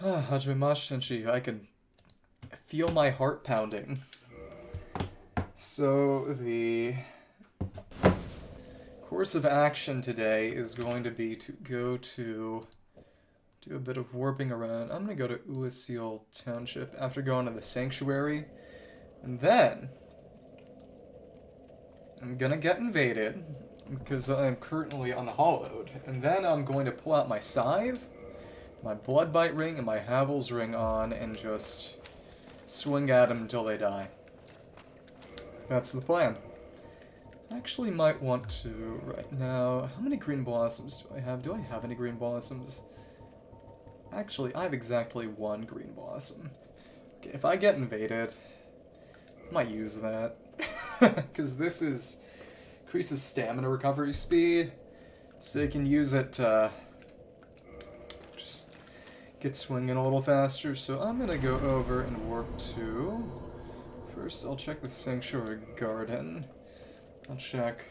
Hajime I can feel my heart pounding. So, the course of action today is going to be to go to do a bit of warping around. I'm going to go to Oolacile Township after going to the Sanctuary. And then I'm going to get invaded because I'm currently unhollowed. And then I'm going to pull out my scythe, my Bloodbite ring, and my Havel's ring on and just swing at them until they die. That's the plan. I actually might want to right now. How many green blossoms do I have? Do I have any green blossoms? Actually, I have exactly one green blossom. Okay, if I get invaded, I might use that. Because this increases stamina recovery speed, so you can use it to just get swinging a little faster. So I'm going to go over and warp to... First, I'll check the Sanctuary Garden. I'll check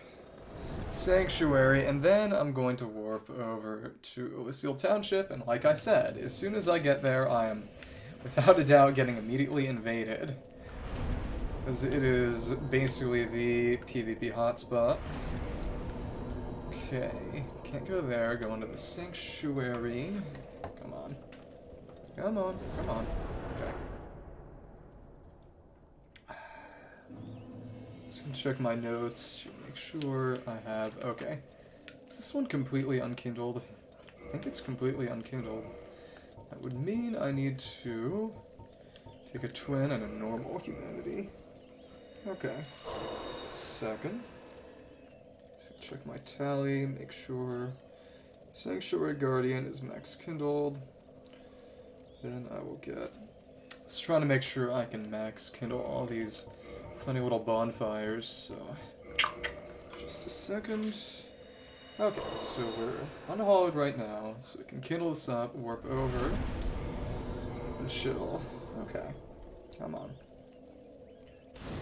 Sanctuary, and then I'm going to warp over to Oolacile Township, and like I said, as soon as I get there, I am, without a doubt, getting immediately invaded. Because it is basically the PvP hotspot. Okay, can't go there, go into the Sanctuary. Come on. Come on, come on. Okay. Just gonna check my notes to make sure I have... Okay. Is this one completely unkindled? I think it's completely unkindled. That would mean I need to take a twin and a normal humanity. Okay. Second. So check my tally, make sure Sanctuary Guardian is max kindled. Then I will get... Just trying to make sure I can max kindle all these funny little bonfires, so... Just a second. Okay, so we're unhollowed right now, so we can kindle this up, warp over, and chill. Okay. Come on.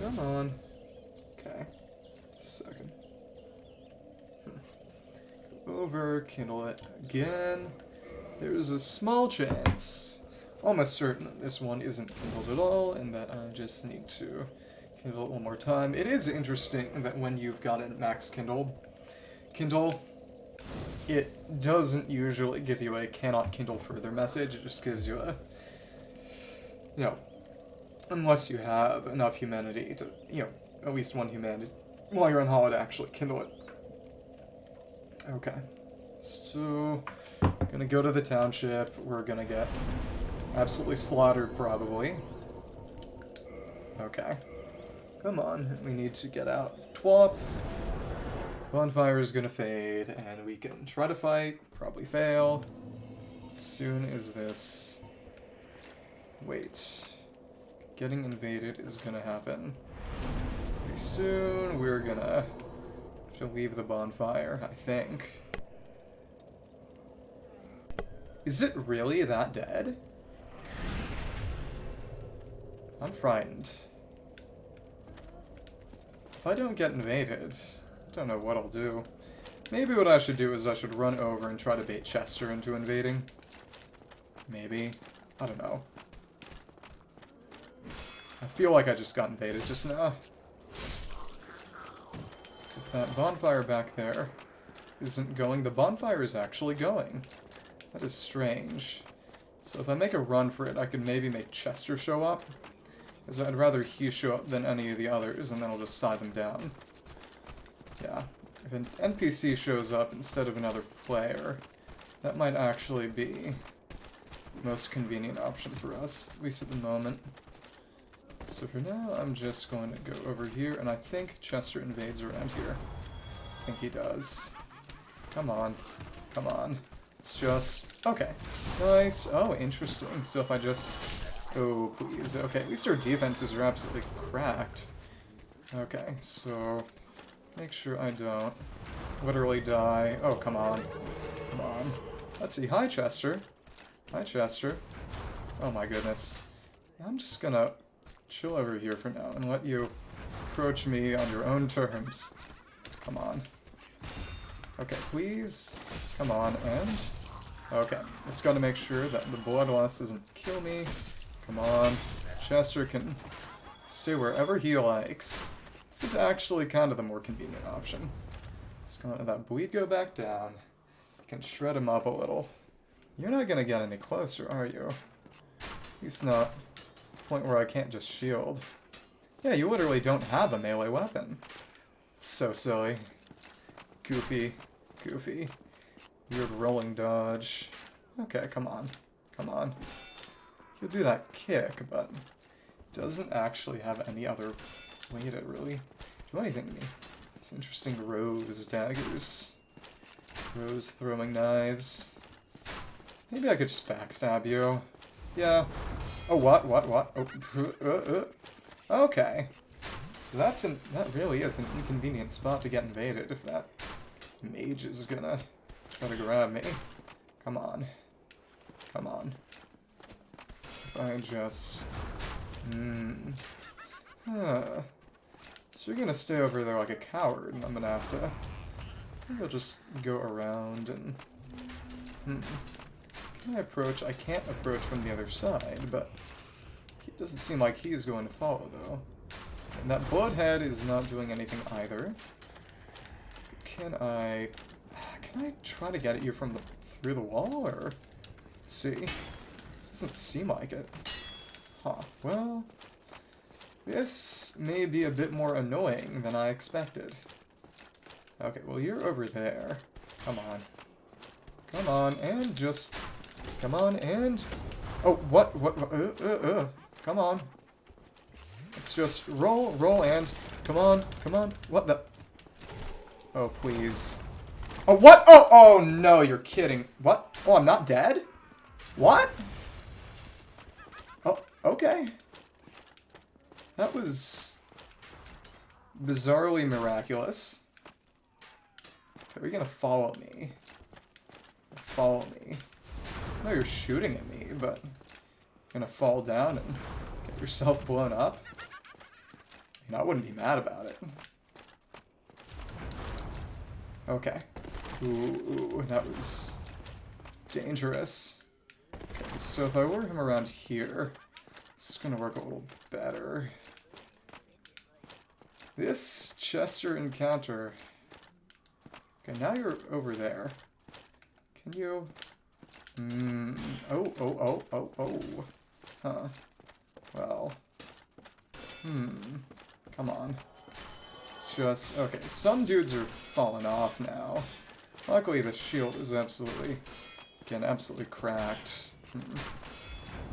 Come on. Okay. Second. Go over, kindle it again. There's a small chance, almost certain that this one isn't kindled at all, and that I just need to kindle it one more time. It is interesting that when you've got it max kindle, it doesn't usually give you a cannot kindle further message. It just gives you a, you know, unless you have enough humanity to, you know, at least one humanity while you're on holiday to actually kindle it. Okay. So, gonna go to the township. We're gonna get absolutely slaughtered, probably. Okay. Come on. We need to get out. Twop. Bonfire is gonna fade, and we can try to fight. Probably fail. As soon as this... Wait. Getting invaded is gonna happen. Pretty soon, we're gonna have to leave the bonfire, I think. Is it really that dead? I'm frightened. If I don't get invaded, I don't know what I'll do. Maybe what I should do is I should run over and try to bait Chester into invading. Maybe. I don't know. I feel like I just got invaded just now. If that bonfire back there isn't going, the bonfire is actually going. That is strange. So if I make a run for it, I could maybe make Chester show up. Because I'd rather he show up than any of the others, and then I'll just side them down. Yeah. If an NPC shows up instead of another player, that might actually be the most convenient option for us, at least at the moment. So for now, I'm just going to go over here, and I think Chester invades around here. I think he does. Come on. Come on. It's just... Okay. Nice. Oh, interesting. So if I just... Oh, please. Okay, at least our defenses are absolutely cracked. Okay, so... Make sure I don't literally die. Oh, come on. Come on. Let's see. Hi, Chester. Hi, Chester. Oh my goodness. I'm just gonna chill over here for now and let you approach me on your own terms. Come on. Okay, please. Come on, and... Okay, just gotta make sure that the bloodlust doesn't kill me. Come on. Chester can stay wherever he likes. This is actually kind of the more convenient option. Let's go let that bleed go back down. You can shred him up a little. You're not gonna get any closer, are you? At least not the point where I can't just shield. Yeah, you literally don't have a melee weapon. It's so silly. Goofy. Goofy. Weird rolling dodge. Okay, come on. Come on. He'll do that kick, but doesn't actually have any other way to really do anything to me. It's interesting rose daggers. Rose throwing knives. Maybe I could just backstab you. Yeah. Oh, what? Oh, okay. So that really is an inconvenient spot to get invaded if that mage is gonna try to grab me. Come on. Come on. If I just... So you're gonna stay over there like a coward, and I'm gonna have to... I think I'll just go around and... Can I approach? I can't approach from the other side, but... It doesn't seem like he's going to follow, though. And that bloodhead is not doing anything either. Can I try to get at you from through the wall, or... Let's see. Doesn't seem like it. Huh. Well... This may be a bit more annoying than I expected. Okay, well, you're over there. Come on. Come on, and just... Come on, and... Oh, what? Come on. Let's just roll, and... Come on, come on. What the... Oh, please. Oh, what? Oh, no, you're kidding. What? Oh, I'm not dead? What? Oh, okay. That was... bizarrely miraculous. Are you gonna follow me? Follow me. I know you're shooting at me, but... You're gonna fall down and get yourself blown up? I mean, I wouldn't be mad about it. Okay. Ooh, that was... dangerous. Okay, so if I lure him around here, it's gonna work a little better. This Chester encounter... Okay, now you're over there. Can you... Oh. Huh. Well. Come on. It's just... Okay, some dudes are falling off now. Luckily, the shield is absolutely... Again, absolutely cracked.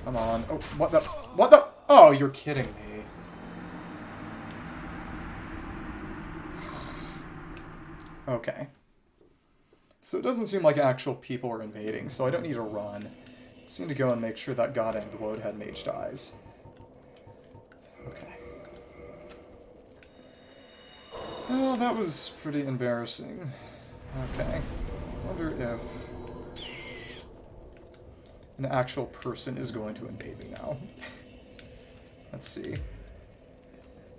Come on. Oh, what the... What the... Oh, you're kidding me. Okay. So it doesn't seem like actual people are invading, so I don't need to run. I just need to go and make sure that goddamn Bloathead mage dies. Okay. Oh, that was pretty embarrassing. Okay. I wonder if an actual person is going to invade me now. Let's see.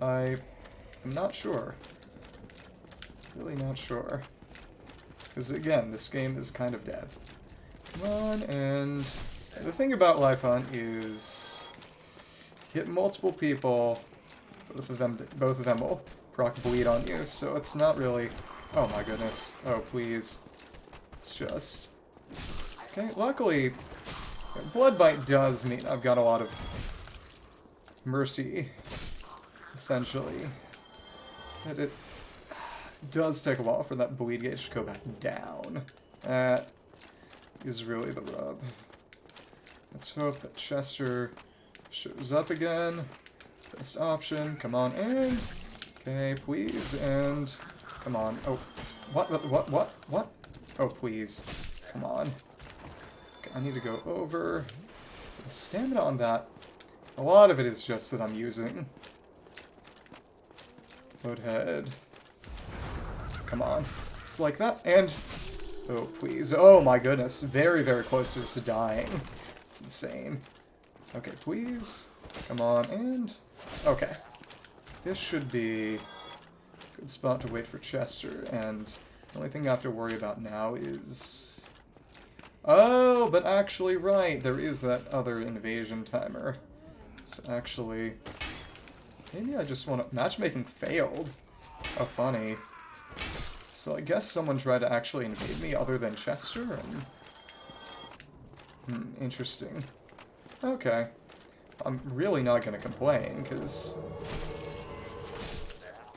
I'm not sure. Really not sure. Because again, this game is kind of dead. Come on, and the thing about Life Hunt is hit multiple people, both of them will proc bleed on you, so it's not really... Oh my goodness. Oh, please. It's just... Okay, luckily, Blood Bite does mean I've got a lot of mercy, essentially. But it does take a while for that bleed gauge to go back down. That is really the rub. Let's hope that Chester shows up again. Best option. Come on, and... Okay, please, and... Come on. Oh, what? Oh, please. Come on. Okay, I need to go over. The stamina on that, a lot of it is just that I'm using Bloathead. Come on. It's like that, and... Oh, please. Oh, my goodness. Very, very close to just dying. It's insane. Okay, please. Come on, and... Okay. This should be a good spot to wait for Chester, and the only thing I have to worry about now is... Oh, but actually, right, there is that other invasion timer. So actually, maybe I just want to... Matchmaking failed. Oh, funny. So I guess someone tried to actually invade me other than Chester, and... interesting. Okay. I'm really not gonna complain, because...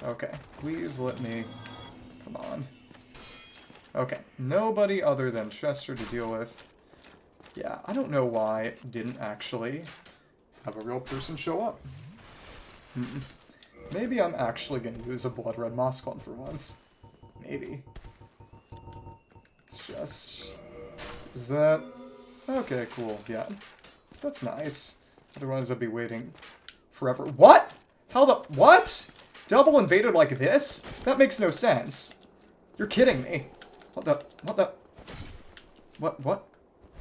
Okay, please let me... Come on. Okay, nobody other than Chester to deal with. Yeah, I don't know why it didn't actually have a real person show up. Maybe I'm actually gonna use a Blood Red Moskvon for once. Maybe. It's just... Is that... Okay, cool, yeah. So that's nice. Otherwise I'd be waiting forever. What? How the... What? Double invaded like this? That makes no sense. You're kidding me. What the... What the... What?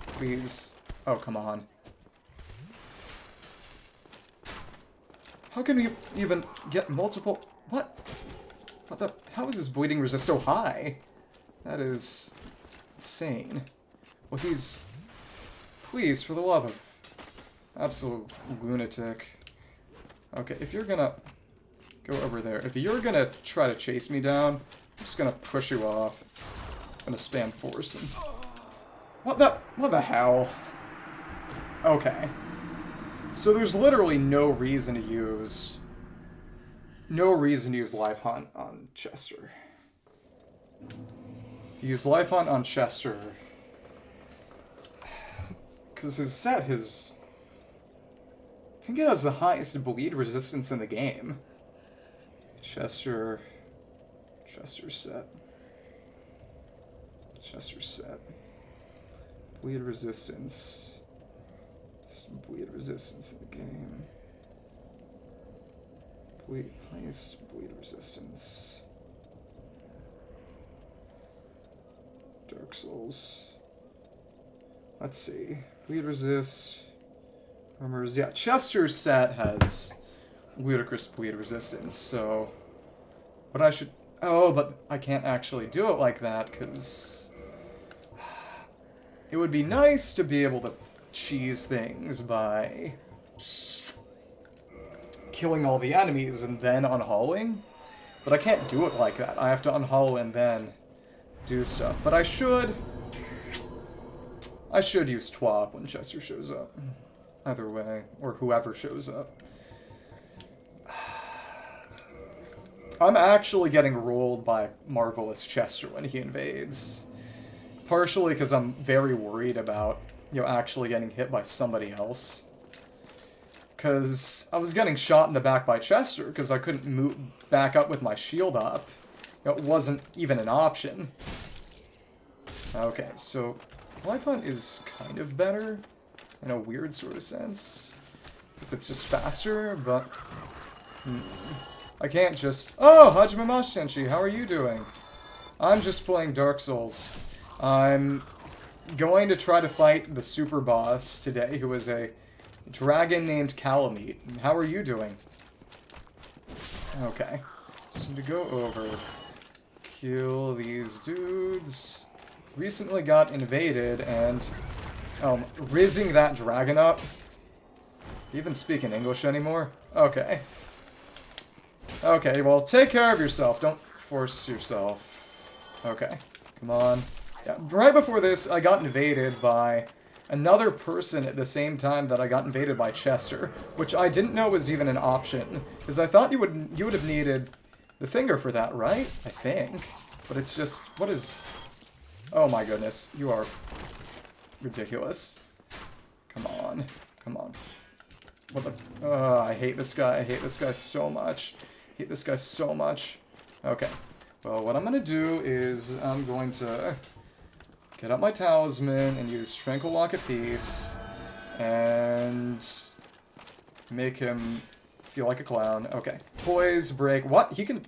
Please. Oh, come on. How can we even get multiple... What? What the... How is his bleeding resist so high? That is... insane. Well, he's... Please, for the love of... Absolute lunatic. Okay, if you're gonna... Go over there. If you're gonna try to chase me down, I'm just gonna push you off. I'm gonna spam force and... What the hell? Okay. So there's literally no reason to use Life Hunt on Chester. Use Life Hunt on Chester. Because his set has... I think it has the highest bleed resistance in the game. Chester set. Bleed resistance. Bleed resistance in the game. Highest bleed resistance. Dark Souls. Let's see. Bleed resist. Armors. Yeah, Chester's set has ludicrous bleed resistance, so... But I should... Oh, but I can't actually do it like that, because... It would be nice to be able to cheese things by... killing all the enemies and then unhauling. But I can't do it like that. I have to unhaul and then do stuff. But I should use TWAP when Chester shows up. Either way. Or whoever shows up. I'm actually getting rolled by Marvelous Chester when he invades. Partially because I'm very worried about, actually getting hit by somebody else. Because I was getting shot in the back by Chester because I couldn't move back up with my shield up. It wasn't even an option. Okay, so Life Hunt is kind of better in a weird sort of sense. Because it's just faster, but... I can't just... Oh, Hajime Mashenshi, how are you doing? I'm just playing Dark Souls. I'm going to try to fight the super boss today, who is a dragon named Kalameet. How are you doing? Okay. So to go over, kill these dudes. Recently got invaded and rizzing that dragon up. Do you even speak in English anymore? Okay. Okay, well, take care of yourself. Don't force yourself. Okay, come on. Yeah, right before this, I got invaded by another person at the same time that I got invaded by Chester, which I didn't know was even an option, because I thought you would have needed the finger for that, right? I think. But it's just, what is... Oh my goodness, you are ridiculous. Come on, come on. What the... I hate this guy. I hate this guy so much. I hate this guy so much. Okay. Well, what I'm going to do is I'm going to get up my talisman and use Tranquil Walk of Peace and make him feel like a clown. Okay. Poise, break. What? He can...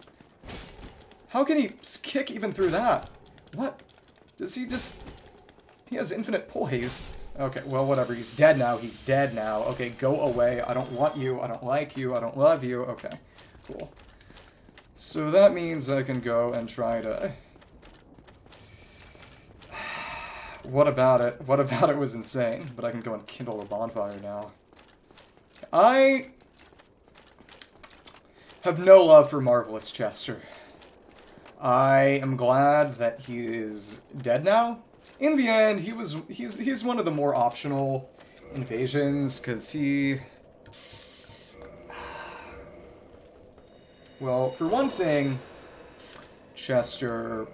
How can he kick even through that? What? Does he just... He has infinite poise. Okay, well, whatever. He's dead now. He's dead now. Okay, go away. I don't want you. I don't like you. I don't love you. Okay, cool. So that means I can go and try to... What about it? What about it was insane? But I can go and kindle a bonfire now. I have no love for Marvelous Chester. I am glad that he is dead now. In the end, he's one of the more optional invasions, because he... Well, for one thing, Chester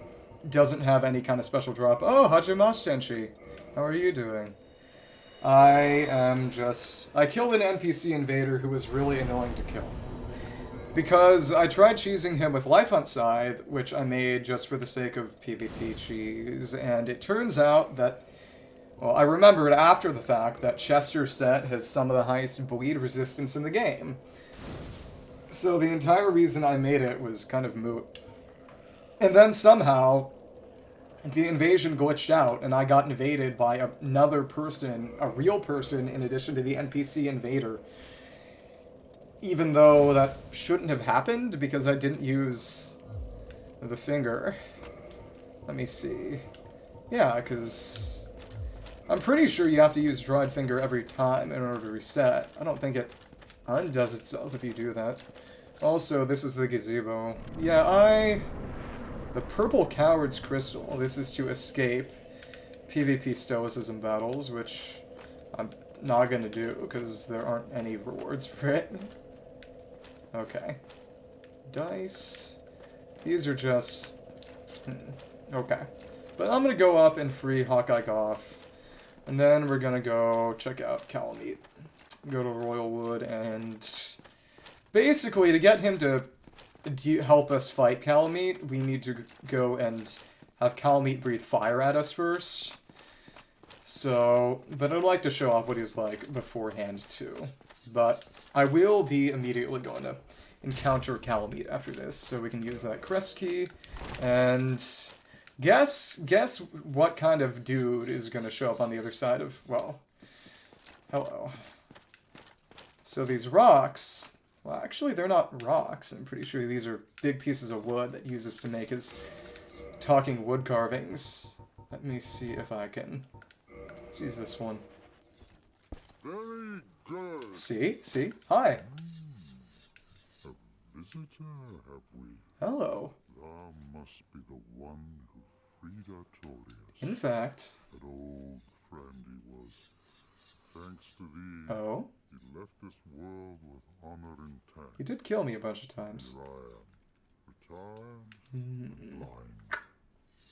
doesn't have any kind of special drop. Oh, Hachimash-tenshi. How are you doing? I killed an NPC invader who was really annoying to kill. Because I tried cheesing him with Life Hunt Scythe, which I made just for the sake of PvP cheese, and it turns out that... Well, I remembered after the fact that Chester's set has some of the highest bleed resistance in the game. So the entire reason I made it was kind of moot. And then somehow, the invasion glitched out, and I got invaded by another person, a real person, in addition to the NPC invader. Even though that shouldn't have happened, because I didn't use the finger. Let me see. Yeah, because I'm pretty sure you have to use dried finger every time in order to reset. I don't think it undoes itself if you do that. Also, this is the gazebo. Yeah, the Purple Coward's Crystal. This is to escape PvP Stoicism battles, which I'm not going to do, because there aren't any rewards for it. Okay. Dice. These are just... Okay. But I'm going to go up and free Hawkeye Goff. And then we're going to go check out Kalameet. Go to Royalwood and... Basically, to get him to help us fight Kalameet, we need to go and have Kalameet breathe fire at us first. So, but I'd like to show off what he's like beforehand, too. But I will be immediately going to encounter Kalameet after this, so we can use that crest key, and guess what kind of dude is going to show up on the other side of, well, hello. So these rocks, well, actually they're not rocks, I'm pretty sure these are big pieces of wood that he uses to make his talking wood carvings. Let me see if I can, let's use this one. Very good. See? Hi. A visitor, have we? Hello. Thou must be the one who freed Artorias. In fact. That old friend he was. Thanks to thee, Oh? he left this world with honor intact. He did kill me a bunch of times. Here I am, retired, blind.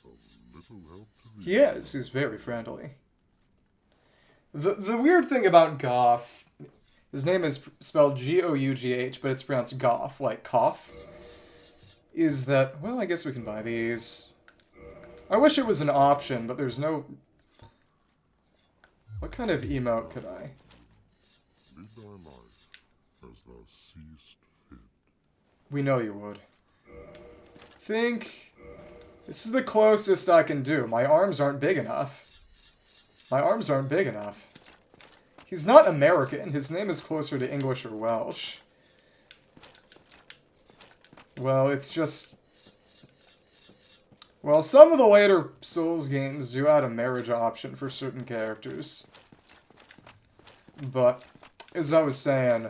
So little help to thee. He is. He's very friendly. The weird thing about Goff, his name is spelled G-O-U-G-H, but it's pronounced Goff, like cough, is that, well, I guess we can buy these. I wish it was an option, but there's no... What kind of emote could I? Lead thy life as thou seest fit. We know you would. Think... This is the closest I can do. My arms aren't big enough. My arms aren't big enough. He's not American. His name is closer to English or Welsh. Well, it's just... Well, some of the later Souls games do add a marriage option for certain characters. But, as I was saying,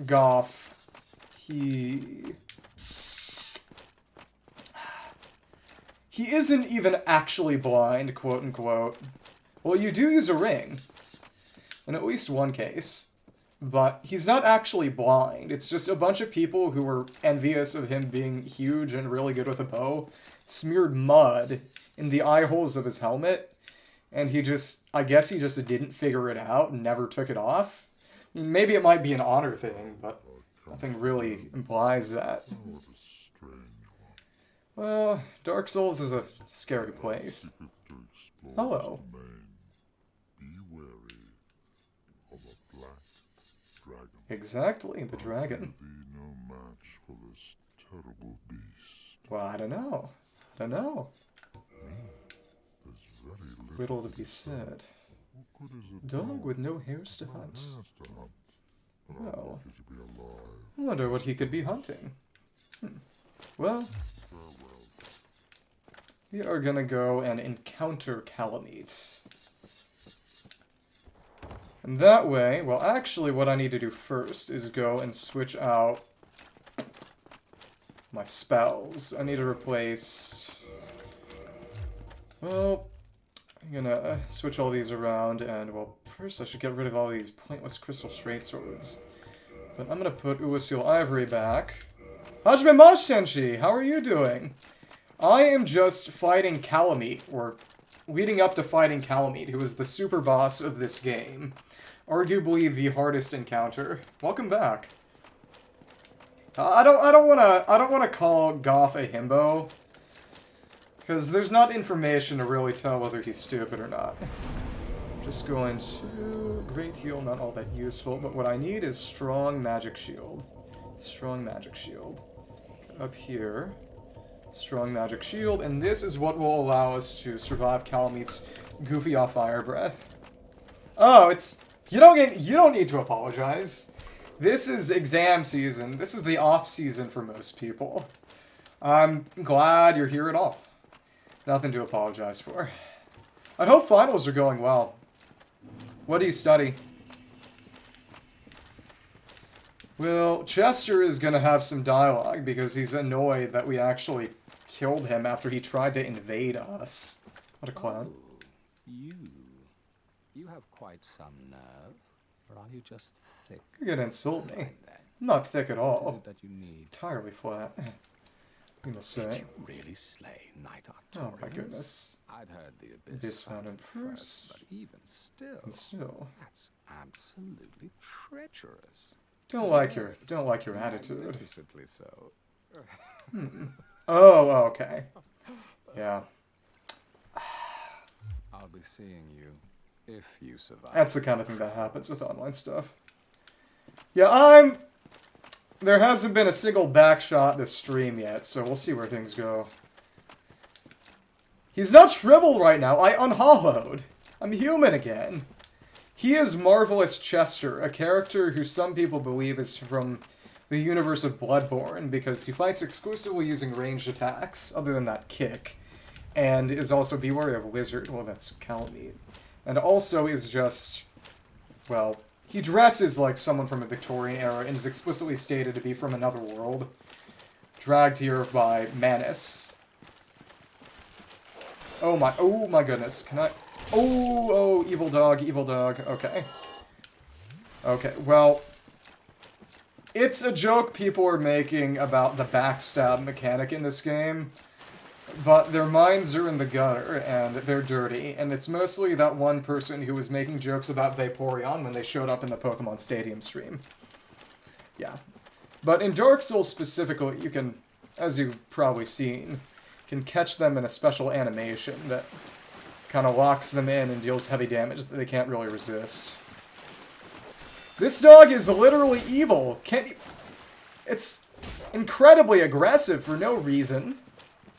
Goff, he isn't even actually blind, quote-unquote. Well, you do use a ring, in at least one case, but he's not actually blind. It's just a bunch of people who were envious of him being huge and really good with a bow, smeared mud in the eye holes of his helmet, and I guess he just didn't figure it out and never took it off. I mean, maybe it might be an honor thing, but nothing really implies that. Well, Dark Souls is a scary place. Hello. Be wary of a black dragon. Exactly, the dragon. Be no match for this terrible beast. Well, I don't know. There's very Little to be said. What good is a Dog with no hairs to hunt. But Well, I'm lucky to be alive. I wonder what he could be hunting. Well, Farewell. we are gonna go and encounter Kalameet. And that way, well, actually, what I need to do first is go and switch out my spells. I need to replace... Well, I'm gonna switch all these around, and, well, first I should get rid of all these pointless crystal straight swords. But I'm gonna put Oolacile Ivory back. Hajime Tenshi, how are you doing? I am just fighting Kalameet, or leading up to fighting Kalameet, who is the super boss of this game. Arguably the hardest encounter. Welcome back. I don't wanna call Goth a himbo, because there's not information to really tell whether he's stupid or not. Just going to Great Heal, not all that useful, but what I need is Strong Magic Shield. Strong Magic Shield. Up here. Strong Magic Shield, and this is what will allow us to survive Kalameet's goofy off fire breath. Oh, it's... You don't need to apologize. This is exam season. This is the off season for most people. I'm glad you're here at all. Nothing to apologize for. I hope finals are going well. What do you study? Well, Chester is gonna have some dialogue because he's annoyed that we actually killed him after he tried to invade us. What a clown. Oh, you have quite some nerve, or are you just thick? You're gonna insult me. I'm not thick at all. What is it that you need? Entirely flat. You must say. Did you really slay Knight Artorias? Oh my goodness. I'd heard the Abyss This found in first, first. but even still, That's absolutely treacherous. don't like your attitude. Magnificently so. Oh, okay. Yeah. I'll be seeing you if you survive. That's the kind of thing that happens with online stuff. Yeah, there hasn't been a single backshot this stream yet, so we'll see where things go. He's not shriveled right now. I unhollowed. I'm human again. He is Marvelous Chester, a character who some people believe is from the universe of Bloodborne, because he fights exclusively using ranged attacks, other than that kick, and is also Be Wary of Wizard. Well, that's Kalameet. And also is just, well, he dresses like someone from a Victorian era and is explicitly stated to be from another world. Dragged here by Manus. Oh my goodness. Can I... Oh, evil dog, okay. Okay, well... It's a joke people are making about the backstab mechanic in this game, but their minds are in the gutter, and they're dirty, and it's mostly that one person who was making jokes about Vaporeon when they showed up in the Pokemon Stadium stream. Yeah. But in Dark Souls specifically, you can, as you've probably seen, can catch them in a special animation that kind of locks them in and deals heavy damage that they can't really resist. This dog is literally evil. It's incredibly aggressive for no reason.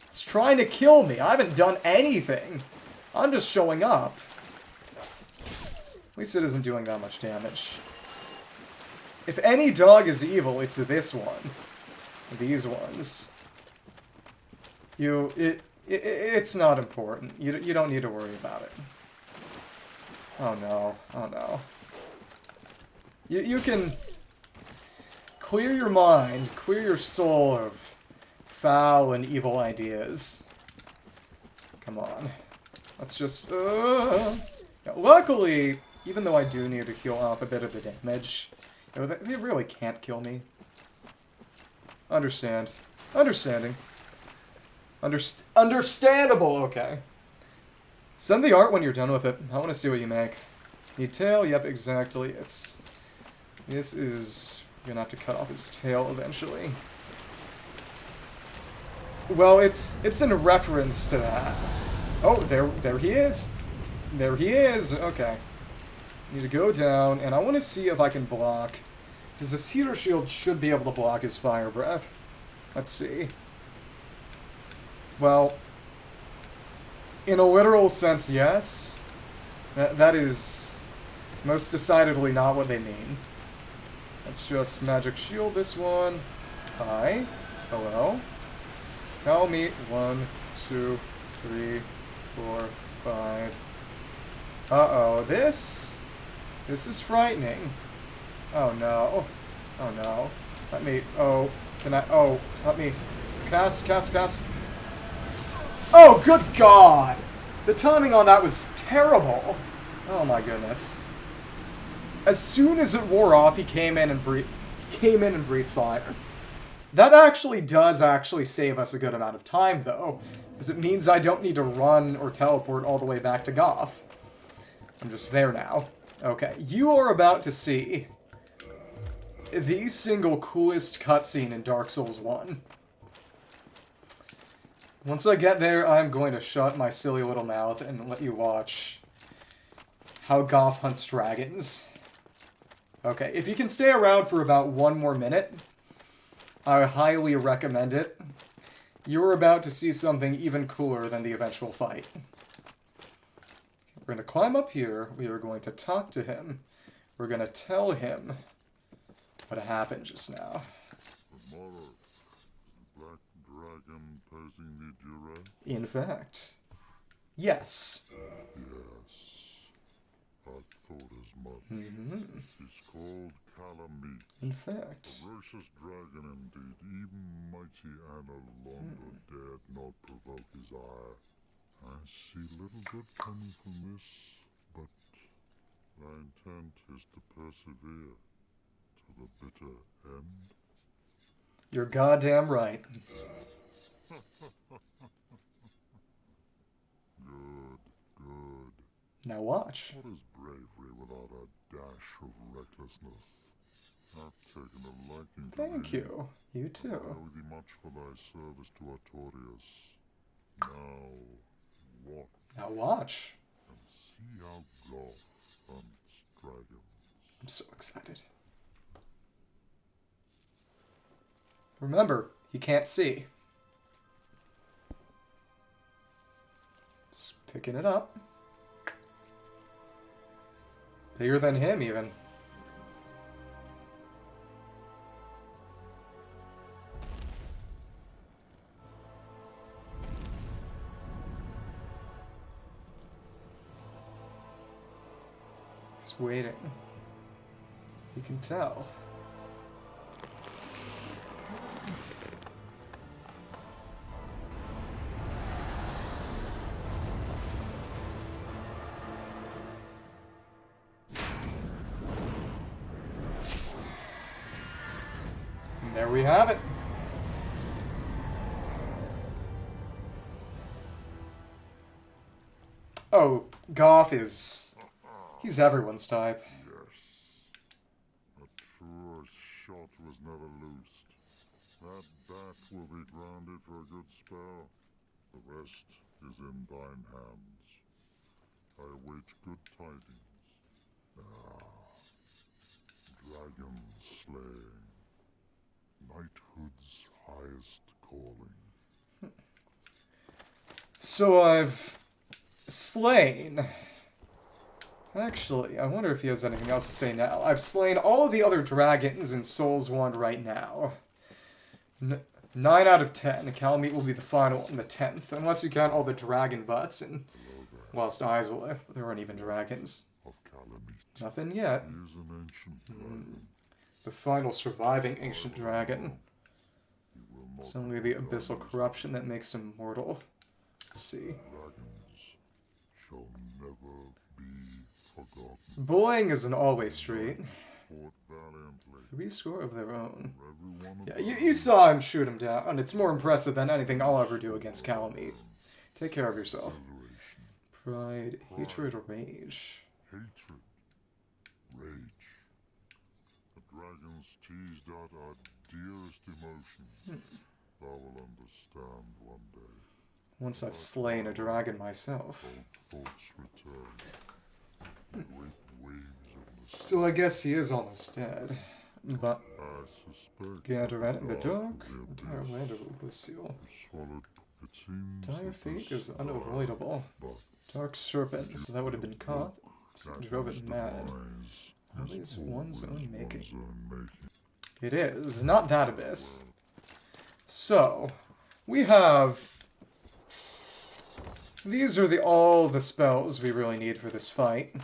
It's trying to kill me. I haven't done anything. I'm just showing up. At least it isn't doing that much damage. If any dog is evil, it's this one. These ones. It's not important. You don't need to worry about it. Oh no. Oh no. You can clear your mind, clear your soul of foul and evil ideas. Come on. Let's just... Now, luckily, even though I do need to heal off a bit of the damage, you know, they really can't kill me. Understanding. Understandable, okay. Send the art when you're done with it. I want to see what you make. Need tail? Yep, exactly. This is... You're gonna have to cut off his tail eventually. Well, it's in reference to that. Oh, there he is. There he is. Okay. Need to go down, and I want to see if I can block. Because the Cedar Shield should be able to block his fire breath. Let's see. Well, in a literal sense, yes. That is most decidedly not what they mean. Let's just magic shield this one. Hi. Hello. Kalameet. 1, 2, 3, 4, 5. Uh-oh, this is frightening. Oh no. Oh no. Let me, let me cast. Oh, good God! The timing on that was terrible. Oh my goodness. As soon as it wore off, he came in and breathed fire. That actually does save us a good amount of time, though, because it means I don't need to run or teleport all the way back to Goth. I'm just there now. Okay, you are about to see the single coolest cutscene in Dark Souls 1. Once I get there, I'm going to shut my silly little mouth and let you watch how Goth hunts dragons. Okay, if you can stay around for about 1 more minute, I highly recommend it. You're about to see something even cooler than the eventual fight. We're going to climb up here. We are going to talk to him. We're going to tell him what happened just now. Tomorrow, black dragon posing the duress? In fact, yes. Yes, I thought as much. It's called Kalameet. In fact. Ferocious dragon indeed, even mighty Anna longer dared not provoke his ire. I see little good coming from this, but my intent is to persevere to the bitter end. You're goddamn right. Good. Now watch. What is bravery without a dash of recklessness? I've taken a liking to Thank thee. you. You too. I owe thee much for thy service to Artorias. Now watch And see how Goth hunts dragons. I'm so excited. Remember, he can't see. Just picking it up. Bigger than him, even. He's waiting. You can tell. And there we have it. Oh, Goth is... he's everyone's type. Yes. A true shot was never loosed. That bat will be grounded for a good spell. The rest is in thine hands. I await good tidings. Dragon slaying. Knighthood's highest calling. So I've slain. Actually, I wonder if he has anything else to say now. I've slain all of the other dragons in Souls 1 right now. 9 out of 10. Kalameet will be the final one, the 10th. Unless you count all the dragon butts and Lost Oolacile. There aren't even dragons. Of Kalameet. Nothing yet. He is an ancient dragon. The final surviving ancient dragon. He will not It's only the abyssal corruption that makes him mortal. Let's see. dragons shall never be forgotten. Bullying is an always street. Fought valiantly. 3 score of their own. For every one of Yeah, them. you saw him shoot him down, and it's more impressive than anything I'll ever do against Kalameet. Take care of yourself. Acceleration. Pride, hatred, or rage. Hatred. Rage. The dragons teased out our dearest emotions. Thou will understand one day. Once I've slain a dragon myself. Old thoughts return. Great waves of nostalgia. So I guess he is almost dead. But I suspect gathered in the God dark, will be entire land of Oolacile. swallowed. It seems Dire that fate this is unavoidable. but Dark serpent, so that would have been caught. Drove it mad. Always one's own making. It is, not that abyss. So, we have These are all the spells we really need for this fight.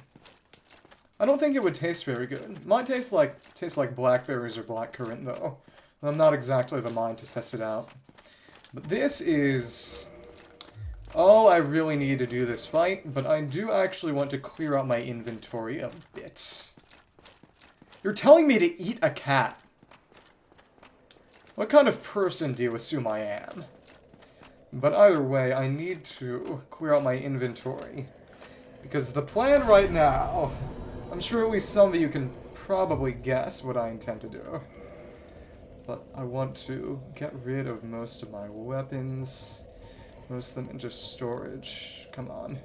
I don't think it would taste very good. Might taste like blackberries or blackcurrant, though. I'm not exactly of a mind to test it out. But this is all I really need to do this fight, but I do actually want to clear out my inventory a bit. You're telling me to eat a cat? What kind of person do you assume I am? But either way, I need to clear out my inventory. Because the plan right now, I'm sure at least some of you can probably guess what I intend to do. But I want to get rid of most of my weapons. Most of them into storage. Come on.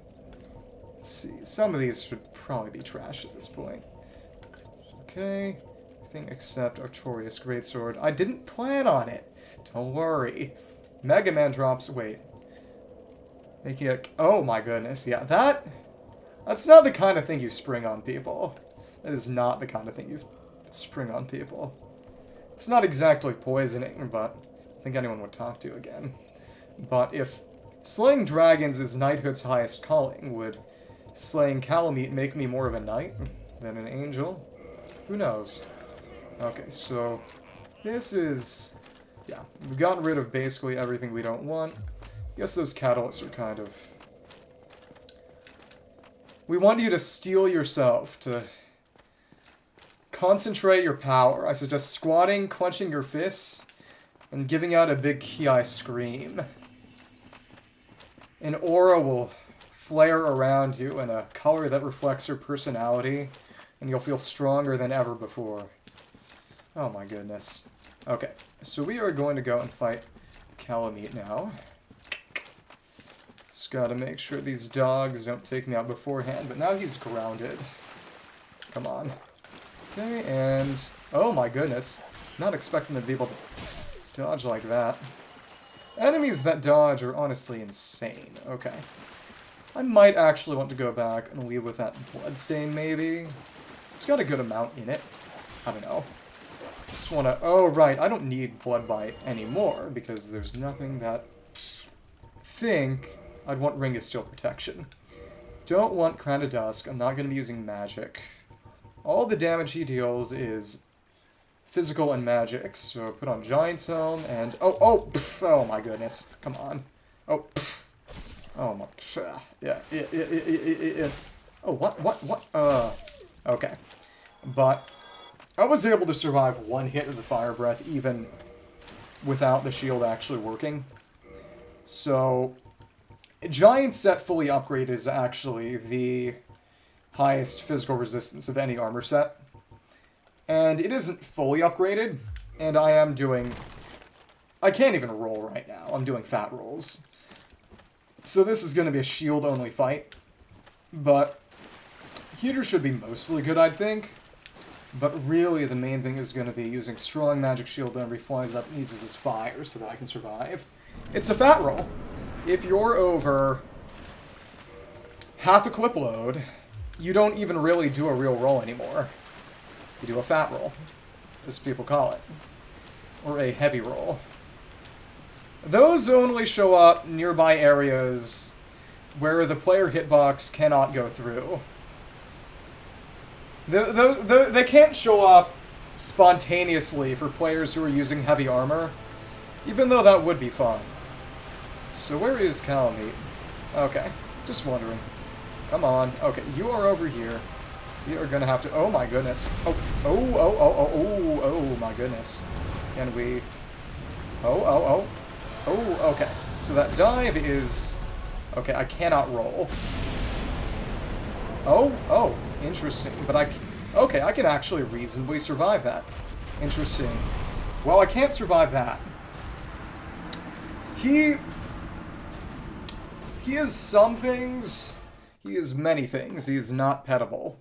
Let's see. Some of these should probably be trash at this point. Okay. Everything except Artorias Greatsword. I didn't plan on it. Don't worry. Mega Man drops. Wait. Making a... Oh my goodness. Yeah, that's not the kind of thing you spring on people. That is not the kind of thing you spring on people. It's not exactly poisoning, but I think anyone would talk to you again. But if slaying dragons is knighthood's highest calling, would slaying Kalameet make me more of a knight than an angel? Who knows? Okay, so this is... Yeah, we've gotten rid of basically everything we don't want. I guess those catalysts are kind of... We want you to steel yourself, to concentrate your power. I suggest squatting, clenching your fists, and giving out a big ki scream. An aura will flare around you in a color that reflects your personality, and you'll feel stronger than ever before. Oh my goodness. Okay, so we are going to go and fight Kalameet now. Just gotta make sure these dogs don't take me out beforehand, but now he's grounded. Come on. Okay, and... Oh my goodness. Not expecting to be able to dodge like that. Enemies that dodge are honestly insane. Okay. I might actually want to go back and leave with that bloodstain, maybe. It's got a good amount in it. I don't know. Just want to... Oh, right. I don't need Blood Bite anymore, because there's nothing that... think I'd want Ring of Steel Protection. Don't want Crown of Dusk. I'm not going to be using magic. All the damage he deals is physical and magic. So put on Giant's Helm and... Oh my goodness. Come on. Oh my... Yeah. Oh, what? Okay. But I was able to survive one hit of the Fire Breath even without the shield actually working. So... Giant set fully upgraded is actually the highest physical resistance of any armor set. And it isn't fully upgraded, and I am doing... I can't even roll right now. I'm doing fat rolls. So this is going to be a shield-only fight. But heater should be mostly good, I think. But really, the main thing is going to be using strong magic shield whenever he flies up and uses his fire so that I can survive. It's a fat roll. If you're over half a clip load, you don't even really do a real roll anymore. You do a fat roll, as people call it. Or a heavy roll. Those only show up nearby areas where the player hitbox cannot go through. They can't show up spontaneously for players who are using heavy armor, even though that would be fun. So where is Kalameet? Okay, just wondering. Come on. Okay, you are over here. We are gonna have to... Oh my goodness. Oh my goodness. Can we... Oh, okay. So that dive is... Okay, I cannot roll. Oh, interesting. But I... Okay, I can actually reasonably survive that. Interesting. Well, I can't survive that. He is some things. He is many things. He is not pettable.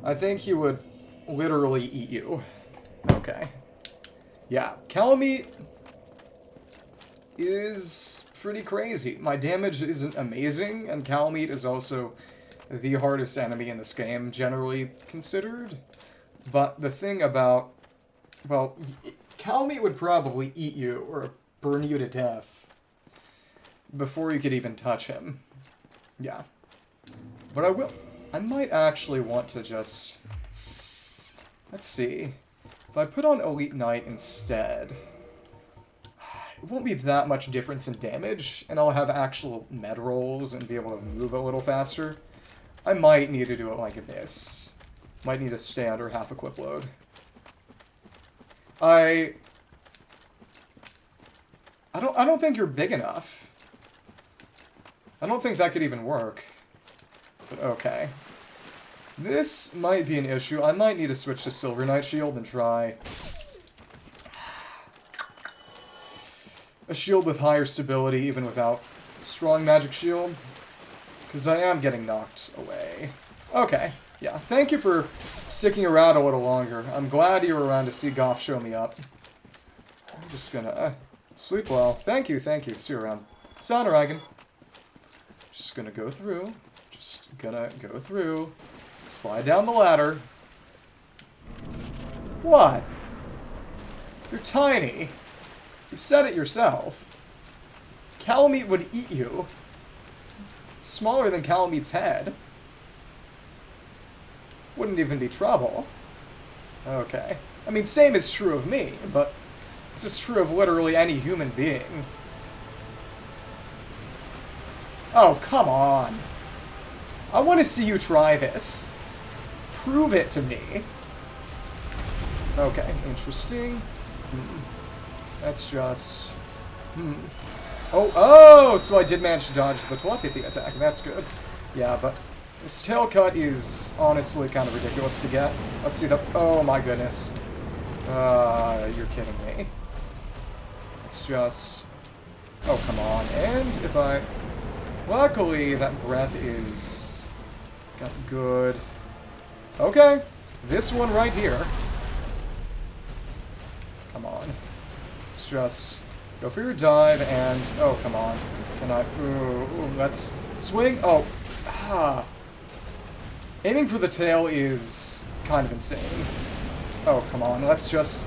I think he would literally eat you. Okay. Yeah, Kalameet is pretty crazy. My damage isn't amazing, and Kalameet is also the hardest enemy in this game, generally considered. But the thing about... Well, Kalameet would probably eat you, or burn you to death. before you could even touch him. Yeah. But I might actually want to just... Let's see. If I put on Elite Knight instead, it won't be that much difference in damage, and I'll have actual med rolls and be able to move a little faster. I might need to do it like this. Might need to stay under half equip load. I don't think you're big enough. I don't think that could even work. But okay. This might be an issue. I might need to switch to Silver Knight Shield and try a shield with higher stability even without strong magic shield. Because I am getting knocked away. Okay. Yeah. Thank you for sticking around a little longer. I'm glad you were around to see Goth show me up. I'm just gonna... sleep well. Thank you, thank you. See you around. Sonaragan. Just gonna go through. Just gonna go through. Slide down the ladder. What? You're tiny. You've said it yourself. Kalameet would eat you. Smaller than Kalameet's head. Wouldn't even be trouble. Okay. I mean, same is true of me, but it's just true of literally any human being. Oh, come on. I want to see you try this. Prove it to me. Okay, interesting. That's just... Oh, so I did manage to dodge the telepathy attack. That's good. Yeah, but this tail cut is honestly kind of ridiculous to get. Let's see the... Oh my goodness. You're kidding me. It's just... Oh, come on. And if I... Luckily, that breath is... got good. Okay. This one right here. Come on. It's just... Go for your dive and... Oh, come on. Can I... Ooh, let's... Swing... Oh. Ah. Aiming for the tail is kind of insane. Oh, come on. Let's just...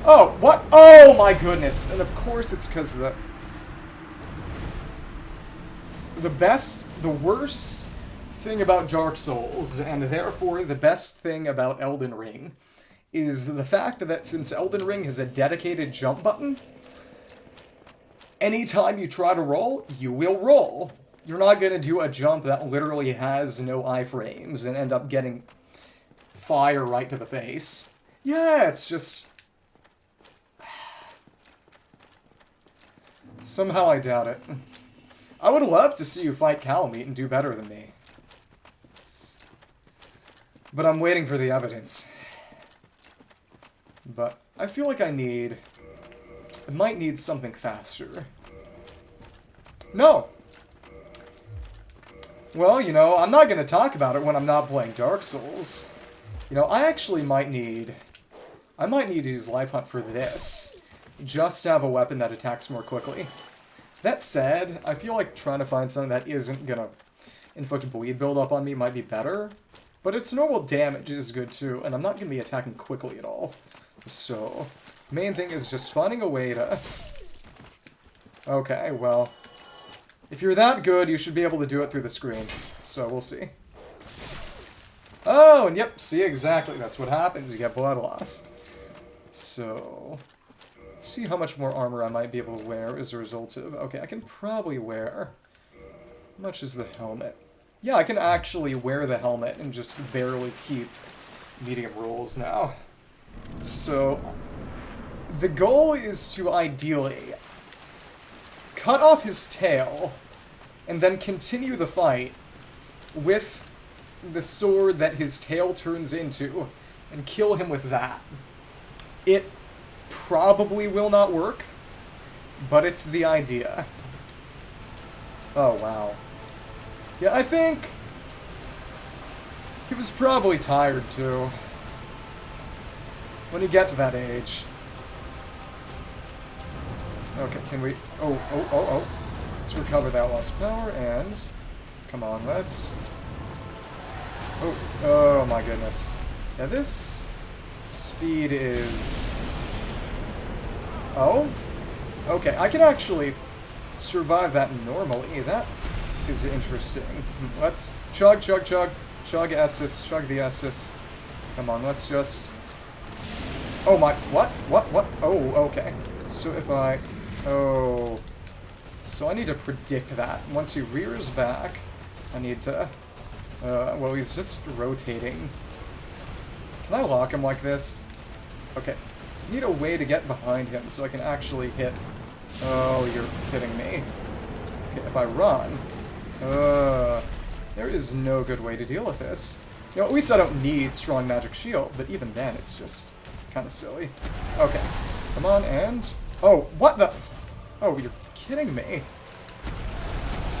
Oh, what? Oh, my goodness. And of course it's because the worst thing about Dark Souls, and therefore the best thing about Elden Ring, is the fact that since Elden Ring has a dedicated jump button, anytime you try to roll, you will roll. You're not going to do a jump that literally has no iframes and end up getting fire right to the face. Yeah, it's just... Somehow I doubt it. I would love to see you fight Kalameet and do better than me. But I'm waiting for the evidence. But I feel like I might need something faster. No! Well, you know, I'm not going to talk about it when I'm not playing Dark Souls. You know, I actually might need to use Life Hunt for this. Just to have a weapon that attacks more quickly. That said, I feel like trying to find something that isn't gonna inflict bleed buildup on me might be better. But its normal damage is good too, and I'm not gonna be attacking quickly at all. So, main thing is just finding a way to... Okay, well... If you're that good, you should be able to do it through the screen. So, we'll see. Oh, and yep, see, exactly, that's what happens. You get blood loss. So... Let's see how much more armor I might be able to wear as a result of... Okay, I can probably wear... How much is the helmet? Yeah, I can actually wear the helmet and just barely keep medium rolls now. So, the goal is to ideally cut off his tail and then continue the fight with the sword that his tail turns into and kill him with that. It probably will not work, but it's the idea. Oh, wow. Yeah, I think he was probably tired, too. When you get to that age. Okay, can we... Oh. Let's recover that lost power, and... Come on, let's... Oh, my goodness. Yeah, this speed is... Oh? Okay, I can actually survive that normally. That is interesting. Let's chug, chug, chug. Chug Estus. Chug the Estus. Come on, let's just... Oh my... What? What? Oh, okay. So if I... Oh... So I need to predict that. Once he rears back, I need to... well, he's just rotating. Can I lock him like this? Okay. I need a way to get behind him so I can actually hit... Oh, you're kidding me. Okay, if I run... there is no good way to deal with this. You know, at least I don't need strong magic shield, but even then, it's just kind of silly. Okay. Come on, and... Oh, what the... Oh, you're kidding me.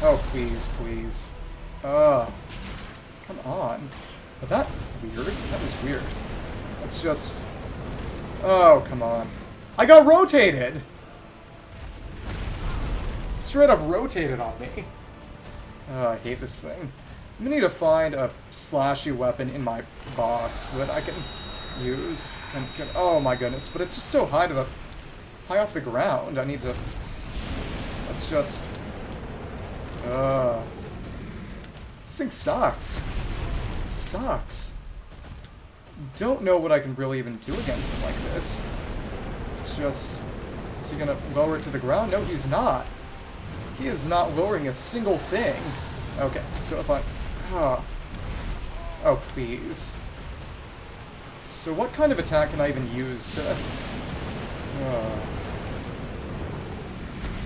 Oh, please, please. Come on. Was that weird? That was weird. Let's just... Oh, come on. I got rotated! Straight up rotated on me. Oh, I hate this thing. I'm gonna need to find a slashy weapon in my box that I can use. And can, oh my goodness, but it's just so high to the... high off the ground. I need to... Let's just... This thing sucks. It sucks. Don't know what I can really even do against him like this. It's just... Is he gonna lower it to the ground? No, he's not. He is not lowering a single thing. Okay, so if I... Oh, please. So what kind of attack can I even use to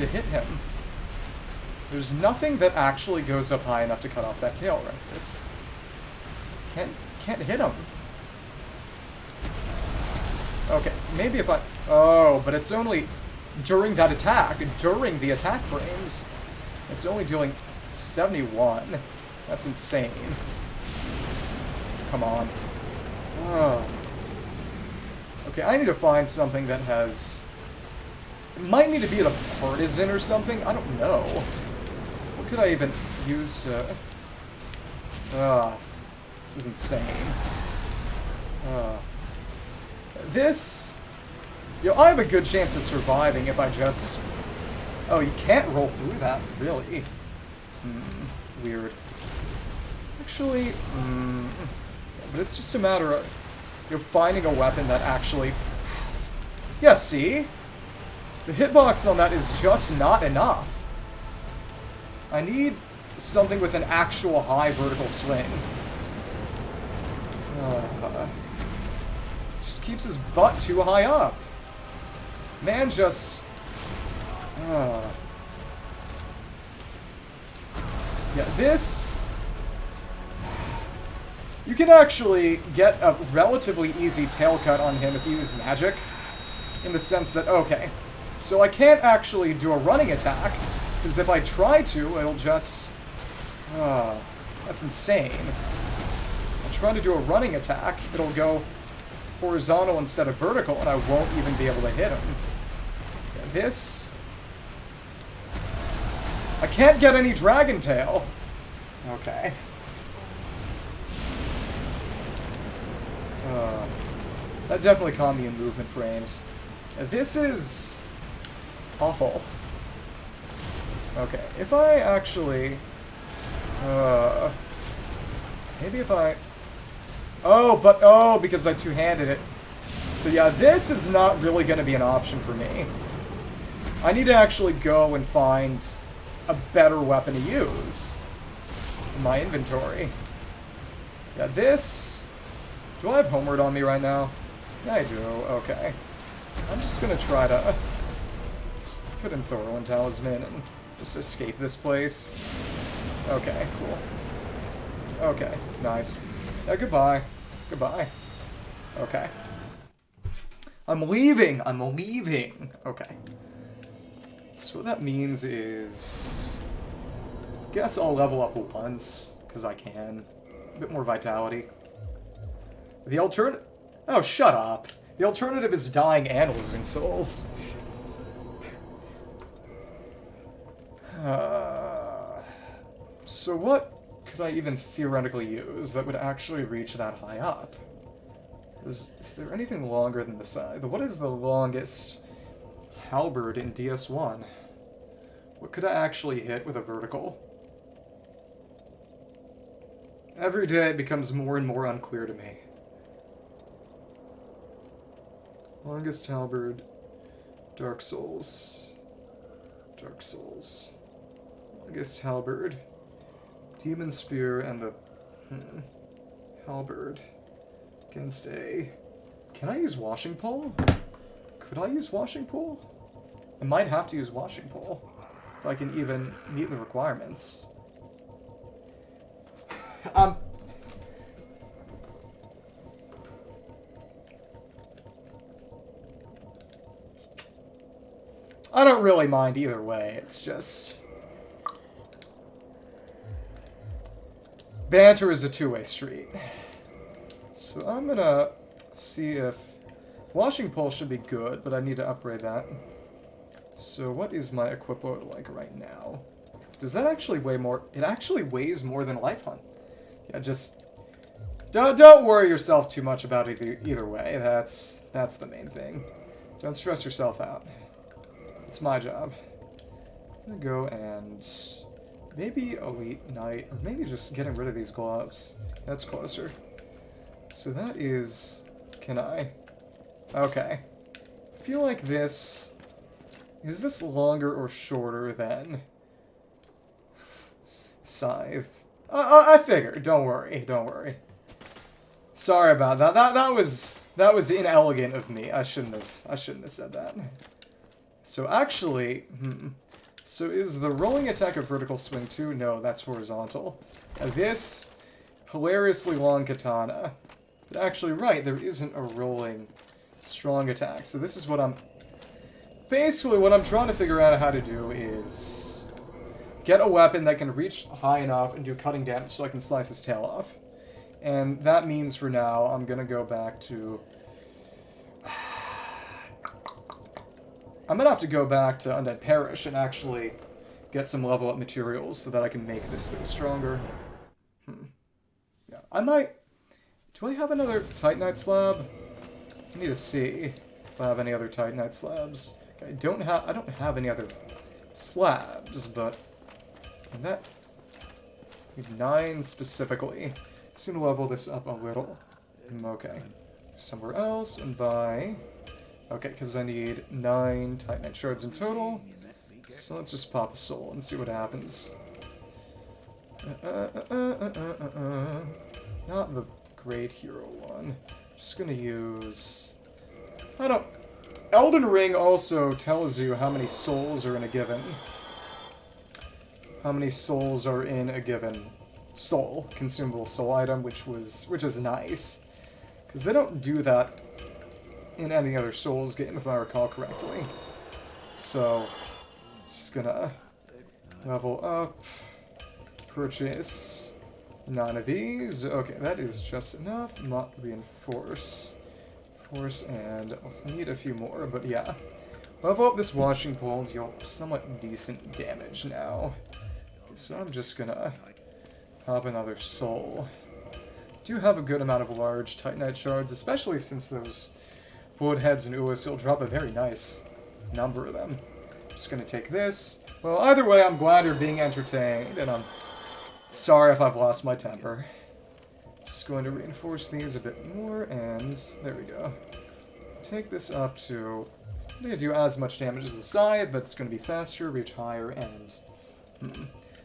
hit him? There's nothing that actually goes up high enough to cut off that tail like this. Can't hit him. Okay, maybe if I... Oh, but it's only during that attack, during the attack frames. It's only doing 71. That's insane. Come on. Oh. Okay, I need to find something that has... It might need to be a partisan or something. I don't know. What could I even use to... this is insane. This... You know, I have a good chance of surviving if I just... Oh, you can't roll through that, really. Weird. Actually, yeah, but it's just a matter of, you know, finding a weapon that actually... Yeah, see? The hitbox on that is just not enough. I need something with an actual high vertical swing. Just keeps his butt too high up. Man just... Yeah, this... You can actually get a relatively easy tail cut on him if you use magic. In the sense that, okay, so I can't actually do a running attack, because if I try to, it'll just... that's insane. I try to do a running attack, it'll go horizontal instead of vertical, and I won't even be able to hit him. Yeah, this... I can't get any Dragon Tail. Okay. That definitely caught me in movement frames. This is... awful. Okay, if I actually... maybe if I... Oh, because I two-handed it. So yeah, this is not really going to be an option for me. I need to actually go and find a better weapon to use in my inventory. Yeah, this... Do I have Homeward on me right now? Yeah, I do. Okay. I'm just going to try to... Let's put in Thorwin Talisman and just escape this place. Okay, cool. Okay, nice. Yeah, goodbye. Goodbye. Okay. I'm leaving! I'm leaving! Okay. So what that means is... Guess I'll level up once, because I can. A bit more vitality. The alternative... Oh, shut up. The alternative is dying and losing souls. So what could I even theoretically use that would actually reach that high up? Is there anything longer than the side? What is the longest halberd in DS1? What could I actually hit with a vertical? Every day it becomes more and more unclear to me. Longest halberd, Dark Souls, Dark Souls. Longest halberd, Demon Spear, and the halberd against a. Can I use washing pole? Could I use washing pole? I might have to use washing pole if I can even meet the requirements. I don't really mind either way, it's just... banter is a two-way street. So I'm gonna see if... washing pole should be good, but I need to upgrade that. So what is my equip load like right now? Does that actually weigh more? It actually weighs more than Life Hunt. Yeah, just... Don't worry yourself too much about it either way. That's the main thing. Don't stress yourself out. It's my job. I'm gonna go and maybe Elite Knight, or maybe just getting rid of these gloves. That's closer. So that is... can I? Okay. I feel like this... is this longer or shorter than... Scythe? I figured. Don't worry. Don't worry. Sorry about that. That was inelegant of me. I shouldn't have said that. So actually, so is the rolling attack a vertical swing too? No, that's horizontal. This hilariously long katana. But actually, right, there isn't a rolling strong attack. So this is what I'm... basically, what I'm trying to figure out how to do is get a weapon that can reach high enough and do cutting damage so I can slice his tail off. And that means for now, I'm gonna go back to... I'm gonna have to go back to Undead Parish and actually get some level up materials so that I can make this thing stronger. Yeah, I might... do I have another Titanite slab? I need to see if I have any other Titanite slabs. Okay, I don't have any other slabs, but that... I need 9 specifically. Just gonna level this up a little. Okay. Somewhere else, and buy... okay, because I need 9 Titanite shards in total. So let's just pop a soul and see what happens. Not the Great Hero one. Just gonna use... I don't... Elden Ring also tells you how many souls are in a given... how many souls are in a given soul, consumable soul item, which is nice. Because they don't do that in any other Souls game, if I recall correctly. So, just gonna level up, purchase 9 of these. Okay, that is just enough. Not reinforce. Force, and I'll need a few more, but yeah. Level up this washing pole, deal somewhat decent damage now. Okay, so I'm just gonna pop another soul. Do have a good amount of large Titanite shards, especially since those Woodheads and Oolacile drop a very nice number of them. Just gonna take this. Well, either way, I'm glad you're being entertained, and I'm sorry if I've lost my temper. Just going to reinforce these a bit more, and there we go. Take this up to... I'm gonna do as much damage as the scythe, but it's gonna be faster, reach higher, and...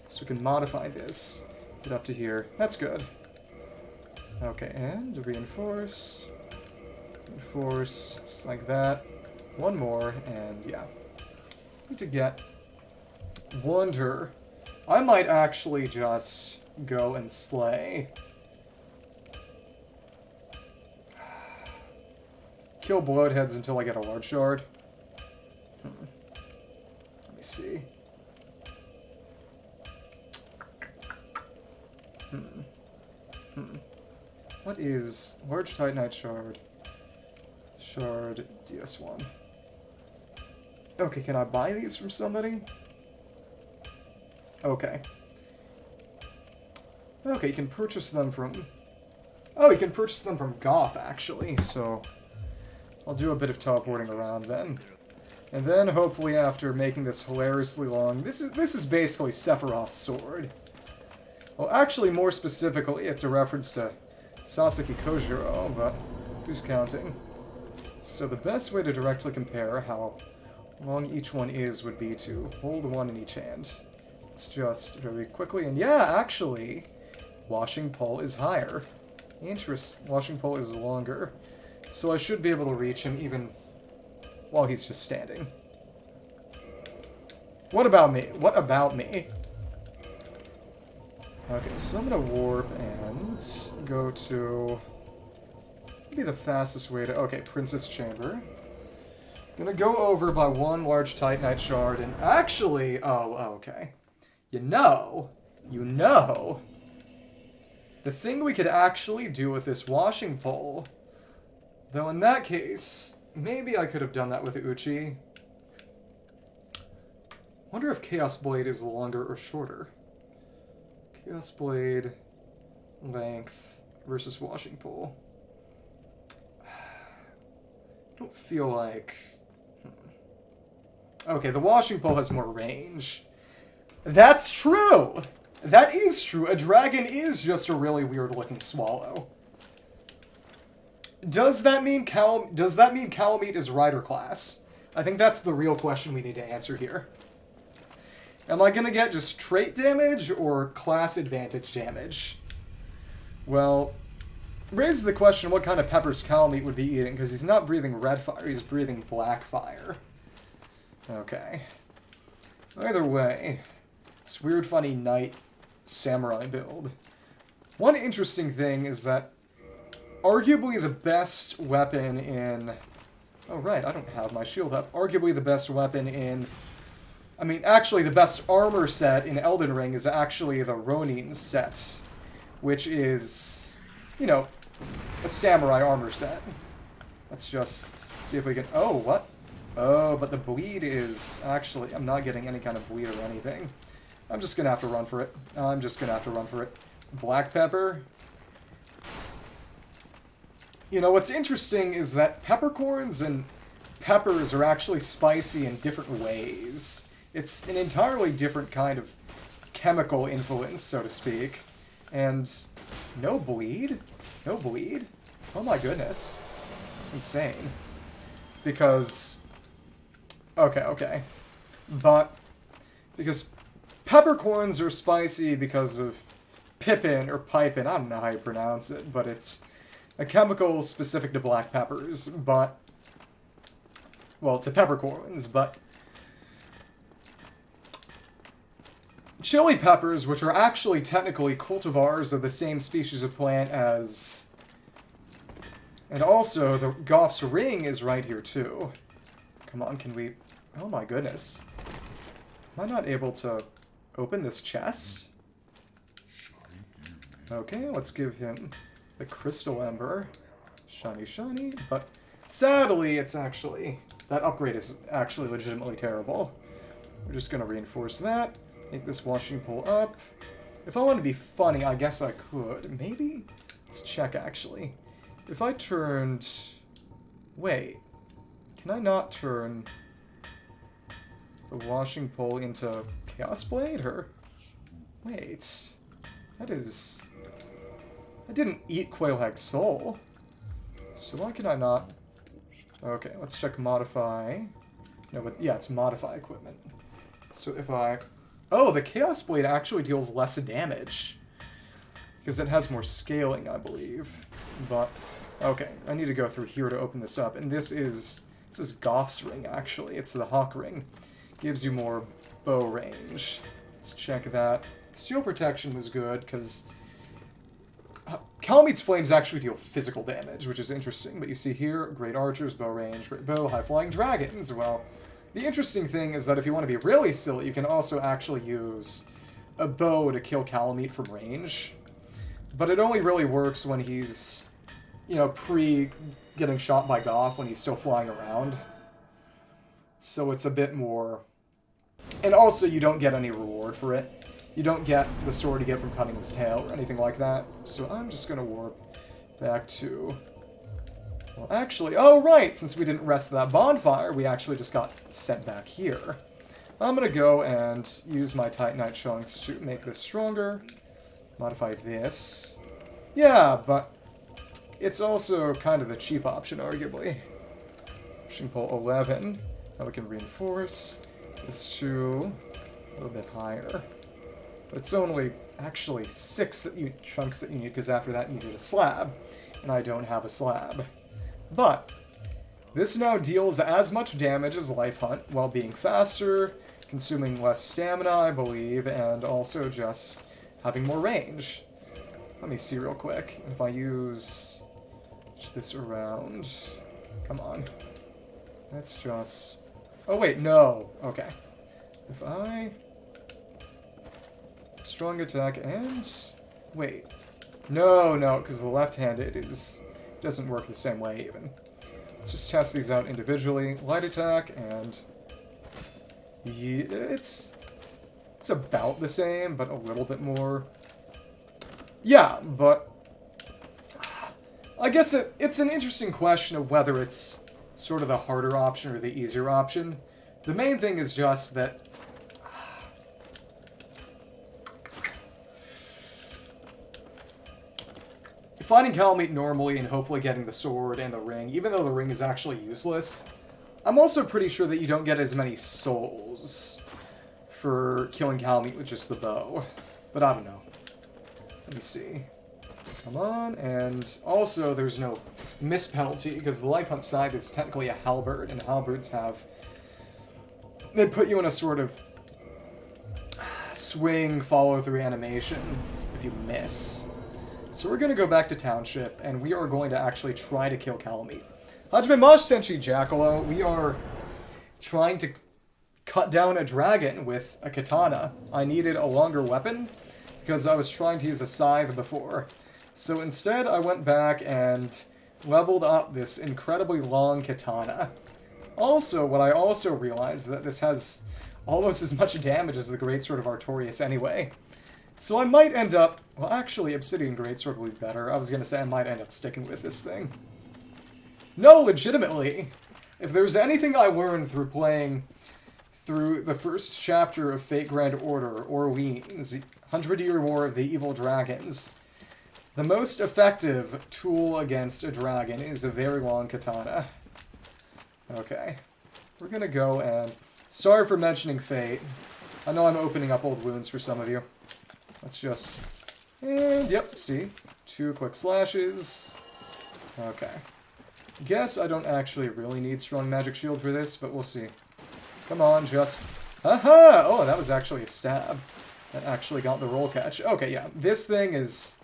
So we can modify this. Get up to here. That's good. Okay, and reinforce. Reinforce, just like that. One more, and yeah. Need to get Wonder. I might actually just go and slay. Kill Bloodheads until I get a large shard. Let me see. What is large Titanite shard? Shard DS1. Okay, can I buy these from somebody? Okay. Okay, you can purchase them from... oh, you can purchase them from Goth, actually, so... I'll do a bit of teleporting around then. And then, hopefully, after making this hilariously long... This is basically Sephiroth's sword. Well, actually, more specifically, it's a reference to Sasaki Kojiro, but who's counting? So the best way to directly compare how long each one is would be to hold one in each hand. It's just very quickly, and yeah, actually, washing pole is higher. Washing pole is longer. So I should be able to reach him even while he's just standing. What about me? What about me? Okay, so I'm gonna warp and go to... Maybe the fastest way to... Okay, Princess Chamber. Gonna go over by one large Titanite shard and actually... Oh, okay. You know... The thing we could actually do with this washing pole... Though in that case, maybe I could have done that with Uchi. Wonder if Chaos Blade is longer or shorter. Chaos Blade length versus washing pole. I don't feel like... Okay, the washing pole has more range. That's true! That is true. A dragon is just a really weird-looking swallow. Does that mean Kalameet is rider class? I think that's the real question we need to answer here. Am I gonna get just trait damage or class advantage damage? Well, raises the question what kind of peppers Kalameet would be eating, because he's not breathing red fire, he's breathing black fire. Okay. Either way, this weird, funny knight samurai build. One interesting thing is that arguably the best weapon in... Oh, right, I don't have my shield up. Arguably the best weapon in... I mean, actually, the best armor set in Elden Ring is actually the Ronin set, which is, you know, a samurai armor set. Let's just see if we can... Oh, what? Oh, but the bleed is... Actually, I'm not getting any kind of bleed or anything. I'm just gonna have to run for it. Black pepper. You know, what's interesting is that peppercorns and peppers are actually spicy in different ways. It's an entirely different kind of chemical influence, so to speak. And no bleed? No bleed? Oh my goodness. It's insane. Because... Okay. But... Because peppercorns are spicy because of pippin or pipin, I don't know how you pronounce it, but it's a chemical specific to black peppers, but... Well, to peppercorns, but... Chili peppers, which are actually technically cultivars of the same species of plant as... And also, the Goth's Ring is right here, too. Come on, can we... Oh my goodness. Am I not able to open this chest? Okay, let's give him the Crystal Ember. Shiny, but sadly, it's actually... That upgrade is actually legitimately terrible. We're just gonna reinforce that. Make this washing pole up. If I want to be funny, I guess I could. Maybe? Let's check, actually. If I turned... Wait. Can I not turn the washing pole into Chaos Blade? Or... Wait. That is... I didn't eat Quailhag's soul. So why can I not... Okay, let's check modify. No, but yeah, it's modify equipment. So if I... Oh, the Chaos Blade actually deals less damage. Because it has more scaling, I believe. But, okay, I need to go through here to open this up. And this is Goth's Ring, actually. It's the Hawk Ring. Gives you more bow range. Let's check that. Steel Protection was good, because... Kalameet's flames actually deal physical damage, which is interesting. But you see here, great archers, bow range, great bow, high-flying dragons. Well... The interesting thing is that if you want to be really silly, you can also actually use a bow to kill Kalameet from range. But it only really works when he's, you know, pre-getting shot by Goth, when he's still flying around. So it's a bit more... And also, you don't get any reward for it. You don't get the sword you get from cutting his tail or anything like that. So I'm just going to warp back to Well, actually, oh right, since we didn't rest that bonfire, we actually just got sent back here. I'm gonna go and use my Titanite chunks to make this stronger. Modify this. Yeah, but it's also kind of the cheap option, arguably. Pushing pull 11. Now we can reinforce this to a little bit higher. But it's only actually 6 chunks that you need, because after that you need a slab. And I don't have a slab. But this now deals as much damage as Life Hunt while being faster, consuming less stamina, I believe, and also just having more range. Let me see real quick. If I use this around... Come on. That's just... Oh, wait, no. Okay. If I... Strong attack and... Wait. No, because the left-handed doesn't work the same way, even. Let's just test these out individually. Light attack and... Yeah, it's about the same, but a little bit more. Yeah, but... I guess it's an interesting question of whether it's sort of the harder option or the easier option. The main thing is just that... Fighting Kalameet normally and hopefully getting the sword and the ring, even though the ring is actually useless, I'm also pretty sure that you don't get as many souls for killing Kalameet with just the bow. But I don't know. Let me see. Come on, and also there's no miss penalty, because the Life Hunt side is technically a halberd, and halberds have... They put you in a sort of swing follow-through animation if you miss. So we're going to go back to Township, and we are going to actually try to kill Kalameet. Hajime Mash Senshi Jackalo, we are trying to cut down a dragon with a katana. I needed a longer weapon, because I was trying to use a scythe before. So instead, I went back and leveled up this incredibly long katana. Also, what I also realized that this has almost as much damage as the Greatsword of Artorias anyway. So I might end up... Well, actually, Obsidian Greatsword would be better. I was going to say I might end up sticking with this thing. No, legitimately. If there's anything I learned through playing through the first chapter of Fate Grand Order, Orleans, 100-Year War of the Evil Dragons, the most effective tool against a dragon is a very long katana. Okay. We're going to go and... Sorry for mentioning Fate. I know I'm opening up old wounds for some of you. Let's just... And, yep, see? 2 quick slashes. Okay. Guess I don't actually really need Strong Magic Shield for this, but we'll see. Come on, just... Aha! Oh, that was actually a stab. That actually got the roll catch. Okay, yeah. This thing is...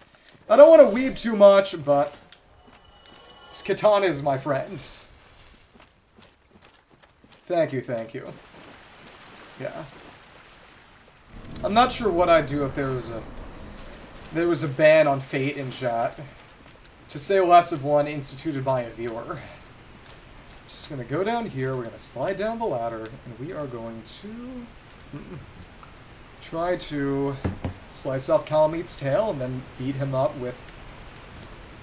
I don't want to weeb too much, but... This katana is my friend. Thank you, thank you. Yeah. I'm not sure what I'd do if there was a ban on Fate in chat. To say less of one instituted by a viewer. Just gonna go down here, we're gonna slide down the ladder, and we are going to try to slice off Kalameet's tail and then beat him up with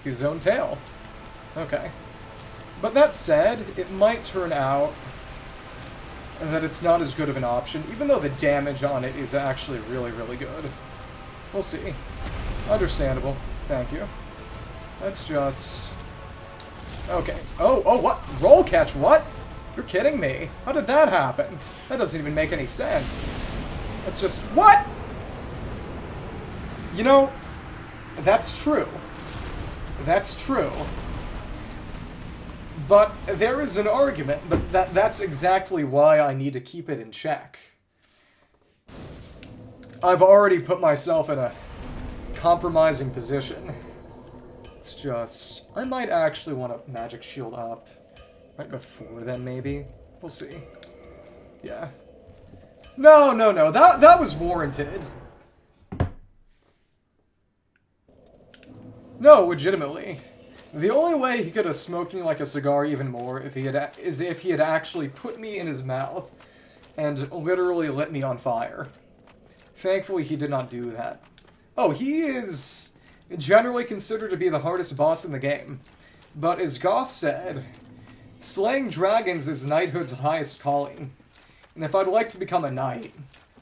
his own tail. Okay. But that said, it might turn out that it's not as good of an option, even though the damage on it is actually really, really good. We'll see. Understandable. Thank you. Let's just... Okay. Oh, what? Roll catch, what? You're kidding me. How did that happen? That doesn't even make any sense. Let's just... What? You know, that's true. That's true. But there is an argument, but that's exactly why I need to keep it in check. I've already put myself in a compromising position. It's just... I might actually want to magic shield up right before then, maybe. We'll see. Yeah. No. That was warranted. No, legitimately. The only way he could have smoked me like a cigar even more is if he had actually put me in his mouth and literally lit me on fire. Thankfully, he did not do that. Oh, he is generally considered to be the hardest boss in the game. But as Goff said, slaying dragons is knighthood's highest calling. And if I'd like to become a knight,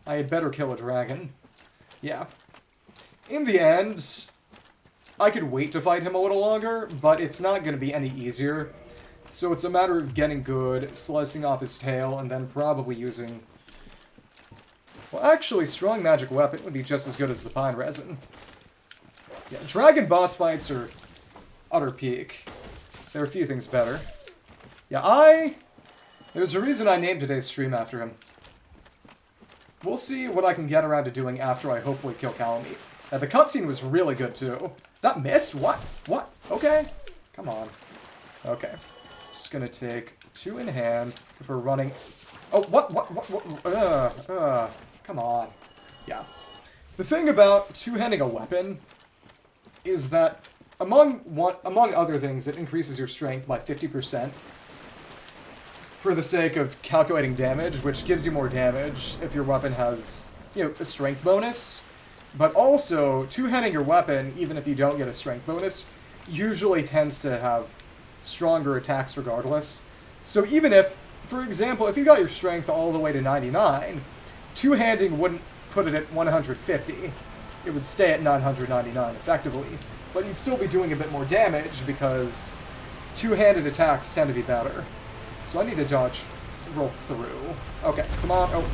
I had better kill a dragon. Yeah. In the end, I could wait to fight him a little longer, but it's not going to be any easier. So it's a matter of getting good, slicing off his tail, and then probably using... Well, actually, strong magic weapon would be just as good as the pine resin. Yeah, dragon boss fights are utter peak. There are a few things better. Yeah, there's a reason I named today's stream after him. We'll see what I can get around to doing after I hopefully kill Kalameet. Now, the cutscene was really good, too. That missed? What? What? Okay. Come on. Okay. Just gonna take 2 in hand if we're running... Oh, what? Come on. Yeah. The thing about two-handing a weapon is that, among other things, it increases your strength by 50%. For the sake of calculating damage, which gives you more damage if your weapon has, a strength bonus. But also, two-handing your weapon, even if you don't get a strength bonus, usually tends to have stronger attacks regardless. So even if, for example, if you got your strength all the way to 99, two-handing wouldn't put it at 150. It would stay at 999 effectively. But you'd still be doing a bit more damage because two-handed attacks tend to be better. So I need to roll through. Okay, come on.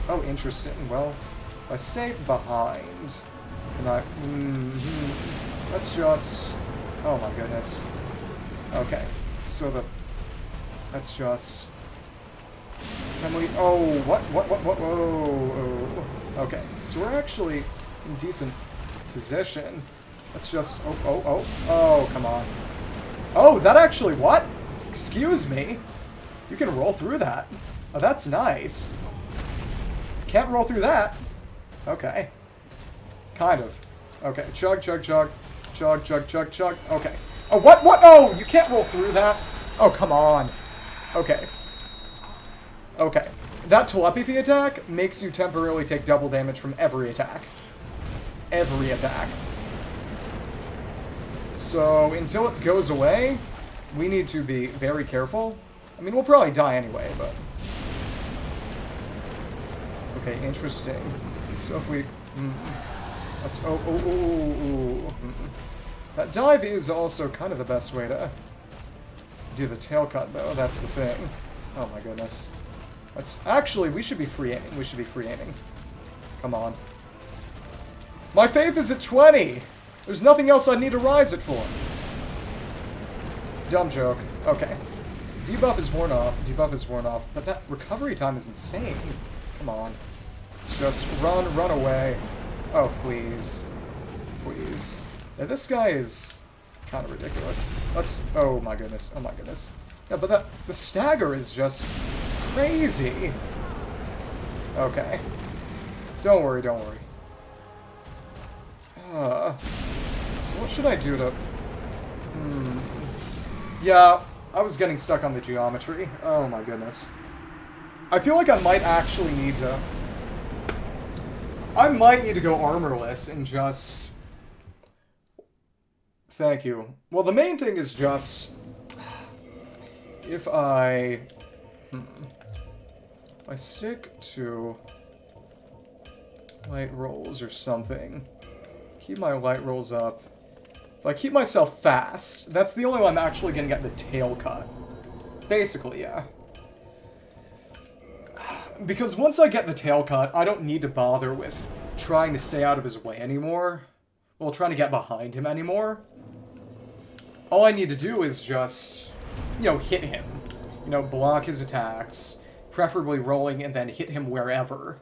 Oh, interesting. Well, if I stay behind, can I... Let's just... Oh my goodness. Okay, so let's just... Can we... Oh, what? Whoa. Okay, so we're actually in decent position. Let's just... Oh, come on. Oh, that actually... What? Excuse me? You can roll through that. Oh, that's nice. Can't roll through that. Okay. Kind of. Okay, chug. Okay. Oh, what? Oh, you can't roll through that? Oh, come on. Okay. That telepathy attack makes you temporarily take double damage from every attack. Every attack. So, until it goes away, we need to be very careful. I mean, we'll probably die anyway, but... Okay, interesting. So if we... Let's... That dive is also kind of the best way to do the tail cut, though. That's the thing. Oh my goodness. Actually, we should be free aiming. Come on. My faith is at 20! There's nothing else I need to rise it for. Dumb joke. Okay. Debuff is worn off. But that recovery time is insane. Come on. Let's just run away. Oh, please. Yeah, this guy is kind of ridiculous. Oh my goodness. Yeah, but the stagger is just crazy. Okay. Don't worry. So what should I do to... Yeah, I was getting stuck on the geometry. Oh my goodness. I feel like I might actually need to... I might need to go armorless and just... Thank you. Well, the main thing is just... If I stick to light rolls or something, keep my light rolls up. If I keep myself fast, that's the only way I'm actually gonna get the tail cut. Basically, yeah. Because once I get the tail cut, I don't need to bother with trying to stay out of his way anymore. Well, trying to get behind him anymore. All I need to do is just, hit him. Block his attacks, preferably rolling and then hit him wherever.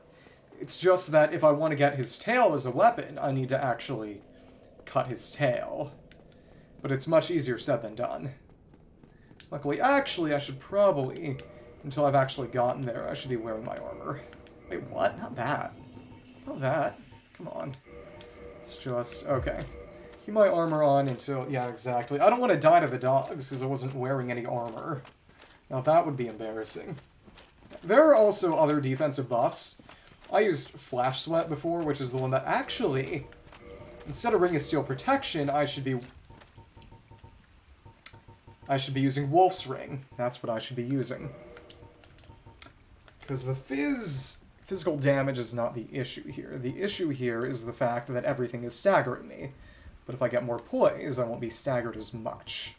It's just that if I want to get his tail as a weapon, I need to actually cut his tail. But it's much easier said than done. Luckily, actually, I should probably, until I've actually gotten there, I should be wearing my armor. Wait, what? Not that. Come on. It's just... Okay. Keep my armor on until... Yeah, exactly. I don't want to die to the dogs because I wasn't wearing any armor. Now that would be embarrassing. There are also other defensive buffs. I used Flash Sweat before, which is the one that actually... Instead of Ring of Steel Protection, I should be... I should be using Wolf's Ring. That's what I should be using. Because the physical damage is not the issue here. The issue here is the fact that everything is staggering me. But if I get more poise, I won't be staggered as much.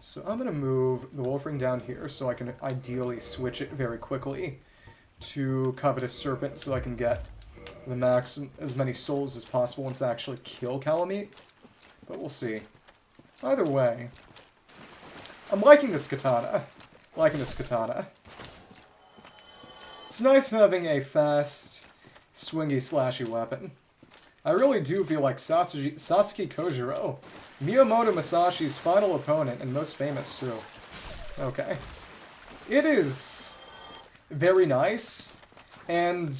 So I'm going to move the Wolf Ring down here so I can ideally switch it very quickly to Covetous Serpent so I can get the as many souls as possible once I actually kill Kalameet. But we'll see. Either way, I'm liking this katana. It's nice having a fast, swingy, slashy weapon. I really do feel like Sasuke Kojiro, Miyamoto Musashi's final opponent, and most famous, too. Okay. It is very nice, and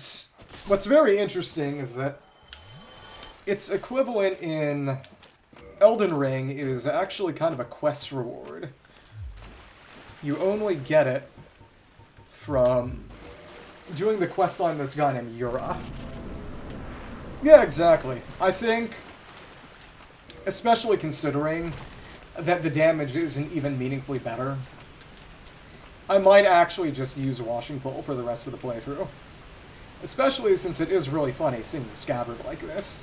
what's very interesting is that its equivalent in Elden Ring is actually kind of a quest reward. You only get it from doing the questline of this guy named Yura. Yeah, exactly. I think, especially considering that the damage isn't even meaningfully better, I might actually just use Washing Pole for the rest of the playthrough. Especially since it is really funny seeing the scabbard like this.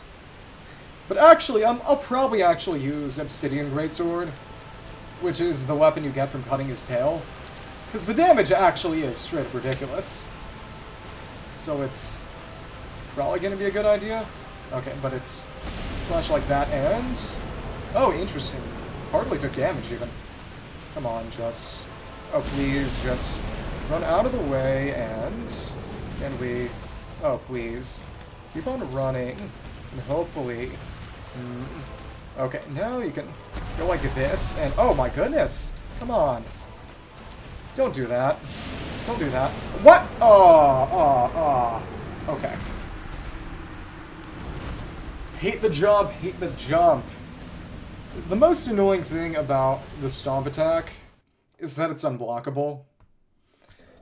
But actually, I'll probably actually use Obsidian Greatsword, which is the weapon you get from cutting his tail. Because the damage actually is straight up ridiculous. So it's probably going to be a good idea. Okay, but it's slash like that and... Oh, interesting. Hardly took damage even. Come on, just... Oh, please, just run out of the way and... Can we... Oh, please. Keep on running. And hopefully... Okay, now you can go like this and... Oh my goodness! Come on. Don't do that. Don't do that. What? Okay. Hate the jump, hate the jump. The most annoying thing about the stomp attack is that it's unblockable.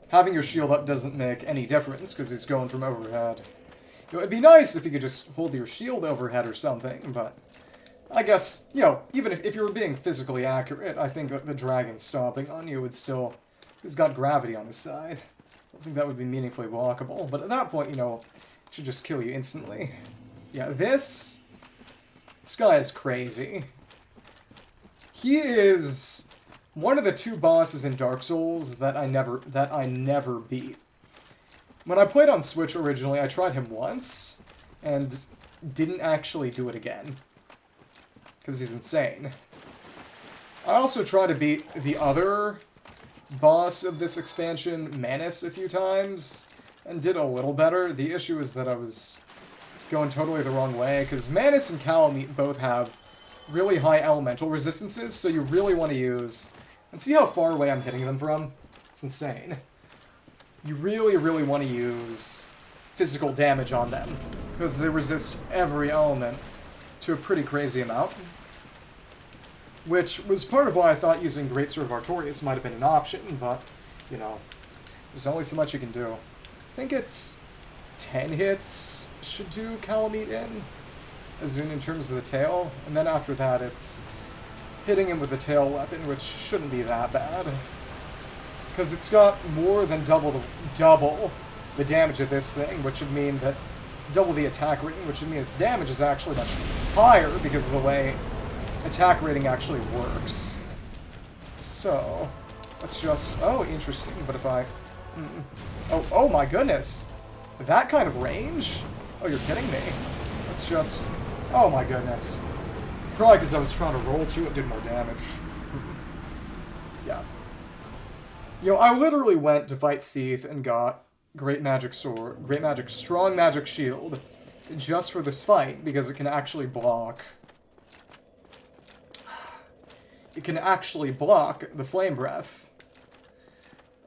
Having your shield up doesn't make any difference because he's going from overhead. You know, it'd be nice if you could just hold your shield overhead or something, but I guess, you know, even if you were being physically accurate, I think that the dragon stomping on you would still... He's got gravity on his side. I don't think that would be meaningfully blockable, but at that point, you know, it should just kill you instantly. Yeah, this guy is crazy. He is one of the two bosses in Dark Souls that I never beat. When I played on Switch originally, I tried him once and didn't actually do it again because he's insane. I also tried to beat the other boss of this expansion, Manus, a few times and did a little better. The issue is that I was going totally the wrong way, because Manus and Kalameet both have really high elemental resistances, so you really want to use... And see how far away I'm hitting them from? It's insane. You really, really want to use physical damage on them, because they resist every element to a pretty crazy amount. Which was part of why I thought using Greatsword of Artorias might have been an option, but, you know, there's only so much you can do. I think it's 10 hits should do Kalameet as in terms of the tail, and then after that it's hitting him with the tail weapon, which shouldn't be that bad. Because it's got more than double the damage of this thing, which would mean that double the attack rating, which would mean its damage is actually much higher because of the way attack rating actually works. So, let's just... Oh, interesting, but if I... Oh my goodness! That kind of range? Oh, you're kidding me. Let's just... Oh my goodness. Probably because I was trying to roll to it, did more damage. Yeah. You know, I literally went to fight Seath and got Great Magic Sword, Strong Magic Shield, just for this fight, because it can actually block... It can actually block the Flame Breath.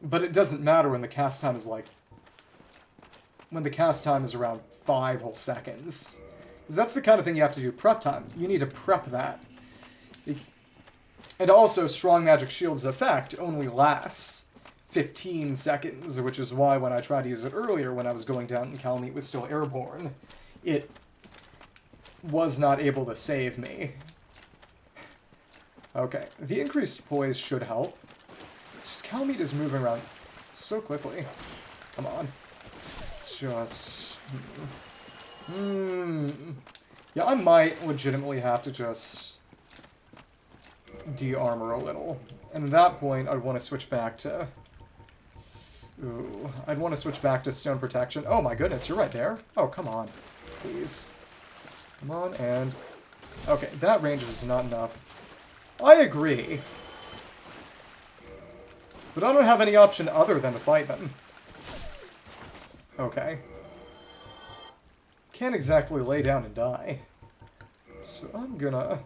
But it doesn't matter when the cast time is like... When the cast time is around 5 whole seconds. Because that's the kind of thing you have to do prep time. You need to prep that. And also, Strong Magic Shield's effect only lasts 15 seconds, which is why when I tried to use it earlier, when I was going down and Kalameet was still airborne, it was not able to save me. Okay, the increased poise should help. It's just Kalameet is moving around so quickly. Come on. It's just... Yeah, I might legitimately have to just de-armor a little. And at that point, I'd want to switch back to... Ooh, I'd want to switch back to stone protection. Oh my goodness, you're right there. Oh, come on. Please. Come on, and... Okay, that range is not enough. I agree. But I don't have any option other than to fight them. Okay. Can't exactly lay down and die. So I'm gonna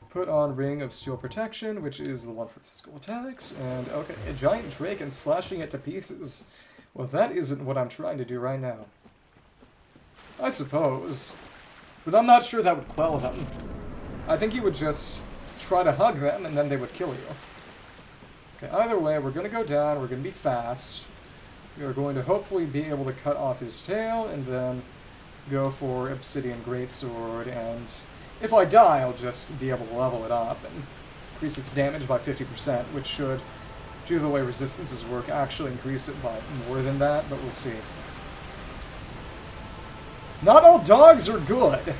put on Ring of Steel Protection, which is the one for physical attacks, and okay, a giant drake and slashing it to pieces. Well, that isn't what I'm trying to do right now. I suppose. But I'm not sure that would quell them. I think he would just try to hug them, and then they would kill you. Okay, either way, we're gonna go down, we're gonna be fast. We are going to hopefully be able to cut off his tail, and then go for Obsidian Greatsword, and if I die, I'll just be able to level it up and increase its damage by 50%, which should, due to the way resistances work, actually increase it by more than that, but we'll see. Not all dogs are good!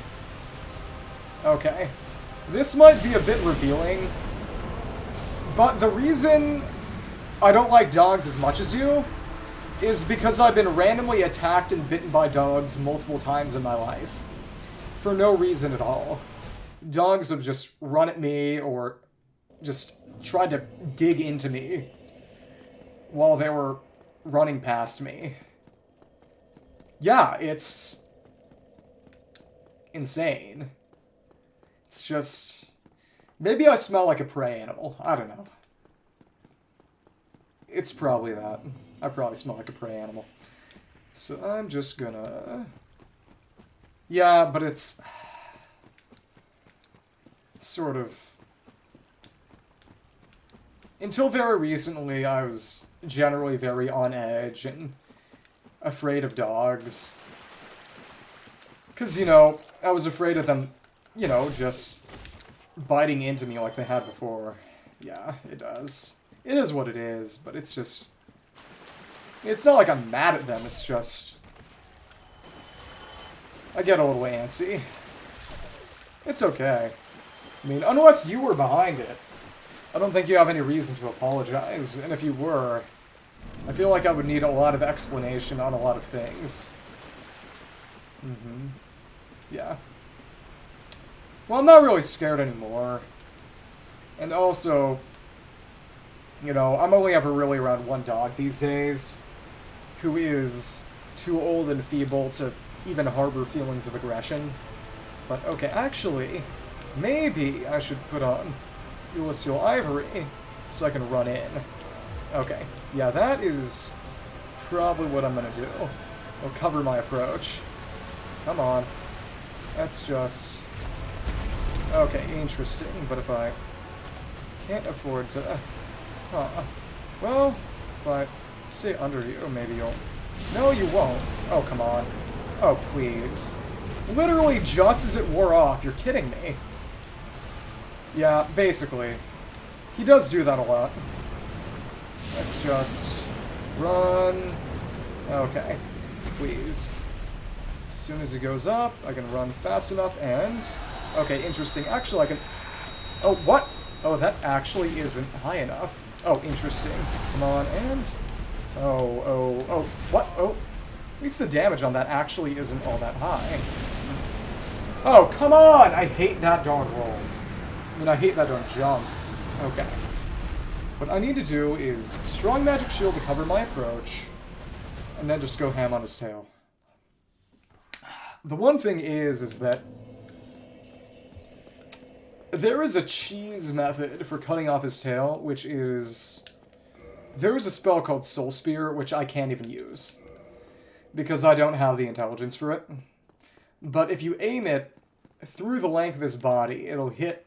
Okay. This might be a bit revealing, but the reason I don't like dogs as much as you is because I've been randomly attacked and bitten by dogs multiple times in my life. For no reason at all. Dogs have just run at me or just tried to dig into me while they were running past me. Yeah, it's insane. It's just... Maybe I smell like a prey animal. I don't know. It's probably that. I probably smell like a prey animal. So I'm just gonna... Yeah, but it's... sort of... Until very recently, I was generally very on edge and afraid of dogs. Because, you know, I was afraid of them, you know, just biting into me like they had before. Yeah, it does. It is what it is, but it's just... It's not like I'm mad at them, it's just... I get a little antsy. It's okay. I mean, unless you were behind it, I don't think you have any reason to apologize, and if you were, I feel like I would need a lot of explanation on a lot of things. Yeah. Well, I'm not really scared anymore. And also, you know, I'm only ever really around one dog these days, who is too old and feeble to even harbor feelings of aggression. But, okay, actually, maybe I should put on Oolacile Ivory so I can run in. Okay, yeah, that is probably what I'm gonna do. I'll cover my approach. Come on. That's just... Okay, interesting, but if I can't afford to... Huh. Well, if I stay under you, maybe you'll... No, you won't. Oh, come on. Oh, please. Literally just as it wore off. You're kidding me. Yeah, basically. He does do that a lot. Let's just run. Okay. Please. As soon as he goes up, I can run fast enough and... Okay, interesting. Actually, I can... Oh, what? Oh, that actually isn't high enough. Oh, interesting. Come on, and... Oh, what? Oh, at least the damage on that actually isn't all that high. Oh, come on! I hate that darn roll. I mean, I hate that darn jump. Okay. What I need to do is strong magic shield to cover my approach, and then just go ham on his tail. The one thing is that there is a cheese method for cutting off his tail, which is... There is a spell called Soul Spear, which I can't even use, because I don't have the intelligence for it. But if you aim it through the length of his body, it'll hit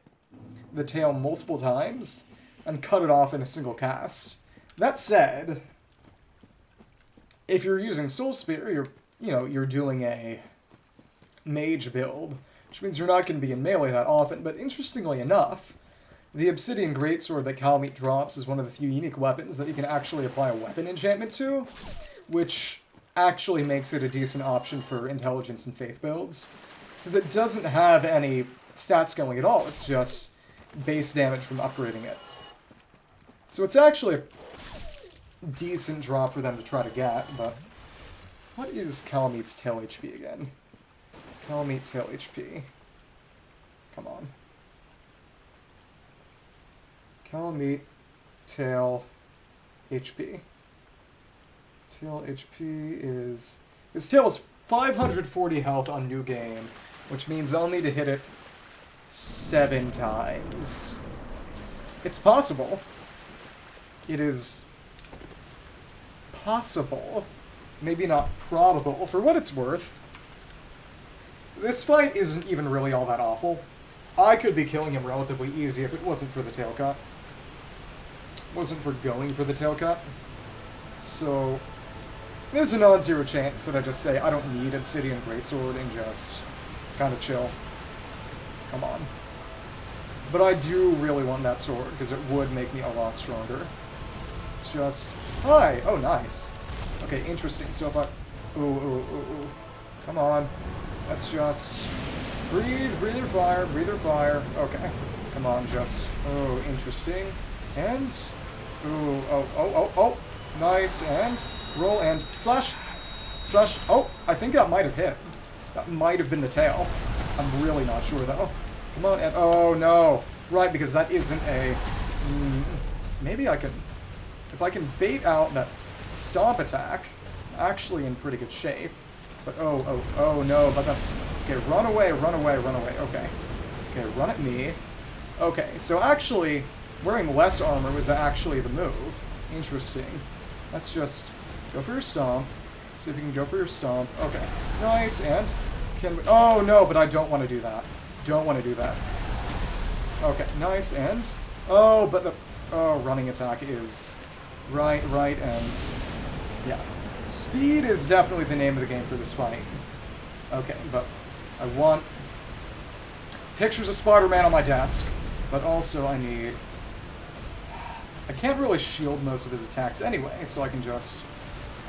the tail multiple times and cut it off in a single cast. That said, if you're using Soul Spear, you're doing a mage build, which means you're not going to be in melee that often, but interestingly enough, The Obsidian Greatsword that Kalameet drops is one of the few unique weapons that you can actually apply a weapon enchantment to, which actually makes it a decent option for intelligence and faith builds. Because it doesn't have any stat scaling at all, it's just base damage from upgrading it. So it's actually a decent drop for them to try to get, but... What is Kalameet's tail HP again? Kalameet tail HP. Come on. Kalameet tail HP. Tail HP is... His tail is 540 health on new game, which means I'll need to hit it 7 times. It's possible. It is possible. Maybe not probable. For what it's worth, this fight isn't even really all that awful. I could be killing him relatively easy if it wasn't for the tail cut. Wasn't for going for the tail cut. So, there's a non-zero chance that I just say, I don't need Obsidian Greatsword and just kind of chill. Come on. But I do really want that sword, because it would make me a lot stronger. It's just... Hi! Oh, nice. Okay, interesting. So if I... Ooh. Come on. Let's just... Breather fire. Okay. Come on, just... Oh, interesting. And... Ooh, oh. Nice, and... Roll, and... Slash! Oh, I think that might have hit. That might have been the tail. I'm really not sure, though. Come on, and... Oh, no. Right, because that isn't a... Maybe I can... If I can bait out that stomp attack, I'm actually in pretty good shape. But oh no, but the... Okay, run away, okay. Okay, run at me. Okay, so actually, wearing less armor was actually the move. Interesting. Let's just go for your stomp. See if you can go for your stomp. Okay, nice, and... Can we... Oh no, but I don't want to do that. Don't want to do that. Okay, nice, and... Oh, but the... Oh, running attack is... Right, and... Yeah. Speed is definitely the name of the game for this fight. Okay, but I want pictures of Spider-Man on my desk, but also I need... I can't really shield most of his attacks anyway, so I can just...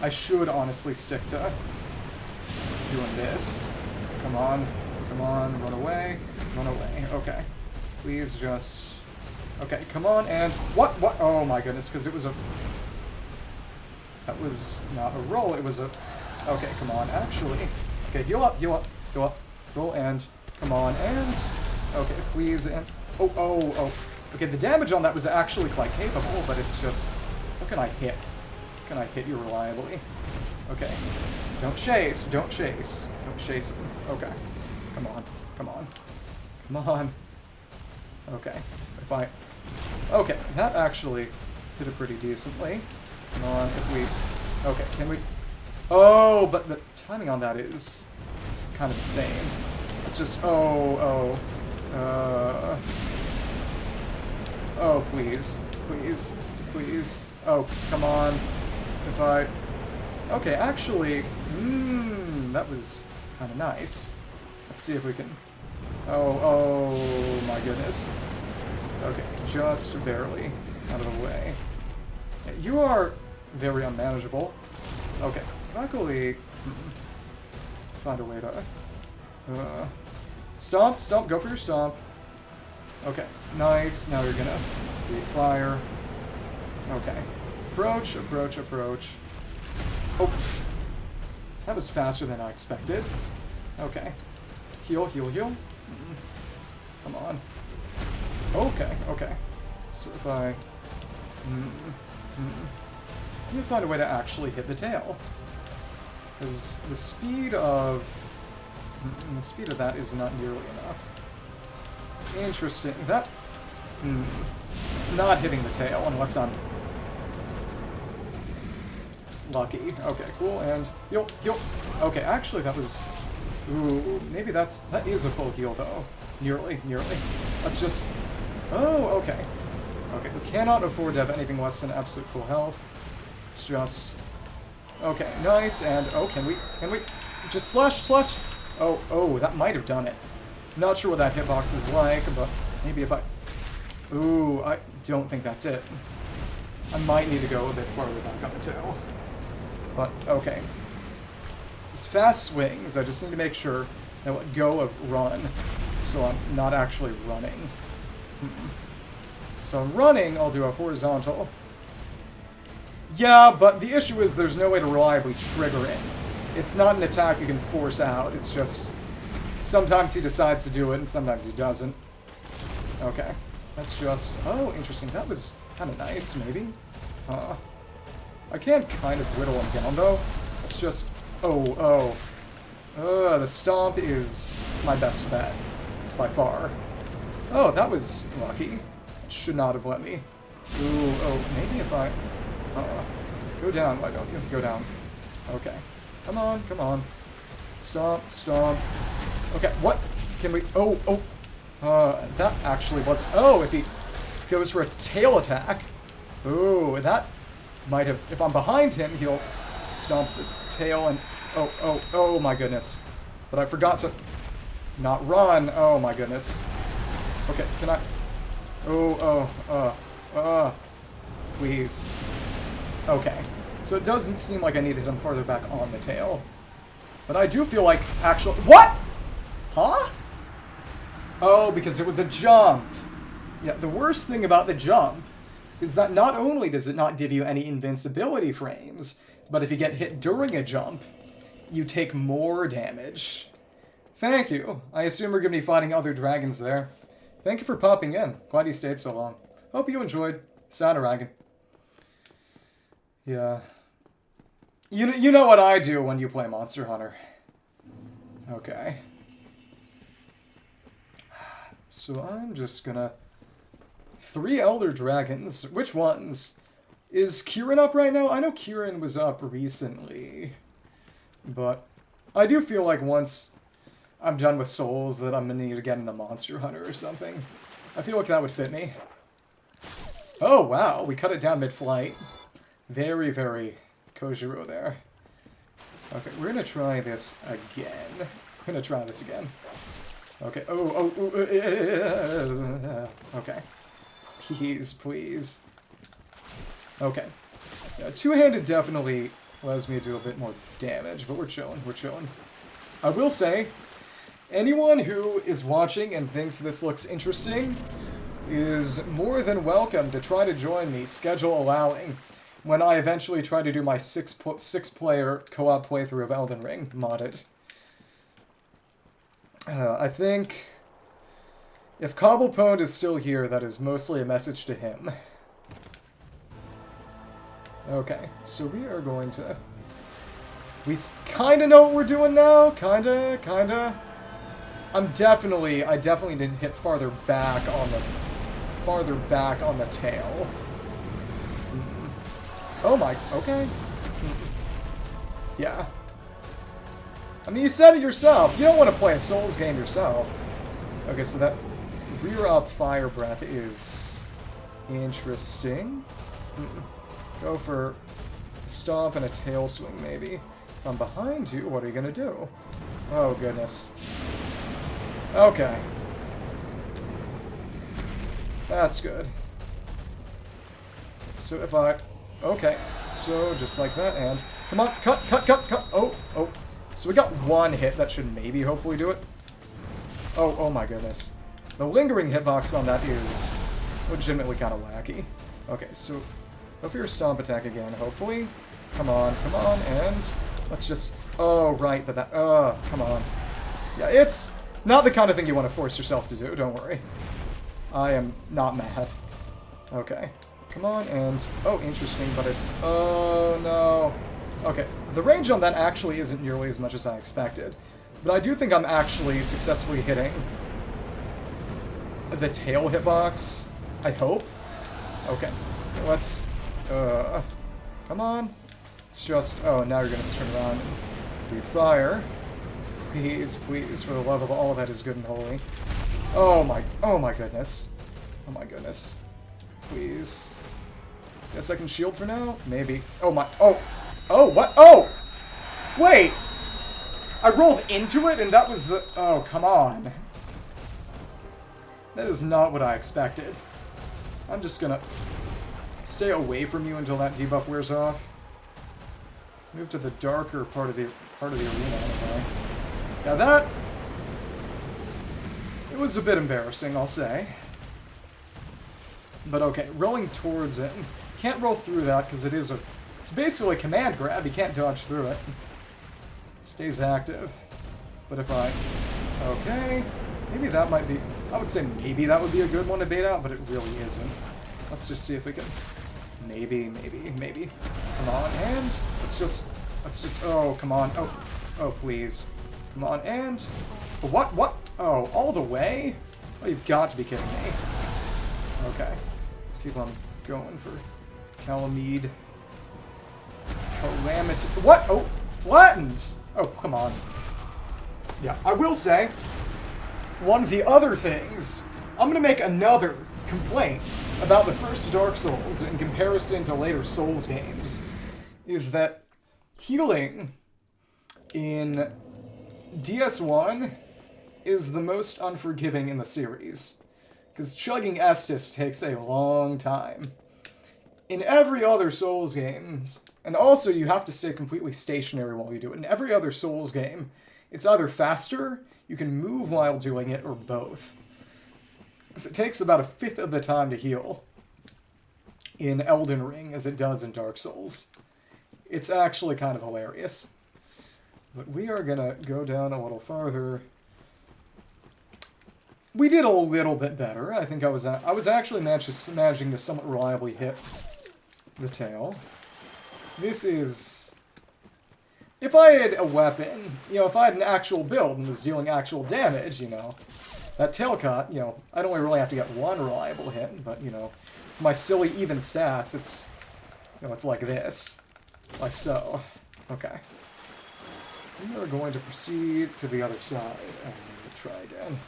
I should honestly stick to doing this. Come on, run away, okay. Please just... Okay, come on, and... What? Oh my goodness, because it was a... That was not a roll, it was a... Okay, come on, actually. Okay, heal up, roll, and... Come on, and... Okay, please, and... Oh. Okay, the damage on that was actually quite capable, but it's just... How can I hit? Can I hit you reliably? Okay. Don't chase him. Okay. Come on. Okay. If I... Okay, that actually did it pretty decently. Come on, if we... Okay, can we... Oh, but the timing on that is kind of insane. It's just... Oh, please. Oh, come on. If I... Okay, actually... that was kind of nice. Let's see if we can... Oh my goodness. Okay, just barely out of the way. Yeah, you are very unmanageable. Okay, luckily... Find a way to... Stomp, go for your stomp. Okay, nice. Now you're gonna fire. Okay. Approach. Oh, that was faster than I expected. Okay. Heal. Come on. Okay. So if I... Let me find a way to actually hit the tail. Because the speed of that is not nearly enough. Interesting. That... It's not hitting the tail unless I'm... lucky. Okay, cool, and heal. Okay, actually that was... Ooh, maybe that is a full heal though. Nearly. Let's just... Oh, okay. Okay, we cannot afford to have anything less than absolute full health. It's just... Okay, nice, and... Oh, can we... Just slash! Oh, that might have done it. Not sure what that hitbox is like, but maybe if I... Ooh, I don't think that's it. I might need to go a bit farther back on the tail. But, okay. These fast swings, I just need to make sure I let go of run, so I'm not actually running. So I'm running, I'll do a horizontal. Yeah, but the issue is there's no way to reliably trigger it. It's not an attack you can force out, it's just... Sometimes he decides to do it, and sometimes he doesn't. Okay. That's just... Oh, interesting. That was kind of nice, maybe? I can kind of whittle him down, though. It's just... Oh. The stomp is my best bet. By far. Oh, that was lucky. It should not have let me. Ooh, oh, maybe if I... Go down, why don't you? Go down. Okay. Come on. Stomp. Okay, what? Can we... Oh. That actually was... Oh, if he goes for a tail attack. Ooh, that might have... If I'm behind him, he'll stomp the tail and... Oh my goodness. But I forgot to not run. Oh my goodness. Okay, can I... Please. Okay. So it doesn't seem like I need to hit him farther back on the tail. But I do feel like actually... What?! Huh? Oh, because it was a jump. Yeah, the worst thing about the jump is that not only does it not give you any invincibility frames, but if you get hit during a jump, you take more damage. Thank you. I assume we're going to be fighting other dragons there. Thank you for popping in. Glad you stayed so long. Hope you enjoyed. Saturagon. Yeah. You know what I do when you play Monster Hunter. Okay. So I'm just gonna... 3 Elder Dragons. Which ones? Is Kieran up right now? I know Kieran was up recently. But I do feel like once I'm done with Souls that I'm gonna need to get into Monster Hunter or something. I feel like that would fit me. Oh, wow. We cut it down mid-flight. Very, very Kojiro there. Okay, we're gonna try this again. Okay. Okay. Please. Okay. Yeah, two-handed definitely allows me to do a bit more damage, but we're chilling. I will say, anyone who is watching and thinks this looks interesting is more than welcome to try to join me, schedule allowing, when I eventually try to do my six-player co-op playthrough of Elden Ring, modded. I think if Cobblepone is still here, that is mostly a message to him. Okay, so we are going to... We kind of know what we're doing now, kinda. I definitely didn't hit farther back on the tail. Oh my, okay. Yeah. I mean, you said it yourself. You don't want to play a Souls game yourself. Okay, so that rear up fire breath is interesting. Go for a stomp and a tail swing, maybe. If I'm behind you, what are you gonna do? Oh, goodness. Okay. That's good. So if I... Okay. So, just like that, and... Come on, cut! Oh. So we got one hit that should maybe hopefully do it. Oh my goodness. The lingering hitbox on that is legitimately kind of wacky. Okay, so go for your stomp attack again, hopefully. Come on, and let's just... Oh, right, but that... come on. Yeah, it's not the kind of thing you want to force yourself to do, don't worry. I am not mad. Okay. Come on, and... Oh, interesting, but it's... Oh, no. Okay, the range on that actually isn't nearly as much as I expected. But I do think I'm actually successfully hitting the tail hitbox. I hope. Okay, let's... Come on. It's just... Oh, now you're gonna turn around and do fire. Please, for the love of all that is good and holy. Oh my goodness. Oh my goodness. Please. Guess I can shield for now? Maybe. Oh my... Oh, what? Oh! Wait! I rolled into it and that was the... Oh, come on. That is not what I expected. I'm just gonna stay away from you until that debuff wears off. Move to the darker part of the arena anyway. Yeah, that... It was a bit embarrassing, I'll say. But okay, rolling towards it. Can't roll through that because it's basically a command grab. You can't dodge through it. Stays active. But if I... Okay. Maybe that might be... I would say maybe that would be a good one to bait out, but it really isn't. Let's just see if we can... Maybe. Come on, and... Let's just... Oh, come on. Oh, please. Come on, and... What? Oh, all the way? Oh, you've got to be kidding me. Okay. Let's keep on going for Kalameet. Kalameet. What? Oh, flattens! Oh, come on. Yeah, I will say, one of the other things, I'm going to make another complaint about the first Dark Souls in comparison to later Souls games, is that healing in DS1 is the most unforgiving in the series. Because chugging Estus takes a long time. In every other Souls games, and also you have to stay completely stationary while you do it, in every other Souls game, it's either faster, you can move while doing it, or both. Because it takes about a fifth of the time to heal in Elden Ring as it does in Dark Souls. It's actually kind of hilarious. But we are going to go down a little farther. We did a little bit better. I think I was actually managing to somewhat reliably hit the tail. This is... If I had a weapon, if I had an actual build and was dealing actual damage, that tail cut, I'd only really have to get one reliable hit, but, my silly even stats, it's, it's like this. Like so. Okay. We are going to proceed to the other side and try again.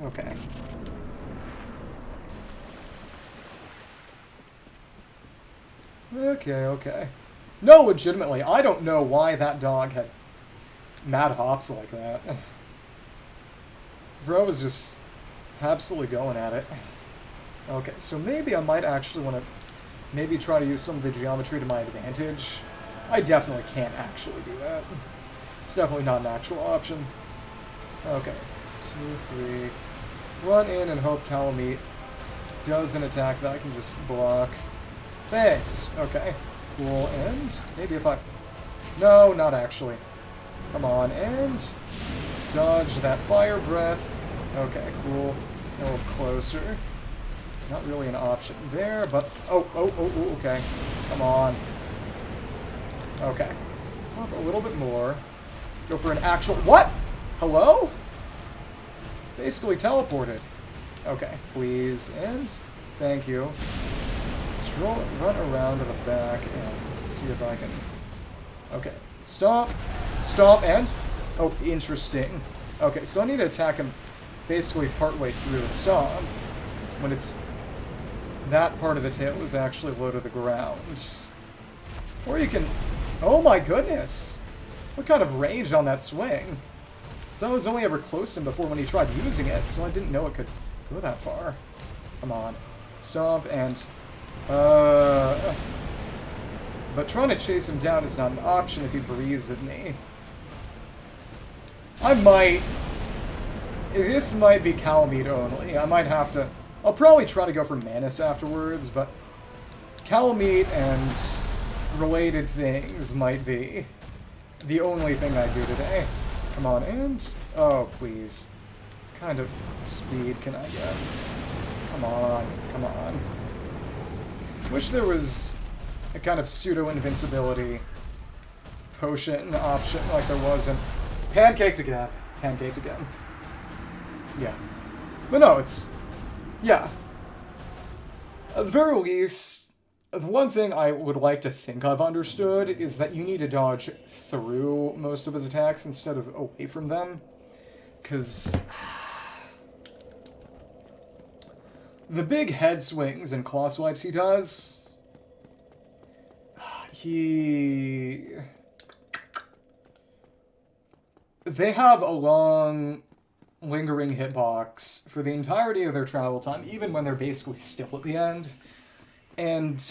Okay. Okay. No, legitimately, I don't know why that dog had mad hops like that. Bro was just absolutely going at it. Okay, so maybe I might actually want to maybe try to use some of the geometry to my advantage. I definitely can't actually do that. It's definitely not an actual option. Okay. 2, 3. Run in and hope Kalameet does an attack that I can just block. Thanks. Okay. Cool. And maybe if I... No, not actually. Come on. And dodge that fire breath. Okay, cool. A little closer. Not really an option there, but... Oh, okay. Come on. Okay. Up a little bit more. Go for an actual... What? Hello? Basically teleported. Okay, please, and thank you. Let's run around to the back and see if I can... Okay, stomp, and... Oh, interesting. Okay, so I need to attack him basically partway through the stomp, when it's... That part of the tail is actually low to the ground. Or you can... Oh my goodness! What kind of range on that swing? So I was only ever close to him before when he tried using it, so I didn't know it could go that far. Come on. Stomp and... But trying to chase him down is not an option if he breathes at me. I might... This might be Kalameet only. I might have to... I'll probably try to go for Manus afterwards, but... Kalameet and related things might be the only thing I do today. Come on, and... Oh, please. What kind of speed can I get? Come on. Wish there was a kind of pseudo-invincibility potion option like there was in... Pancaked again. Yeah. But no, it's... Yeah. At the very least, the one thing I would like to think I've understood is that you need to dodge through most of his attacks instead of away from them. Because... the big head swings and claw swipes he does... They have a long lingering hitbox for the entirety of their travel time, even when they're basically still at the end. And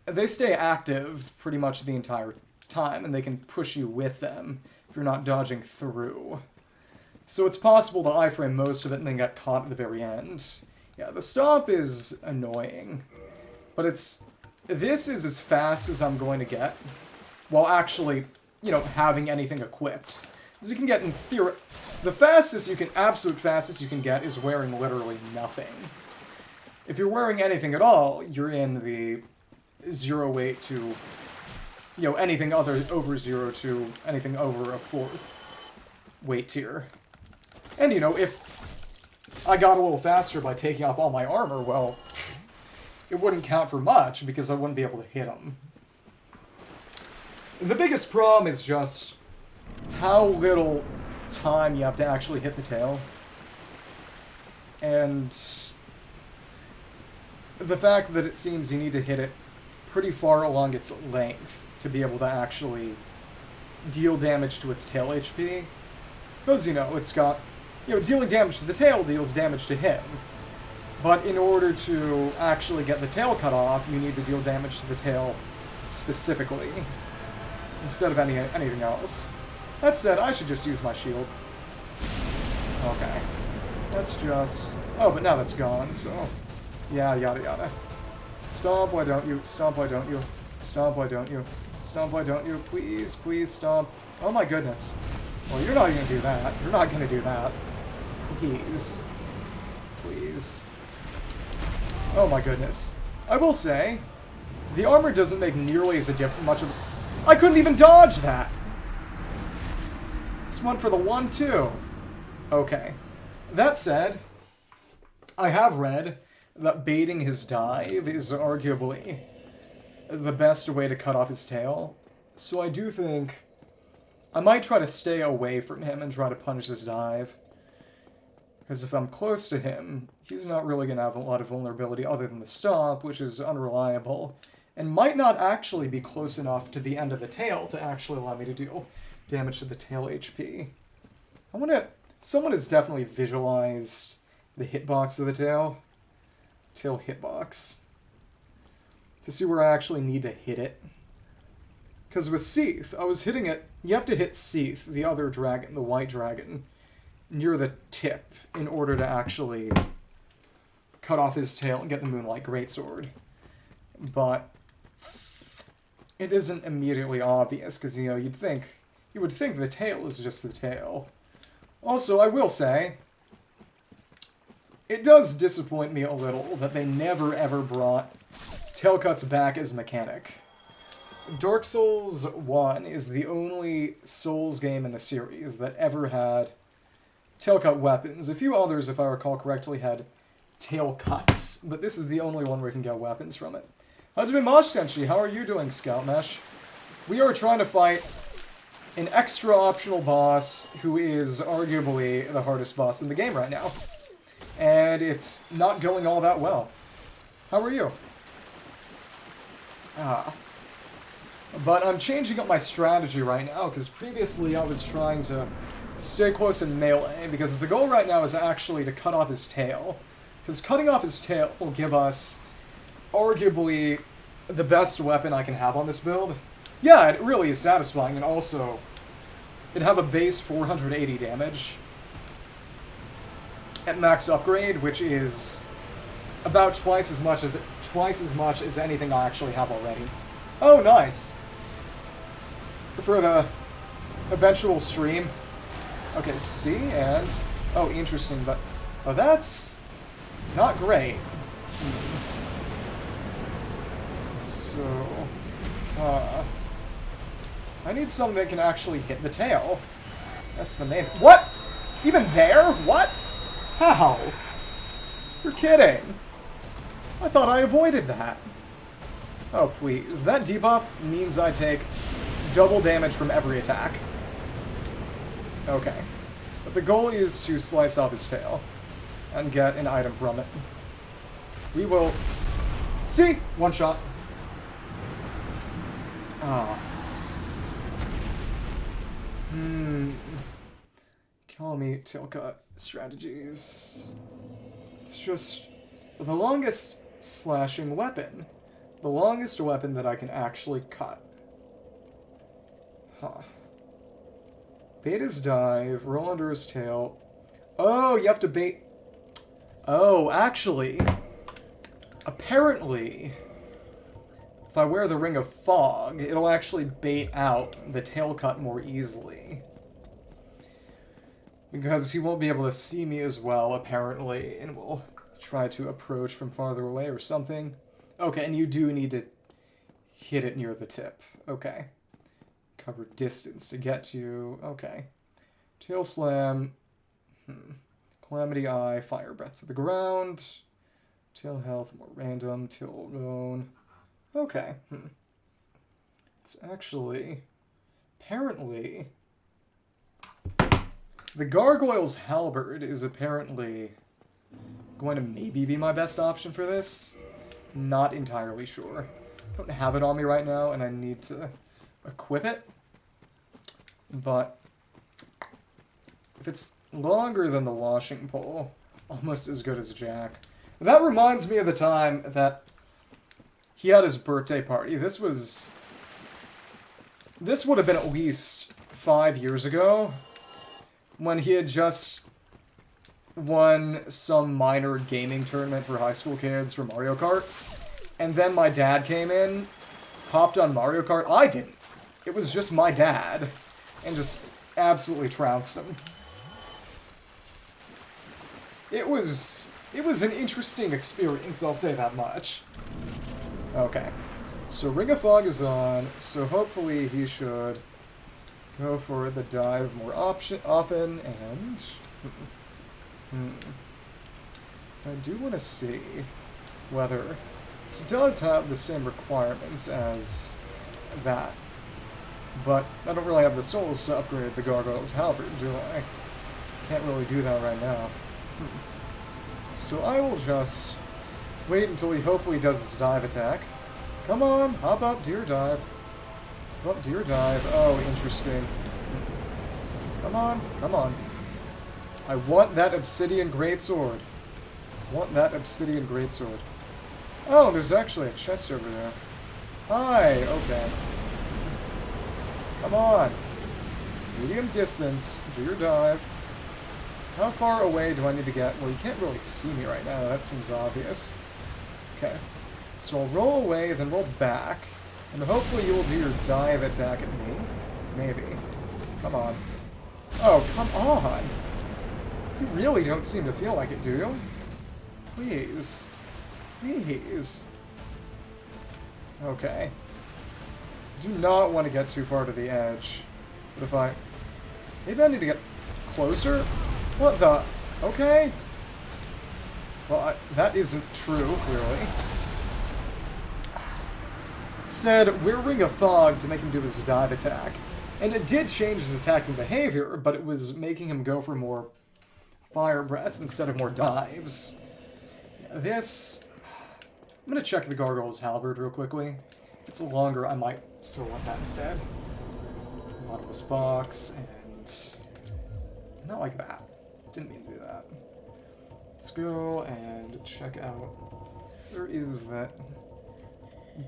they stay active pretty much the entire time, and they can push you with them if you're not dodging through. So it's possible to iframe most of it and then get caught at the very end. Yeah, the stomp is annoying, but this is as fast as I'm going to get, while actually, you know, having anything equipped. As you can get in theory, the fastest you can, absolute fastest you can get is wearing literally nothing. If you're wearing anything at all, you're in the 0 weight to, you know, anything other over 0 to anything over a 4th weight tier. And, you know, if I got a little faster by taking off all my armor, well, it wouldn't count for much because I wouldn't be able to hit them. The biggest problem is just how little time you have to actually hit the tail. And the fact that it seems you need to hit it pretty far along its length to be able to actually deal damage to its tail HP. Because, you know, it's got... You know, dealing damage to the tail deals damage to him. But in order to actually get the tail cut off, you need to deal damage to the tail specifically, instead of anything else. That said, I should just use my shield. Okay. Let's just... Oh, but now that's gone, so... Yeah, yada yada. Stomp, why don't you? Stomp, why don't you? Stomp, why don't you? Stomp, why don't you? Please, please, stomp. Oh my goodness. Well, you're not gonna do that. You're not gonna do that. Please. Please. Oh my goodness. I will say, the armor doesn't make nearly as much of... I couldn't even dodge that! This one for the 1-2. Okay. That said, I have read that baiting his dive is arguably the best way to cut off his tail. So I do think I might try to stay away from him and try to punish his dive. Because if I'm close to him, he's not really going to have a lot of vulnerability other than the stomp, which is unreliable, and might not actually be close enough to the end of the tail to actually allow me to deal damage to the tail HP. I want to... Someone has definitely visualized the hitbox of the tail. Tail hitbox. To see where I actually need to hit it. Because with Seath, I was hitting it... You have to hit Seath, the other dragon, the white dragon, near the tip in order to actually cut off his tail and get the Moonlight Greatsword. But it isn't immediately obvious, because, you know, you would think the tail is just the tail. Also, I will say, it does disappoint me a little that they never ever brought tail cuts back as a mechanic. Dark Souls 1 is the only Souls game in the series that ever had tail cut weapons. A few others, if I recall correctly, had tail cuts, but this is the only one where you can get weapons from it. Hajime Moshtenshi, how are you doing, Scout Mesh? We are trying to fight an extra optional boss who is arguably the hardest boss in the game right now. And it's not going all that well. How are you? But I'm changing up my strategy right now, because previously I was trying to stay close in melee, because the goal right now is actually to cut off his tail. Because cutting off his tail will give us arguably the best weapon I can have on this build. Yeah, it really is satisfying, and also it'd have a base 480 damage at max upgrade, which is about twice as much as anything I actually have already. Oh, nice. For the eventual stream. Okay, see, and... Oh, interesting, but... Oh, that's... not great. So... I need something that can actually hit the tail. That's the main... What?! Even there? What? How? You're kidding. I thought I avoided that. Oh, please. That debuff means I take double damage from every attack. Okay. But the goal is to slice off his tail and get an item from it. We will... See? One shot. Kalameet tail cut strategies. It's just the longest slashing weapon. The longest weapon that I can actually cut. Huh. Bait his dive, roll under his tail. Oh, you have to bait... Oh, actually... Apparently... If I wear the Ring of Fog, it'll actually bait out the tail cut more easily. Because he won't be able to see me as well, apparently, and will try to approach from farther away or something. Okay, and you do need to hit it near the tip. Okay. Cover distance to get to... Okay. Tail Slam. Calamity Eye, Fire Breath to the ground. Tail Health, more random. Tail Bone. Okay. It's actually... Apparently... The Gargoyle's Halberd is apparently going to maybe be my best option for this. Not entirely sure. I don't have it on me right now, and I need to equip it. But if it's longer than the washing pole, almost as good as Jack. That reminds me of the time that he had his birthday party. This would have been at least 5 years ago, when he had just won some minor gaming tournament for high school kids for Mario Kart. And then my dad came in, hopped on Mario Kart. I didn't. It was just my dad. And just absolutely trounced him. It was an interesting experience, I'll say that much. Okay. So Ring of Fog is on, so hopefully he should go for the dive more often, and... I do want to see whether this does have the same requirements as that. But I don't really have the souls to upgrade the Gargoyle's Halberd, do I? Can't really do that right now. So I will just wait until he hopefully does his dive attack. Come on, hop up, deer dive. Oh, deer dive. Oh, interesting. Come on, come on. I want that Obsidian Greatsword. Want that Obsidian Greatsword. Oh, there's actually a chest over there. Hi, okay. Come on. Medium distance, do your dive. How far away do I need to get? Well, you can't really see me right now. That seems obvious. Okay. So I'll roll away, then roll back. And hopefully you will do your dive attack at me. Maybe. Come on. Oh, come on! You really don't seem to feel like it, do you? Please. Please. Okay. Do not want to get too far to the edge. But if I... Maybe I need to get closer? What the... Okay. Well, that isn't true, clearly. It said, we're Ring of Fog to make him do his dive attack. And it did change his attacking behavior, but it was making him go for more fire breaths instead of more dives. This... I'm going to check the Gargoyle's Halberd real quickly. If it's longer, I might still want that instead. Nautilus box, and... Not like that. Didn't mean to do that. Let's go and check out... Where is that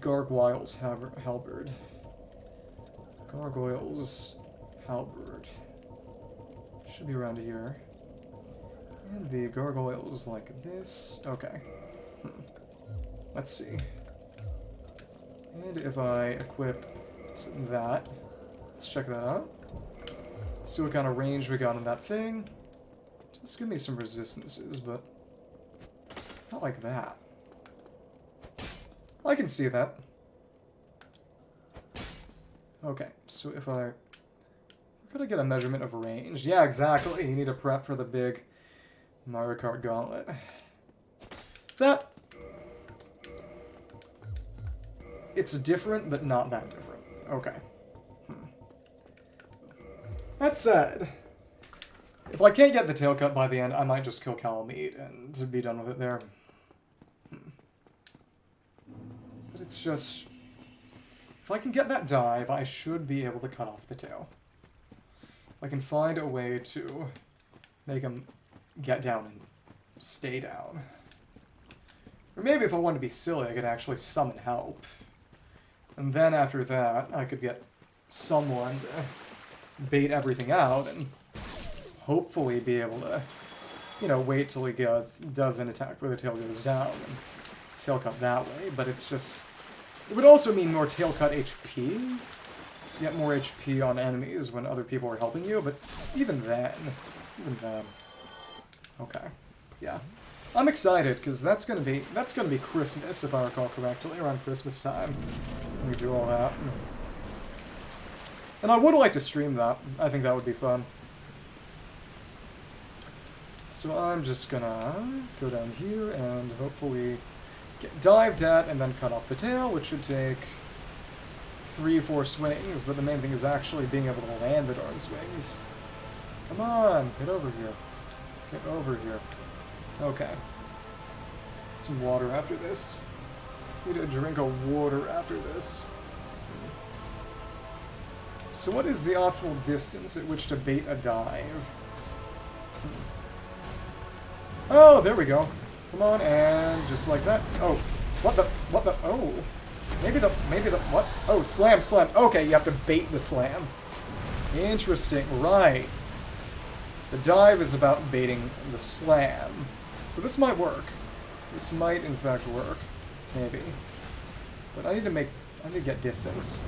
Gargoyle's Halberd? Gargoyle's Halberd. Should be around here. And the gargoyle's like this. Okay. Let's see. And if I equip that, let's check that out. See what kind of range we got on that thing. Just give me some resistances, but not like that. I can see that. Okay, so if I... Could I get a measurement of range? Yeah, exactly. You need to prep for the big Mario Kart gauntlet. That... It's different, but not that different. Okay. That said, if I can't get the tail cut by the end, I might just kill Kalameet and be done with it there. But it's just... If I can get that dive, I should be able to cut off the tail. If I can find a way to make him get down and stay down. Or maybe if I wanted to be silly, I could actually summon help. And then after that, I could get someone to bait everything out and hopefully be able to, you know, wait till he does an attack where the tail goes down and tail cut that way. But it's just... It would also mean more tail cut HP. So you get more HP on enemies when other people are helping you, but even then... Okay. Yeah. I'm excited, because that's gonna be Christmas, if I recall correctly, around Christmas time. When we do all that. And I would like to stream that. I think that would be fun. So I'm just gonna go down here and hopefully get dived at and then cut off the tail, which should take 3-4 swings, but the main thing is actually being able to land the darn swings. Come on, get over here. Get over here. Okay. Some water after this. Need a drink of water after this. So what is the optimal distance at which to bait a dive? Oh, there we go. Come on, and just like that. Oh, what the, oh. Maybe the, what? Oh, slam. Okay, you have to bait the slam. Interesting, right. The dive is about baiting the slam. So this might work. This might, in fact, work. Maybe. But I need to get distance.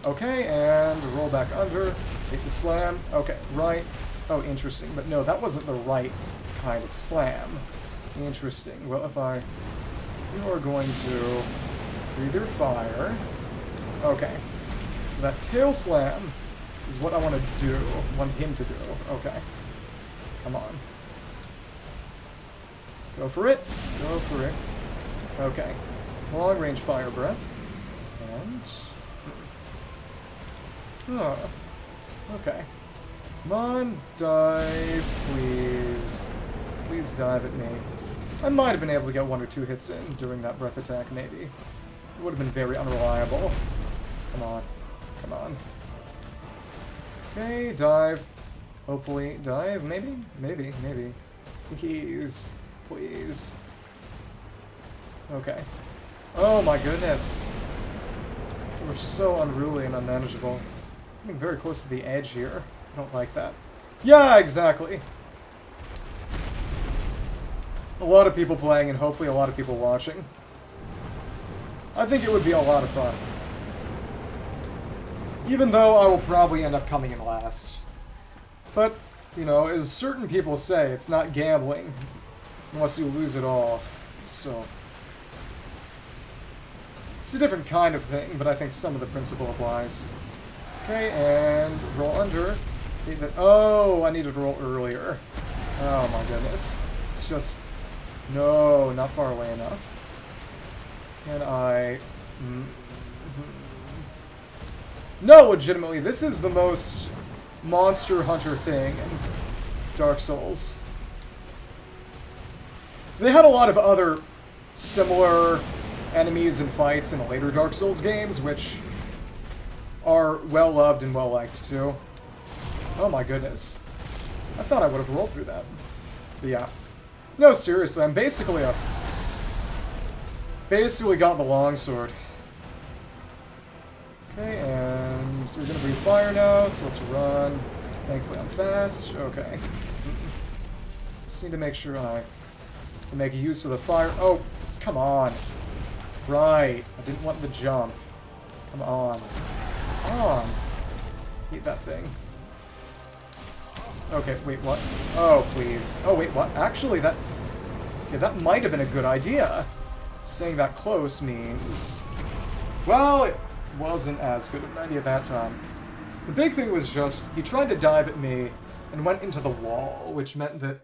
Okay, and roll back under. Bait the slam. Okay, right. Oh, interesting. But no, that wasn't the right kind of slam. Interesting. Well, you are going to breather fire. Okay. So that tail slam is what I want to do. Want him to do. Okay. Come on. Go for it. Go for it. Okay. Long range fire breath. And... Oh. Okay. Come on, dive, please. Please dive at me. I might have been able to get 1 or 2 hits in during that breath attack, maybe. It would have been very unreliable. Come on. Come on. Okay, dive. Hopefully, dive, maybe? Maybe. Please. Please. Okay. Oh my goodness. We're so unruly and unmanageable. Getting very close to the edge here. I don't like that. Yeah, exactly. A lot of people playing and hopefully a lot of people watching. I think it would be a lot of fun. Even though I will probably end up coming in last. But, you know, as certain people say, it's not gambling unless you lose it all. So... It's a different kind of thing, but I think some of the principle applies. Okay, and roll under. Oh, I needed to roll earlier. Oh my goodness. It's just... No, not far away enough. And I... No, legitimately, this is the most Monster Hunter thing in Dark Souls. They had a lot of other similar enemies and fights in the later Dark Souls games, which are well-loved and well-liked, too. Oh my goodness. I thought I would have rolled through that. But yeah. No, seriously, I'm basically got the longsword. Okay, and we're gonna breathe fire now, so let's run. Thankfully I'm fast. Okay. Just need to make sure I make use of the fire. Oh, come on. Right. I didn't want the jump. Come on. Come on. Eat that thing. Okay, wait, what? Oh, please. Oh, wait, what? Actually, that might have been a good idea. Staying that close means... Well, it wasn't as good of an idea that time. The big thing was just, he tried to dive at me and went into the wall, which meant that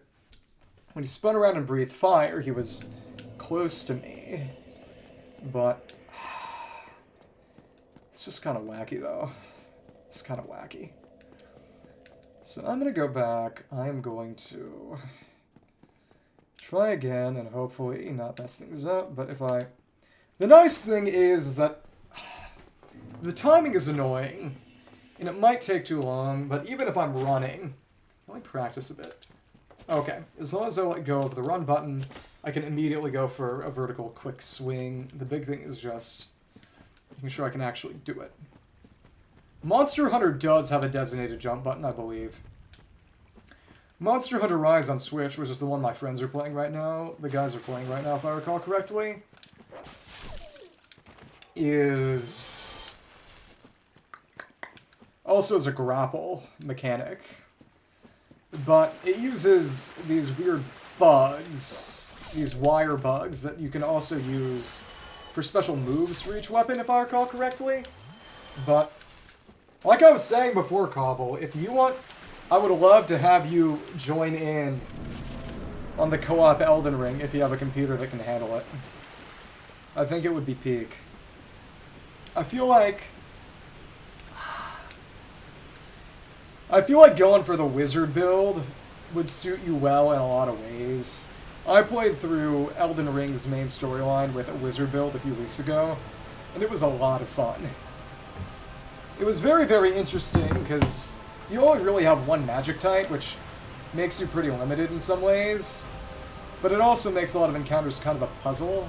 when he spun around and breathed fire, he was close to me. But... It's just kind of wacky, though. It's kind of wacky. So I'm going to go back. I'm going to try again and hopefully not mess things up. But if I... The nice thing is that the timing is annoying. And it might take too long, but even if I'm running... Let me practice a bit. Okay, as long as I let go of the run button, I can immediately go for a vertical quick swing. The big thing is just making sure I can actually do it. Monster Hunter does have a designated jump button, I believe. Monster Hunter Rise on Switch, which is the one my friends are playing right now, the guys are playing right now if I recall correctly, is also as a grapple mechanic. But it uses these weird bugs, these wire bugs, that you can also use for special moves for each weapon, if I recall correctly. But, like I was saying before, Cobble, if you want, I would love to have you join in on the co-op Elden Ring if you have a computer that can handle it. I think it would be peak. I feel like going for the wizard build would suit you well in a lot of ways. I played through Elden Ring's main storyline with a wizard build a few weeks ago, and it was a lot of fun. It was very, very interesting, because you only really have one magic type, which makes you pretty limited in some ways, but it also makes a lot of encounters kind of a puzzle.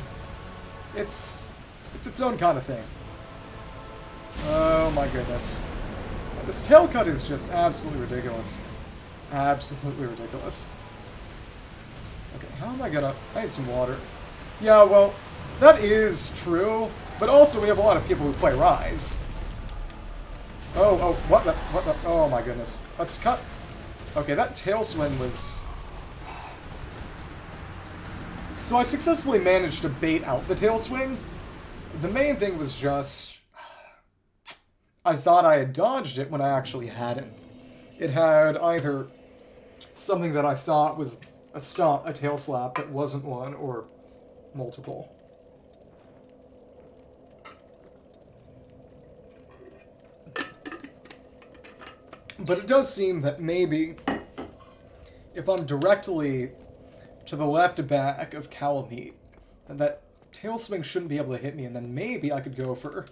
It's its own kind of thing. Oh my goodness. This tail cut is just absolutely ridiculous. Absolutely ridiculous. Okay, how am I gonna... I need some water. Yeah, well, that is true, but also we have a lot of people who play Rise. Oh, what the... Oh my goodness. Let's cut... Okay, that tail swing was... So I successfully managed to bait out the tail swing. The main thing was just... I thought I had dodged it when I actually hadn't. It had either something that I thought was a tail slap that wasn't one, or multiple. But it does seem that maybe if I'm directly to the left back of Kalameet, then that tail swing shouldn't be able to hit me, and then maybe I could go for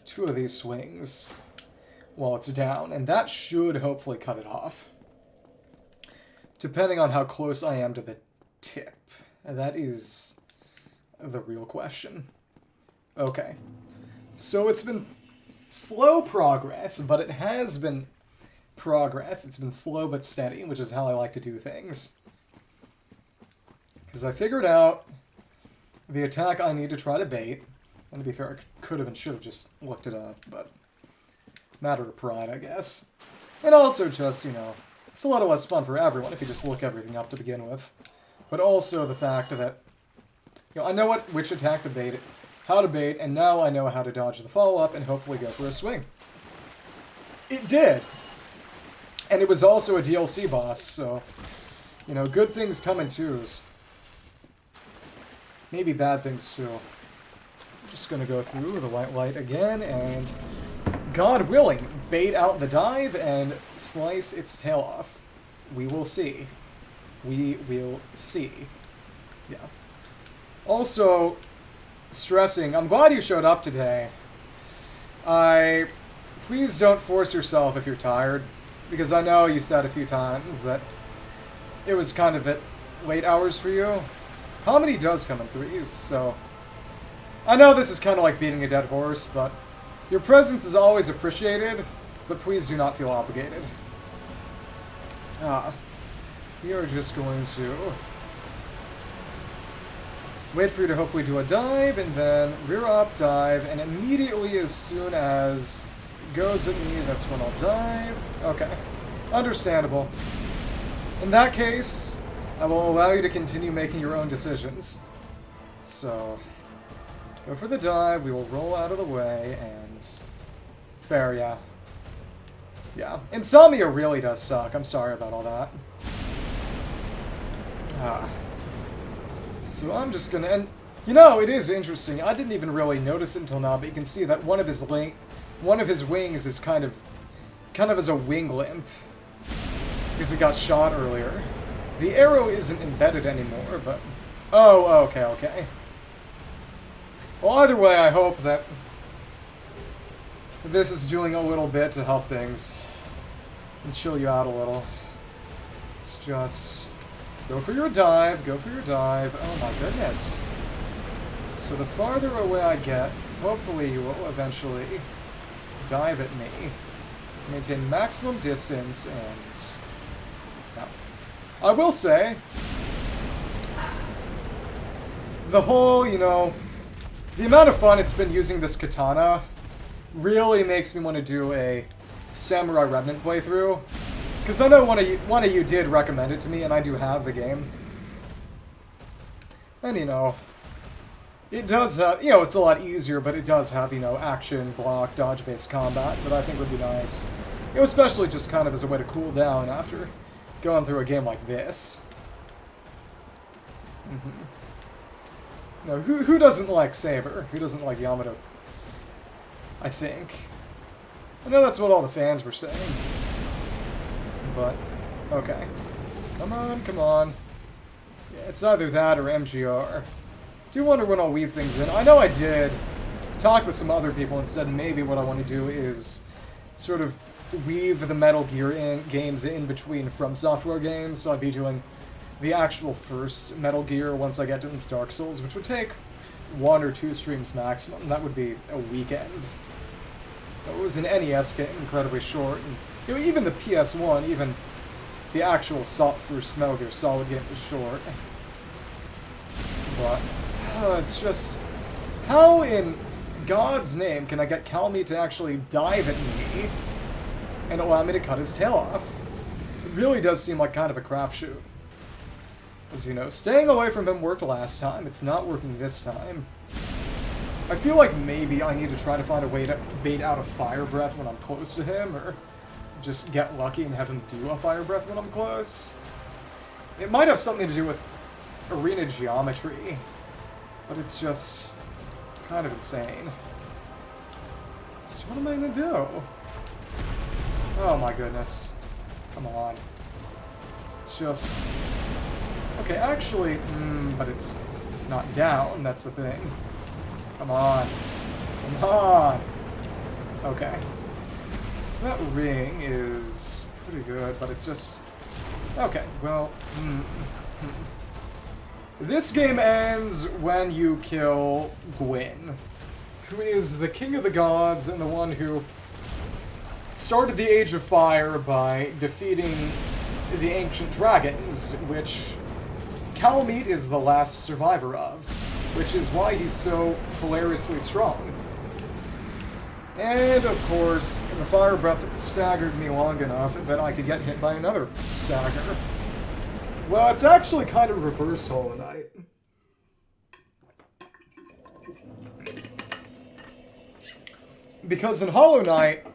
2 of these swings while it's down, and that should hopefully cut it off. Depending on how close I am to the tip. And that is the real question. Okay. So it's been slow progress, but it has been progress. It's been slow but steady, which is how I like to do things. Because I figured out the attack I need to try to bait. And to be fair, I could have and should have just looked it up, but matter of pride, I guess. And also just, you know, it's a lot less fun for everyone if you just look everything up to begin with. But also the fact that, you know, I know which attack to bait, how to bait, and now I know how to dodge the follow-up and hopefully go for a swing. It did! And it was also a DLC boss, so, you know, good things come in twos. Maybe bad things too. Just gonna go through the white light again, and God willing, bait out the dive and slice its tail off. We will see. We will see. Yeah. Also, stressing, I'm glad you showed up today. Please don't force yourself if you're tired, because I know you said a few times that it was kind of at late hours for you. Comedy does come in threes, so... I know this is kind of like beating a dead horse, but your presence is always appreciated, but please do not feel obligated. We are just going to wait for you to hopefully do a dive, and then rear up, dive, and immediately as soon as it goes at me, that's when I'll dive. Okay. Understandable. In that case, I will allow you to continue making your own decisions. So... go for the dive, we will roll out of the way, and... fair, yeah. Yeah. Insomnia really does suck. I'm sorry about all that. So I'm just gonna... and, you know, it is interesting. I didn't even really notice it until now, but you can see that one of his wings is kind of as a wing limp. Because it got shot earlier. The arrow isn't embedded anymore, but... oh, okay. Well, either way, I hope that this is doing a little bit to help things and chill you out a little. It's just... Go for your dive, go for your dive. Oh my goodness. So the farther away I get, hopefully you will eventually dive at me. Maintain maximum distance and... Now, I will say... The whole, you know... The amount of fun it's been using this katana really makes me want to do a Samurai Remnant playthrough. Because I know one of you did recommend it to me, and I do have the game. And, you know, it does have, you know, it's a lot easier, but it does have, you know, action, block, dodge-based combat that I think would be nice. You know, especially just kind of as a way to cool down after going through a game like this. You know, who doesn't like Saber? Who doesn't like Yamato? I think. I know that's what all the fans were saying. But, okay. Come on, come on. Yeah, it's either that or MGR. Do wonder when I'll weave things in. I know I did talk with some other people and said maybe what I want to do is sort of weave the Metal Gear games in between From Software games, so I'd be doing the actual first Metal Gear once I get to Dark Souls, which would take 1 or 2 streams maximum. That would be a weekend. It was an NES game, incredibly short, and you know, even the PS1, even the actual first Metal Gear Solid game was short. But, it's just... How in God's name can I get Kalameet to actually dive at me and allow me to cut his tail off? It really does seem like kind of a crapshoot. As you know, staying away from him worked last time, it's not working this time. I feel like maybe I need to try to find a way to bait out a fire breath when I'm close to him, or just get lucky and have him do a fire breath when I'm close. It might have something to do with arena geometry, but it's just kind of insane. So what am I gonna do? Oh my goodness. Come on. It's just... Okay, actually, but it's not down, that's the thing. Come on. Come on! Okay. So that ring is pretty good, but it's just... Okay, well... This game ends when you kill Gwyn, who is the king of the gods and the one who started the Age of Fire by defeating the ancient dragons, which Kalameet is the last survivor of, which is why he's so hilariously strong. And, of course, the fire breath staggered me long enough that I could get hit by another stagger. Well, it's actually kind of reverse Hollow Knight. Because in Hollow Knight,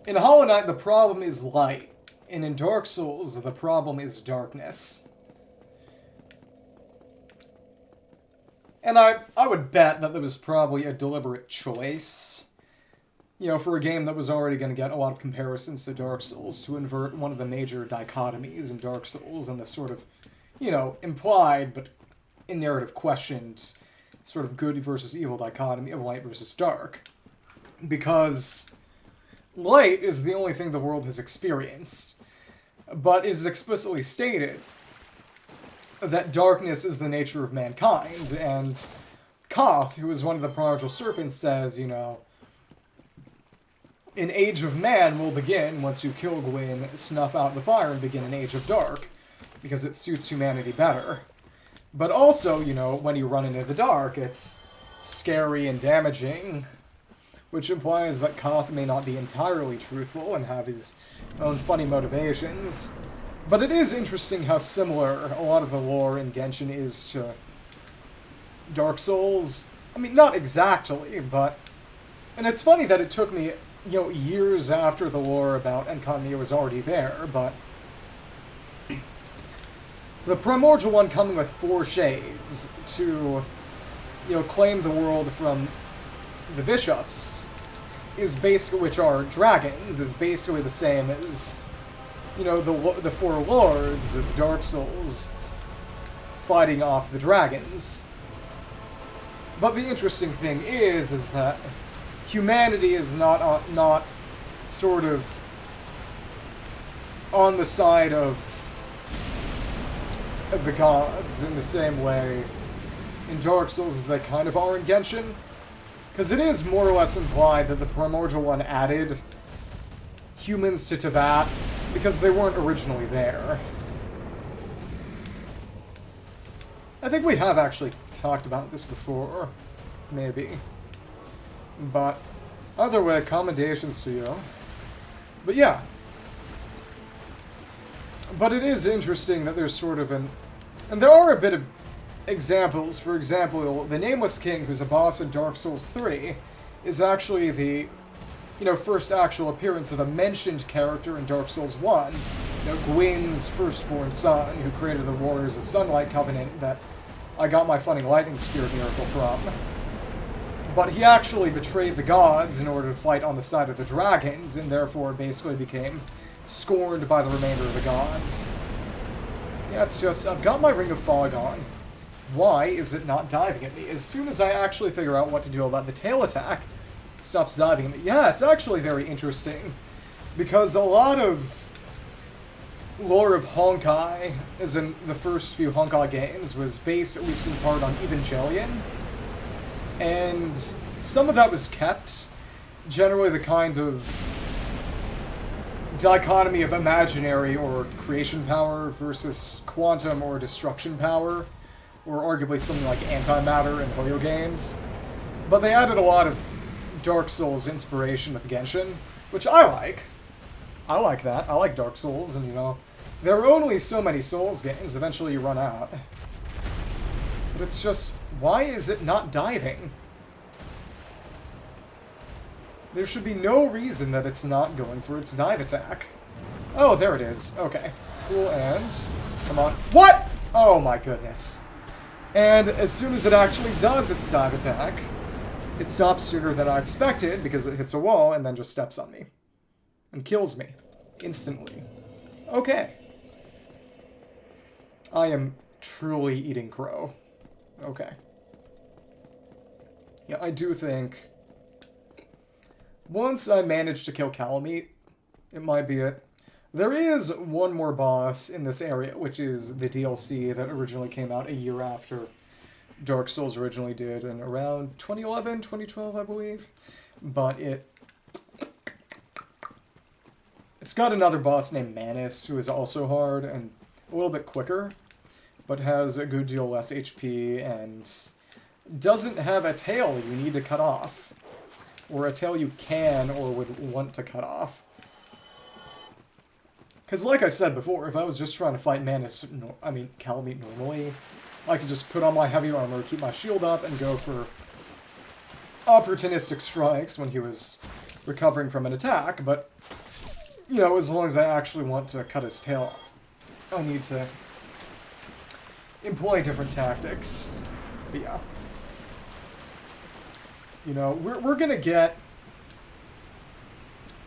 the problem is light. And in Dark Souls, the problem is darkness. And I would bet that there was probably a deliberate choice, you know, for a game that was already going to get a lot of comparisons to Dark Souls, to invert one of the major dichotomies in Dark Souls and the sort of, you know, implied but in narrative questioned sort of good versus evil dichotomy of light versus dark. Because light is the only thing the world has experienced, but it is explicitly stated that darkness is the nature of mankind, and Koth, who is one of the primordial serpents, says, you know, an age of man will begin once you kill Gwyn, snuff out the fire, and begin an age of dark, because it suits humanity better. But also, you know, when you run into the dark, it's scary and damaging, which implies that Koth may not be entirely truthful and have his own funny motivations. But it is interesting how similar a lot of the lore in Genshin is to Dark Souls. I mean, not exactly, but... And it's funny that it took me, you know, years after the lore about Enkanmia was already there, but... The primordial one coming with 4 shades to, you know, claim the world from the bishops is basically, which are dragons, is basically the same as, you know, the 4 lords of Dark Souls fighting off the dragons. But the interesting thing is that humanity is not sort of on the side of the gods in the same way in Dark Souls as they kind of are in Genshin. Because it is more or less implied that the Primordial One added humans to Teyvat because they weren't originally there. I think we have actually talked about this before, maybe. But either way, commendations to you. But yeah. But it is interesting that there's sort of an... And there are a bit of examples. For example, the Nameless King, who's a boss in Dark Souls 3, is actually the, first actual appearance of a mentioned character in Dark Souls 1. Gwyn's firstborn son, who created the Warriors of Sunlight Covenant that I got my funny lightning spear miracle from. But he actually betrayed the gods in order to fight on the side of the dragons, and therefore basically became scorned by the remainder of the gods. Yeah, it's just, I've got my Ring of Fog on. Why is it not diving at me? As soon as I actually figure out what to do about the tail attack, it stops diving at me. Yeah, it's actually very interesting. Because a lot of lore of Honkai, as in the first few Honkai games, was based, at least in part, on Evangelion. And some of that was kept. Generally the kind of dichotomy of imaginary or creation power versus quantum or destruction power, or arguably something like antimatter in Hoyo games. But they added a lot of Dark Souls inspiration with Genshin, which I like. I like that. I like Dark Souls, and there are only so many Souls games, eventually you run out. But it's just, why is it not diving? There should be no reason that it's not going for its dive attack. Oh, there it is. Okay. Cool, and... Come on. What?! Oh my goodness. And as soon as it actually does its dive attack, it stops sooner than I expected because it hits a wall and then just steps on me. And kills me. Instantly. Okay. I am truly eating crow. Okay. Yeah, I do think... Once I manage to kill Kalameet, it might be it. There is one more boss in this area, which is the DLC that originally came out a year after Dark Souls originally did, in around 2011, 2012, I believe. But it's got another boss named Manus, who is also hard and a little bit quicker, but has a good deal less HP and doesn't have a tail you need to cut off. Or a tail you can or would want to cut off. Because like I said before, if I was just trying to fight Kalameet normally, I could just put on my heavy armor, keep my shield up, and go for opportunistic strikes when he was recovering from an attack, but, as long as I actually want to cut his tail off, I need to employ different tactics. But yeah. We're gonna get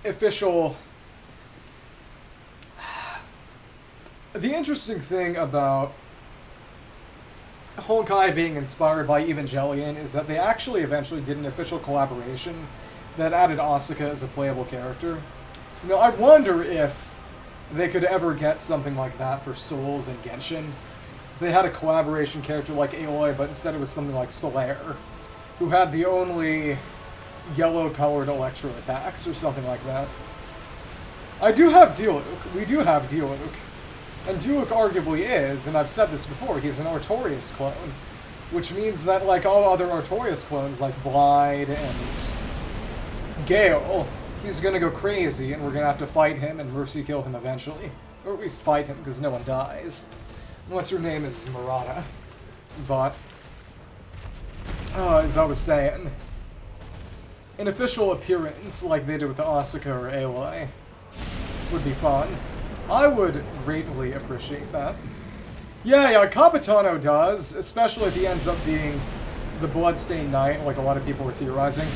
official... The interesting thing about Honkai being inspired by Evangelion is that they actually eventually did an official collaboration that added Asuka as a playable character. I wonder if they could ever get something like that for Souls and Genshin. They had a collaboration character like Aloy, but instead it was something like Solaire, who had the only yellow-colored electro attacks, or something like that. I do have Diluc. We do have Diluc. And Diluc arguably is, and I've said this before, he's an Artorias clone. Which means that, like all other Artorias clones, like Blide and Gale, he's gonna go crazy, and we're gonna have to fight him and mercy kill him eventually. Or at least fight him, because no one dies. Unless your name is Murata. But... as I was saying, an official appearance like they did with Asuka or Aloy would be fun. I would greatly appreciate that. Yeah, Capitano does, especially if he ends up being the Bloodstained Knight, like a lot of people were theorizing.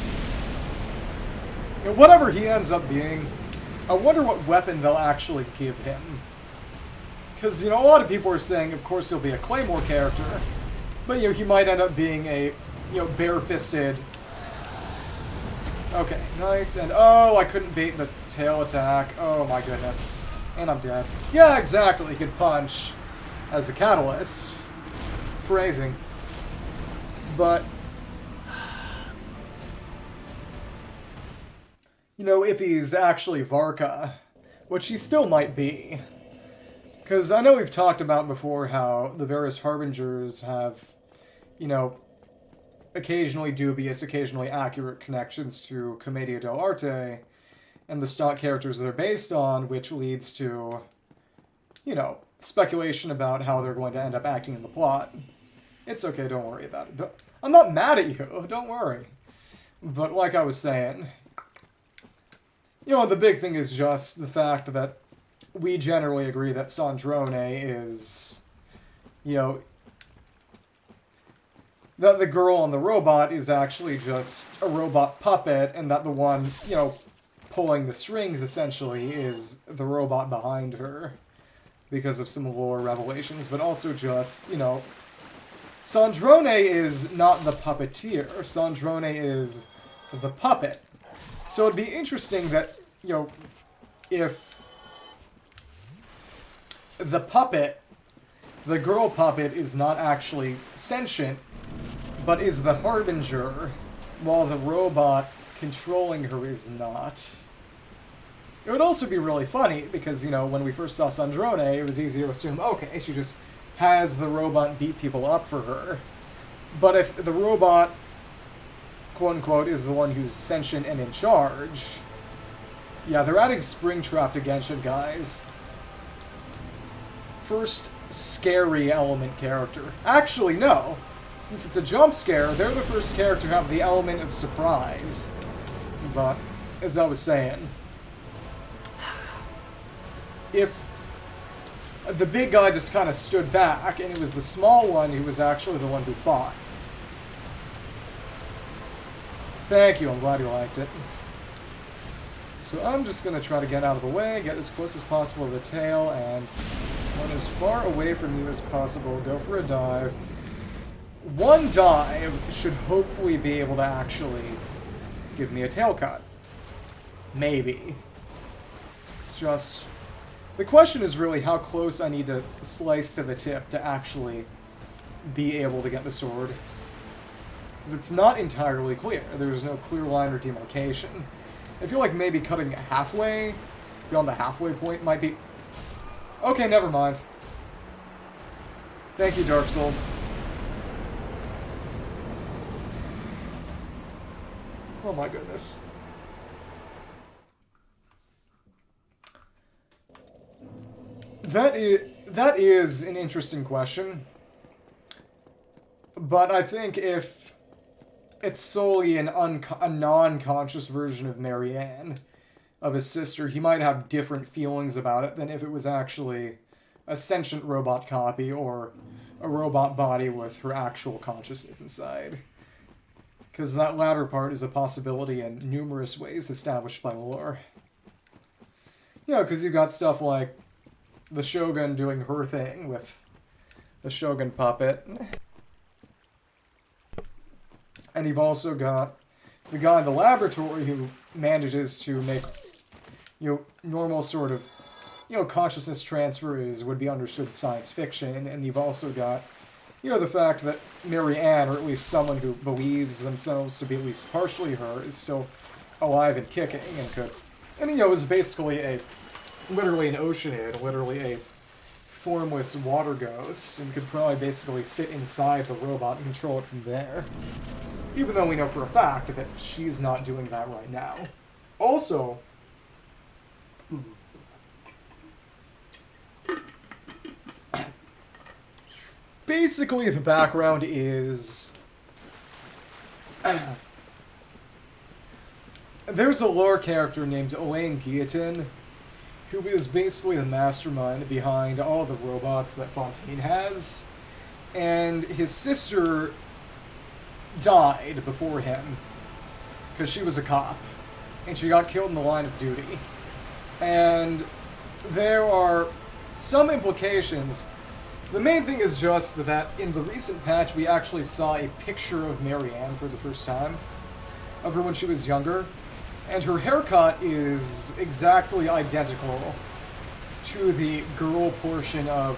Whatever he ends up being, I wonder what weapon they'll actually give him. Because, a lot of people are saying, of course, he'll be a Claymore character, but, he might end up being a bare-fisted... Okay, nice, and oh, I couldn't bait the tail attack. Oh my goodness. And I'm dead. Yeah, exactly. Could punch as a catalyst. Phrasing. But, you know, if he's actually Varka, which he still might be. Because I know we've talked about before how the various Harbingers have, you know, occasionally dubious, occasionally accurate connections to Commedia dell'arte and the stock characters they're based on, which leads to, you know, speculation about how they're going to end up acting in the plot. It's okay, don't worry about it. I'm not mad at you, don't worry. But like I was saying, you know, the big thing is just the fact that we generally agree that Sandrone is, you know, that the girl on the robot is actually just a robot puppet, and that the one, you know, pulling the strings, essentially, is the robot behind her, because of some lore revelations, but also just, you know, Sandrone is not the puppeteer. Sandrone is the puppet. So it'd be interesting that, you know, if the puppet, the girl puppet, is not actually sentient, but is the Harbinger, while the robot controlling her is not. It would also be really funny, because, you know, when we first saw Sandrone, it was easy to assume, okay, she just has the robot beat people up for her. But if the robot, quote-unquote, is the one who's sentient and in charge, yeah, they're adding Springtrap to Genshin, guys. First scary element character. Actually, no. Since it's a jump scare, they're the first character to have the element of surprise. But, as I was saying, if the big guy just kind of stood back, and it was the small one who was actually the one who fought. Thank you, I'm glad you liked it. So I'm just going to try to get out of the way, get as close as possible to the tail, and run as far away from you as possible, go for a dive. One dive should hopefully be able to actually give me a tail cut. Maybe. It's just... the question is really how close I need to slice to the tip to actually be able to get the sword. Because it's not entirely clear. There's no clear line or demarcation. I feel like maybe cutting it halfway, beyond the halfway point, might be... okay, never mind. Thank you, Dark Souls. Oh my goodness. That is an interesting question. But I think if it's solely a non-conscious version of Marianne, of his sister, he might have different feelings about it than if it was actually a sentient robot copy or a robot body with her actual consciousness inside. Because that latter part is a possibility in numerous ways established by lore. You know, because you got stuff like the Shogun doing her thing with the Shogun puppet. And you've also got the guy in the laboratory who manages to make, you know, normal sort of, you know, consciousness transfers would be understood science fiction. And you've also got, you know, the fact that Marianne, or at least someone who believes themselves to be at least partially her, is still alive and kicking and could, and, you know, is basically literally an oceanid, literally a formless water ghost, and could probably basically sit inside the robot and control it from there. Even though we know for a fact that she's not doing that right now. Also, basically the background is... there's a lore character named Elaine Guillotin, who is basically the mastermind behind all the robots that Fontaine has, and his sister died before him, because she was a cop, and she got killed in the line of duty. And there are some implications. The main thing is just that in the recent patch we actually saw a picture of Marianne for the first time, of her when she was younger, and her haircut is exactly identical to the girl portion of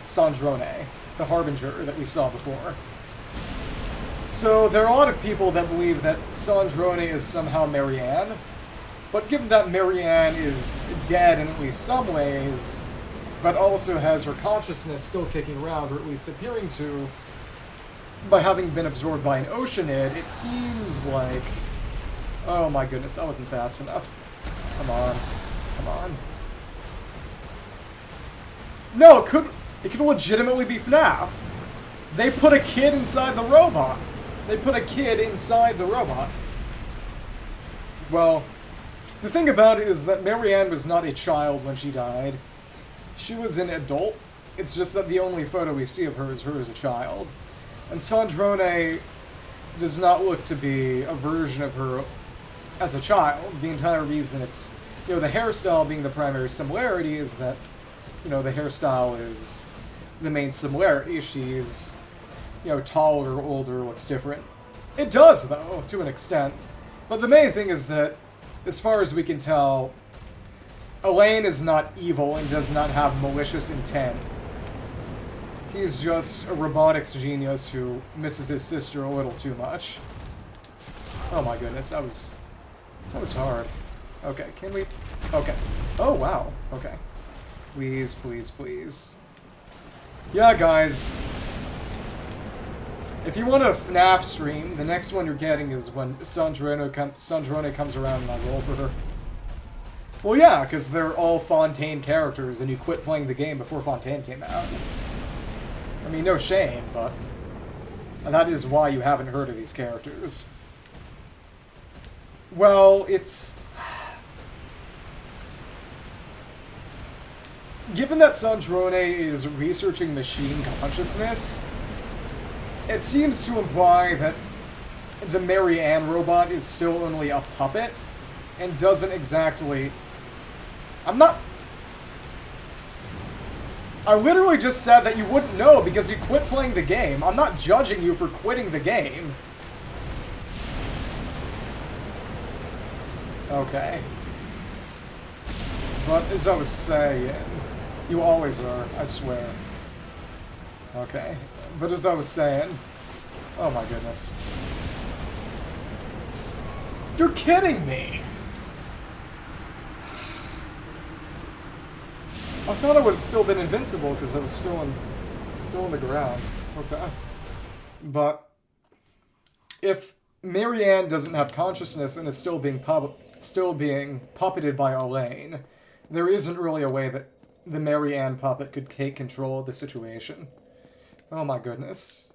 Sandrone, the Harbinger that we saw before. So there are a lot of people that believe that Sandrone is somehow Marianne, but given that Marianne is dead in at least some ways, but also has her consciousness still kicking around, or at least appearing to, by having been absorbed by an Oceanid, it seems like... Oh my goodness, I wasn't fast enough. Come on. Come on. No, it could legitimately be FNAF. They put a kid inside the robot. They put a kid inside the robot. Well, the thing about it is that Marianne was not a child when she died. She was an adult. It's just that the only photo we see of her is her as a child. And Sandrone does not look to be a version of her as a child. The entire reason it's, you know, the hairstyle being the primary similarity is that, you know, the hairstyle is the main similarity. She's, you know, taller, older, looks different. It does, though, to an extent. But the main thing is that, as far as we can tell, Elaine is not evil and does not have malicious intent. He's just a robotics genius who misses his sister a little too much. Oh my goodness, that was hard. Okay, can we... Okay. Oh, wow. Okay. Please, please, please. Yeah, guys. If you want a FNAF stream, the next one you're getting is when Sandrone comes around and I roll for her. Well, yeah, because they're all Fontaine characters, and you quit playing the game before Fontaine came out. I mean, no shame, but that is why you haven't heard of these characters. Well, it's... Given that Sandrone is researching machine consciousness, it seems to imply that the Marianne robot is still only a puppet, and doesn't exactly... I literally just said that you wouldn't know because you quit playing the game. I'm not judging you for quitting the game. Okay. But as I was saying, you always are, I swear. Okay. But as I was saying, oh my goodness. You're kidding me! I thought I would have still been invincible because I was still in the ground. Okay. But if Marianne doesn't have consciousness and is still being puppeted by Elaine, there isn't really a way that the Marianne puppet could take control of the situation. Oh my goodness.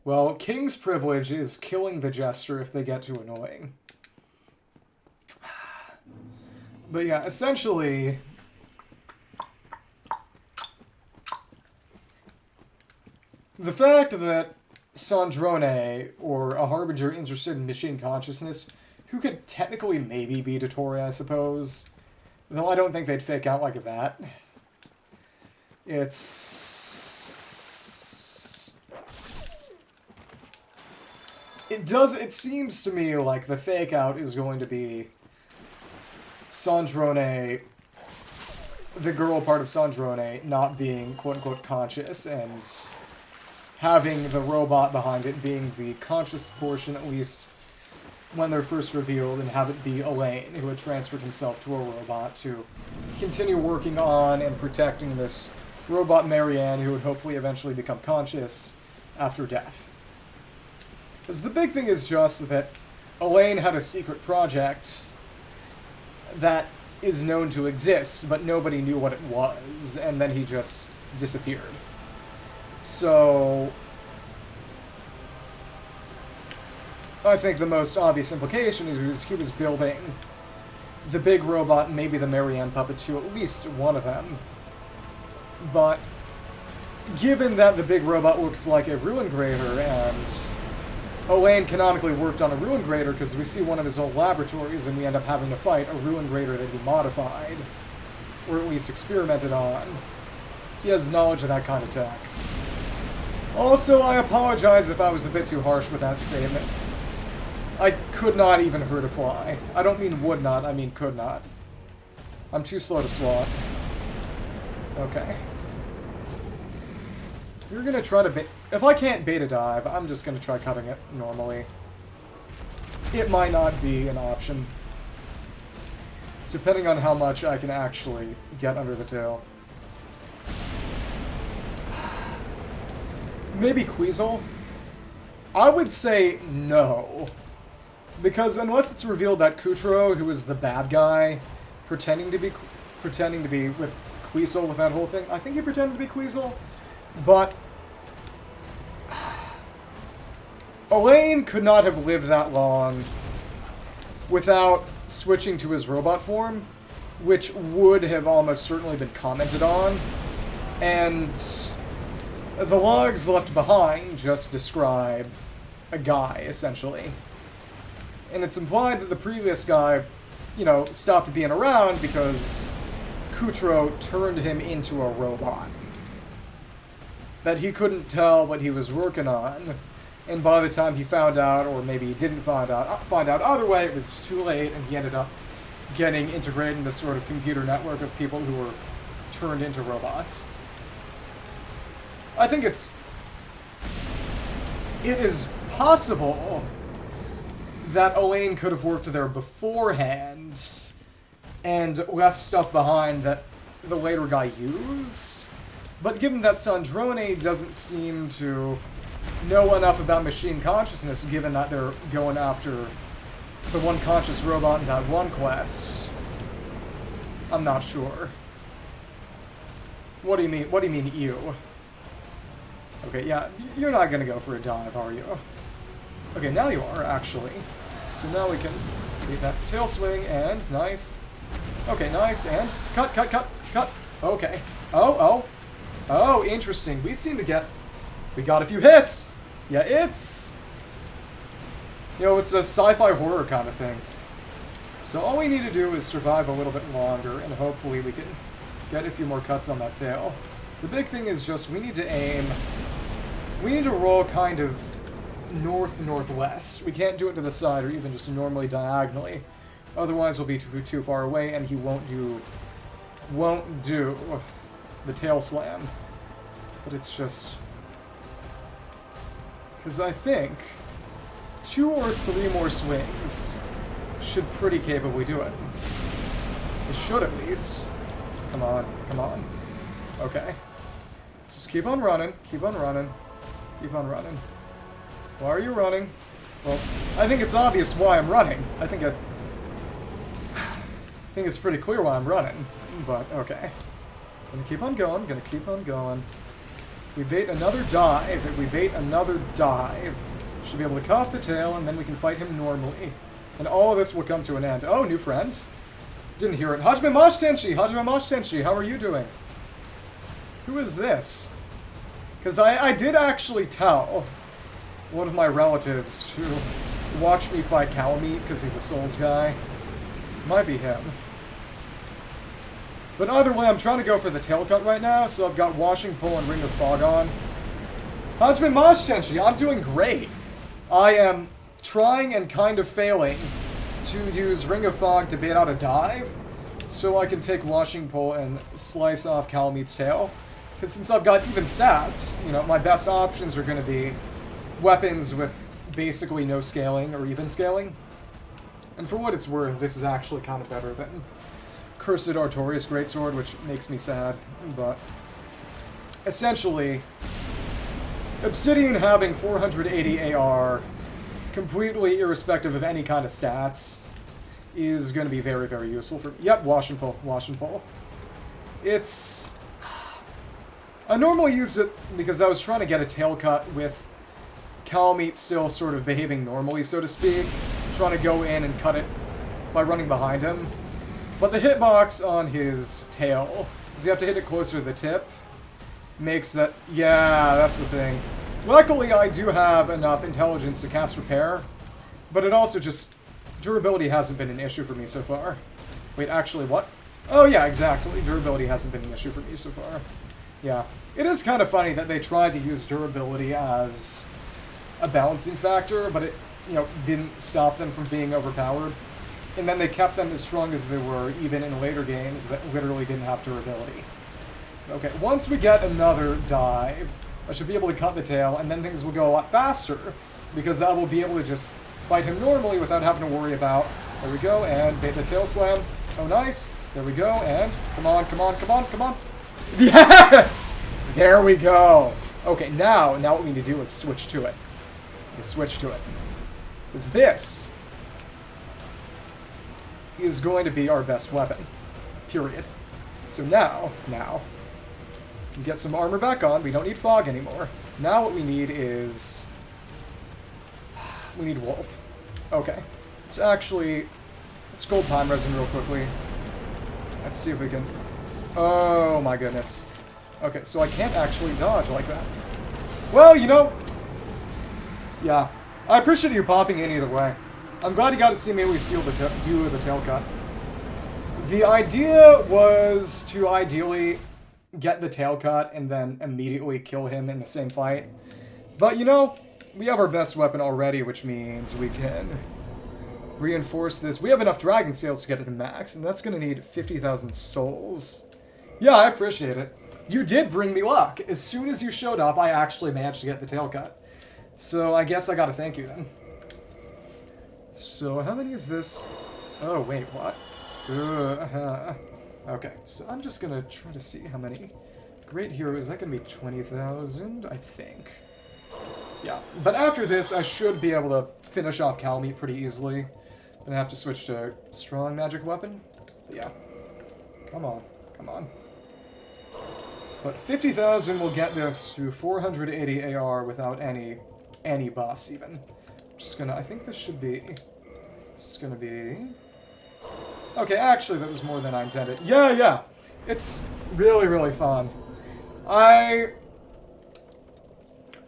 Well, King's privilege is killing the jester if they get too annoying. But yeah, essentially... The fact that Sandrone, or a Harbinger interested in machine consciousness, who could technically maybe be Dottore, I suppose, though I don't think they'd fake out like that. It seems to me like the fake out is going to be Sandrone, the girl part of Sandrone, not being quote-unquote conscious, and having the robot behind it being the conscious portion, at least when they're first revealed, and have it be Elaine, who had transferred himself to a robot to continue working on and protecting this robot Marianne, who would hopefully eventually become conscious after death. Because the big thing is just that Elaine had a secret project that is known to exist, but nobody knew what it was, and then he just disappeared. So, I think the most obvious implication is he was building the big robot and maybe the Marianne puppet to at least one of them. But, given that the big robot looks like a ruin grater, and Elaine canonically worked on a ruin grater because we see one of his old laboratories and we end up having to fight a ruin grater that he modified, or at least experimented on, he has knowledge of that kind of tech. Also, I apologize if I was a bit too harsh with that statement. I could not even hurt a fly. I don't mean would not, I mean could not. I'm too slow to swat. Okay. You're gonna try to bait... If I can't bait a dive, I'm just gonna try cutting it normally. It might not be an option. Depending on how much I can actually get under the tail. Maybe Queasel? I would say no. Because unless it's revealed that Kutro, who is the bad guy, pretending to be with Queasel with that whole thing. I think he pretended to be Queasel, but Elaine could not have lived that long without switching to his robot form, which would have almost certainly been commented on, and the logs left behind just describe a guy, essentially. And it's implied that the previous guy, you know, stopped being around because Kutro turned him into a robot. That he couldn't tell what he was working on, and by the time he found out, or maybe he didn't find out either way, it was too late, and he ended up getting integrated in this sort of computer network of people who were turned into robots. I think it is possible that Elaine could have worked there beforehand and left stuff behind that the later guy used. But given that Sandrone doesn't seem to know enough about machine consciousness, given that they're going after the one conscious robot in that one quest, I'm not sure. What do you mean? What do you mean, you? Okay, yeah, you're not gonna go for a dive, are you? Okay, now you are, actually. So now we can get that tail swing, and nice. Okay, nice, and cut, cut, cut, cut. Okay. Oh, interesting. We seem to get... We got a few hits! Yeah, it's... You know, it's a sci-fi horror kind of thing. So all we need to do is survive a little bit longer, and hopefully we can get a few more cuts on that tail. The big thing is just we need to aim... We need to roll kind of north-northwest. We can't do it to the side or even just normally diagonally. Otherwise we'll be too far away and he won't do the tail slam. But it's just... Because I think 2 or 3 more swings should pretty capably do it. It should at least. Come on, come on. Okay. Let's just keep on running, keep on running, keep on running. Why are you running? Well, I think it's obvious why I'm running. I think it's pretty clear why I'm running, but okay. Gonna keep on going, gonna keep on going. If we bait another dive, should be able to cut off the tail, and then we can fight him normally. And all of this will come to an end. Oh, new friend. Didn't hear it. Hajime Tenshi! Hajime Tenshi, how are you doing? Who is this? Because I did actually tell one of my relatives to watch me fight Kalameet, because he's a Souls guy. Might be him. But either way, I'm trying to go for the tail cut right now, so I've got Washing Pole and Ring of Fog on. Hajime Tenshi, I'm doing great. I am trying and kind of failing to use Ring of Fog to bait out a dive, so I can take Washing Pole and slice off Kalameet's tail. Because since I've got even stats, you know, my best options are going to be weapons with basically no scaling or even scaling. And for what it's worth, this is actually kind of better than Cursed Artorias Greatsword, which makes me sad. But essentially, Obsidian having 480 AR, completely irrespective of any kind of stats, is going to be very, very useful for me. Yep, Wash and Pull, Wash and Pull. It's... I normally use it because I was trying to get a tail cut with Kalameet still sort of behaving normally, so to speak. Trying to go in and cut it by running behind him. But the hitbox on his tail, because you have to hit it closer to the tip, makes that... Yeah, that's the thing. Luckily, I do have enough intelligence to cast Repair, but it also just... Durability hasn't been an issue for me so far. Wait, actually, what? Oh, yeah, exactly. Durability hasn't been an issue for me so far. Yeah. It is kind of funny that they tried to use durability as a balancing factor, but it, you know, didn't stop them from being overpowered. And then they kept them as strong as they were, even in later games that literally didn't have durability. Okay, once we get another dive, I should be able to cut the tail, and then things will go a lot faster, because I will be able to just fight him normally without having to worry about... There we go, and bait the tail slam. Oh, nice. There we go, and... Come on, come on, come on, come on. Yes! There we go. Okay, now what we need to do is switch to it. Switch to it. Because this is going to be our best weapon. Period. So now, we can get some armor back on. We don't need fog anymore. Now what we need is... We need wolf. Okay. Let's gold pine resin real quickly. Let's see if we can... Oh my goodness. Okay, so I can't actually dodge like that. Well, you know... Yeah. I appreciate you popping in either way. I'm glad you got to see me at least do the tail cut. The idea was to ideally get the tail cut and then immediately kill him in the same fight. But, you know, we have our best weapon already, which means we can reinforce this. We have enough dragon scales to get it to max, and that's going to need 50,000 souls. Yeah, I appreciate it. You did bring me luck. As soon as you showed up, I actually managed to get the tail cut. So I guess I gotta thank you then. So how many is this? Oh, wait, what? Okay, so I'm just gonna try to see how many great heroes. Is that gonna be 20,000? I think. Yeah, but after this, I should be able to finish off Kalameet pretty easily. Gonna have to switch to strong magic weapon. But yeah. Come on, come on. But 50,000 will get this to 480 AR without any buffs even. Just gonna, I think this is gonna be... Okay, actually that was more than I intended. Yeah, it's really, really fun.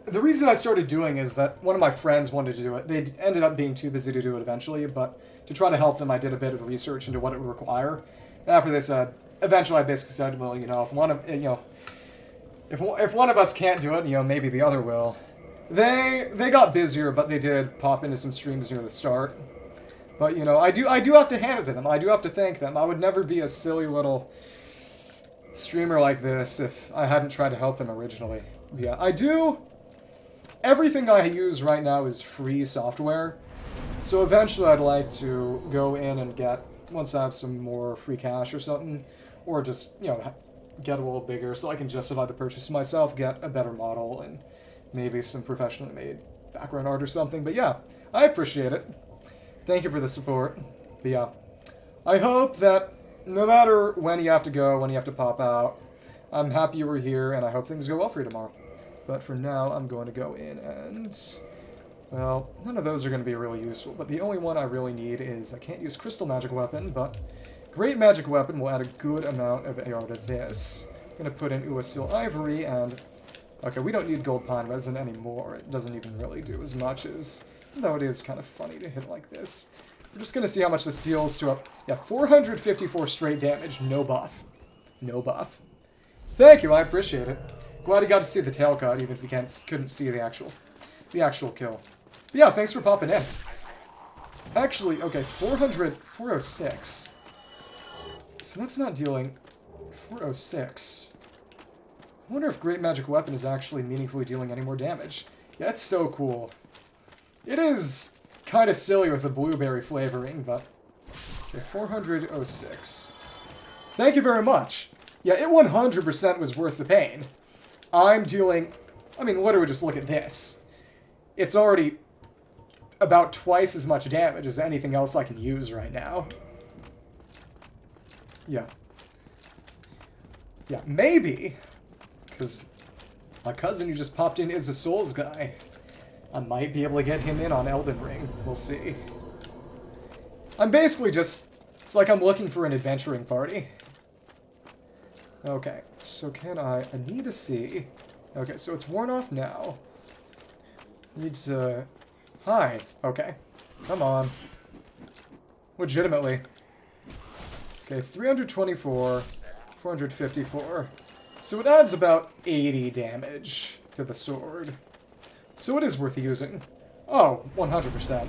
The reason I started doing is that one of my friends wanted to do it. They ended up being too busy to do it eventually, but to try to help them, I did a bit of research into what it would require. And after they said, eventually I basically said, well, you know, if one of us can't do it, you know, maybe the other will. They got busier, but they did pop into some streams near the start. But, you know, I do have to hand it to them. I do have to thank them. I would never be a silly little streamer like this if I hadn't tried to help them originally. Yeah, I do. Everything I use right now is free software. So eventually I'd like to go in and get, once I have some more free cash or something, or just, you know, get a little bigger so I can justify the purchase myself, get a better model, and maybe some professionally made background art or something. But yeah, I appreciate it. Thank you for the support. But yeah, I hope that no matter when you have to go, when you have to pop out, I'm happy you were here, and I hope things go well for you tomorrow. But for now, I'm going to go in and... Well, none of those are going to be really useful, but the only one I really need is... I can't use Crystal Magic Weapon, but Great Magic Weapon will add a good amount of AR to this. I'm going to put in Oolacile Ivory, and... Okay, we don't need Gold Pine Resin anymore. It doesn't even really do as much as... Though it is kind of funny to hit like this. We're just going to see how much this deals to up... Yeah, 454 straight damage, no buff. No buff. Thank you, I appreciate it. Glad you got to see the tail cut, even if you couldn't see the actual kill. But yeah, thanks for popping in. Actually, okay, 406. So that's not dealing 406. I wonder if Great Magic Weapon is actually meaningfully dealing any more damage. Yeah, it's so cool. It is kind of silly with the blueberry flavoring, but... Okay, 406. Thank you very much. Yeah, it 100% was worth the pain. I'm dealing... I mean, literally just look at this. It's already about twice as much damage as anything else I can use right now. Yeah. Yeah, maybe, because my cousin who just popped in is a Souls guy. I might be able to get him in on Elden Ring. We'll see. I'm basically just... It's like I'm looking for an adventuring party. Okay, so I need to see... Okay, so it's worn off now. Need to... Hi. Okay. Come on. Legitimately. Okay, 324, 454. So it adds about 80 damage to the sword. So it is worth using. Oh, 100%.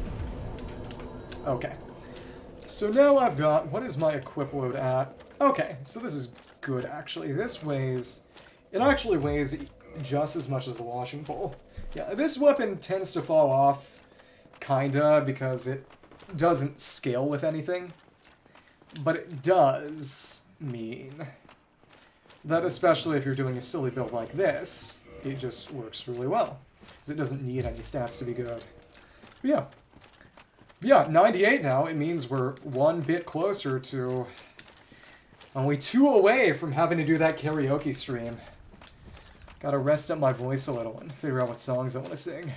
Okay. So now I've got... What is my equip load at? Okay, so this is good, actually. This weighs... It actually weighs just as much as the washing pole. Yeah, this weapon tends to fall off, kinda, because it doesn't scale with anything. But it does mean that, especially if you're doing a silly build like this, it just works really well. Because it doesn't need any stats to be good. But yeah. Yeah, 98 now. It means we're one bit closer to... Only 2 away from having to do that karaoke stream. Gotta rest up my voice a little and figure out what songs I want to sing.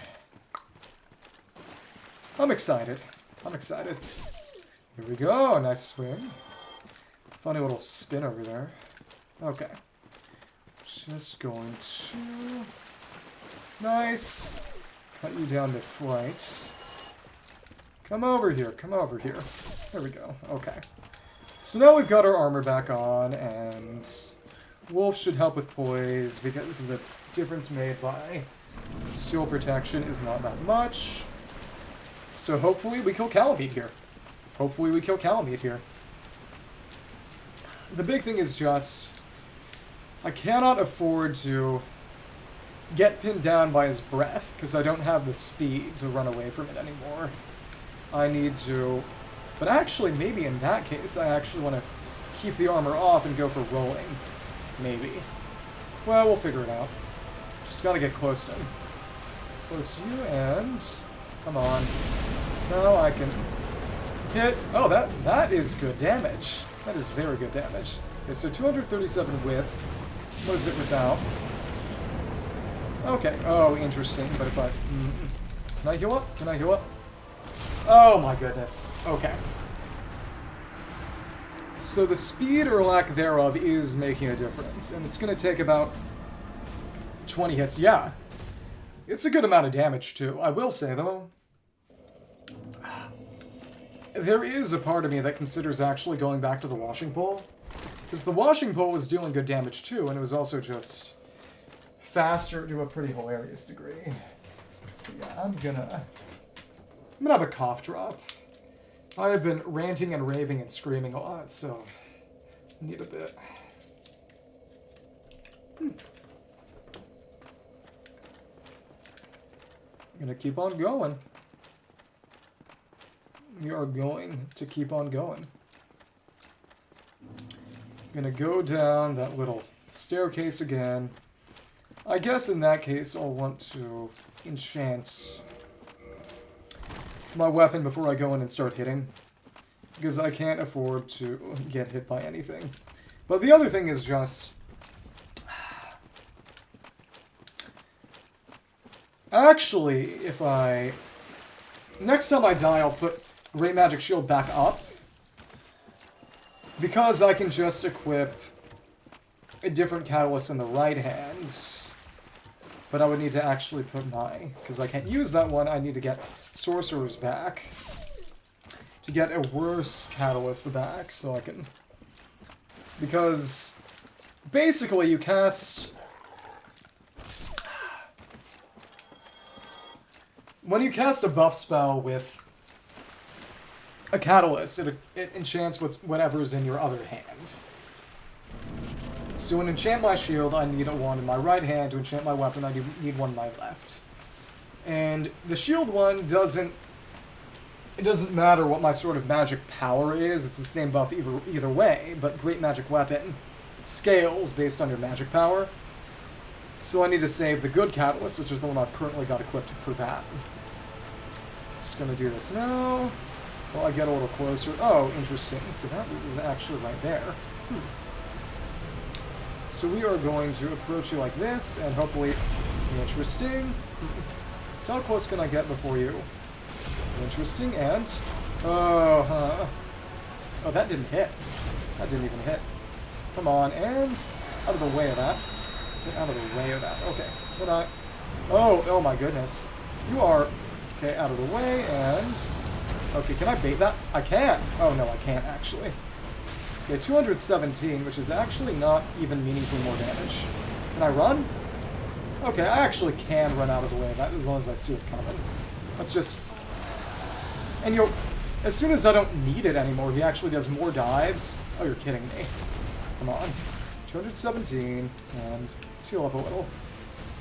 I'm excited. I'm excited. Here we go. Nice swing. Funny little spin over there. Okay. Just going to... Nice. Cut you down to flight. Come over here. Come over here. There we go. Okay. So now we've got our armor back on, and Wolf should help with poise, because the difference made by steel protection is not that much. So hopefully we kill Kalameet here. Hopefully we kill Kalameet here. The big thing is just... I cannot afford to get pinned down by his breath, because I don't have the speed to run away from it anymore. I need to... But actually, maybe in that case, I actually want to keep the armor off and go for rolling. Maybe. Well, we'll figure it out. Just gotta get close to him. Close to you, and... Come on. Now I can hit... Oh, that is good damage. That is very good damage. Okay, so 237 with. What is it without? Okay. Oh, interesting. But if I... Can I heal up? Can I heal up? Oh my goodness. Okay. So the speed or lack thereof is making a difference. And it's going to take about 20 hits. Yeah. It's a good amount of damage, too. I will say, though, there is a part of me that considers actually going back to the washing pole. Because the washing pole was doing good damage, too, and it was also just faster to a pretty hilarious degree. Yeah, I'm gonna have a cough drop. I have been ranting and raving and screaming a lot, so I need a bit. I'm gonna keep on going. We are going to keep on going. I'm gonna go down that little staircase again. I guess in that case I'll want to enchant my weapon before I go in and start hitting, because I can't afford to get hit by anything. But the other thing is just... Actually, if I... Next time I die, I'll put Great Magic Shield back up, because I can just equip a different catalyst in the right hand. But I would need to actually put my... Because I can't use that one, I need to get Sorcerer's back. To get a worse catalyst back, so I can... Because... Basically, you cast... When you cast a buff spell with a catalyst, it enchants whatever's in your other hand. So to enchant my shield, I need one in my right hand. To enchant my weapon, I need one in my left. And the shield one doesn't... It doesn't matter what my sort of magic power is. It's the same buff either way, but Great Magic Weapon, it scales based on your magic power. So I need to save the good catalyst, which is the one I've currently got equipped for that. Just gonna do this now. Well, I get a little closer. Oh, interesting. So that is actually right there. So we are going to approach you like this, and hopefully... Interesting. So how close can I get before you? Interesting, and... Oh, that didn't hit. That didn't even hit. Come on, and... Out of the way of that. Get out of the way of that. Okay. Can I... Oh my goodness. You are... Okay, out of the way, and... Okay, can I bait that? I can! Oh, no, I can't, actually. Okay, 217, which is actually not even meaningfully more damage. Can I run? Okay, I actually can run out of the way of that, as long as I see it coming. Let's just... And as soon as I don't need it anymore, he actually does more dives. Oh, you're kidding me. Come on. 217, and let's heal up a little.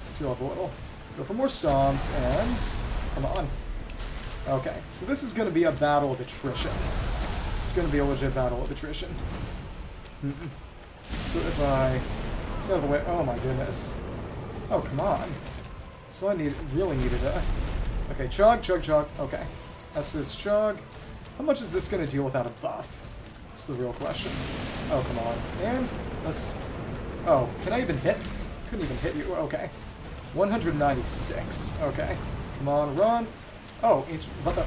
Let's heal up a little. Go for more stomps, and come on. Okay, so this is going to be a battle of attrition. It's going to be a legit battle of attrition. So if I set away, oh my goodness. Oh, come on. So I really needed a... Okay, chug, chug, chug. Okay. That's this chug. How much is this going to deal without a buff? That's the real question. Oh, come on. And let's... Oh, can I even hit? Couldn't even hit you. Okay. 196. Okay. Come on, run. Oh, what the...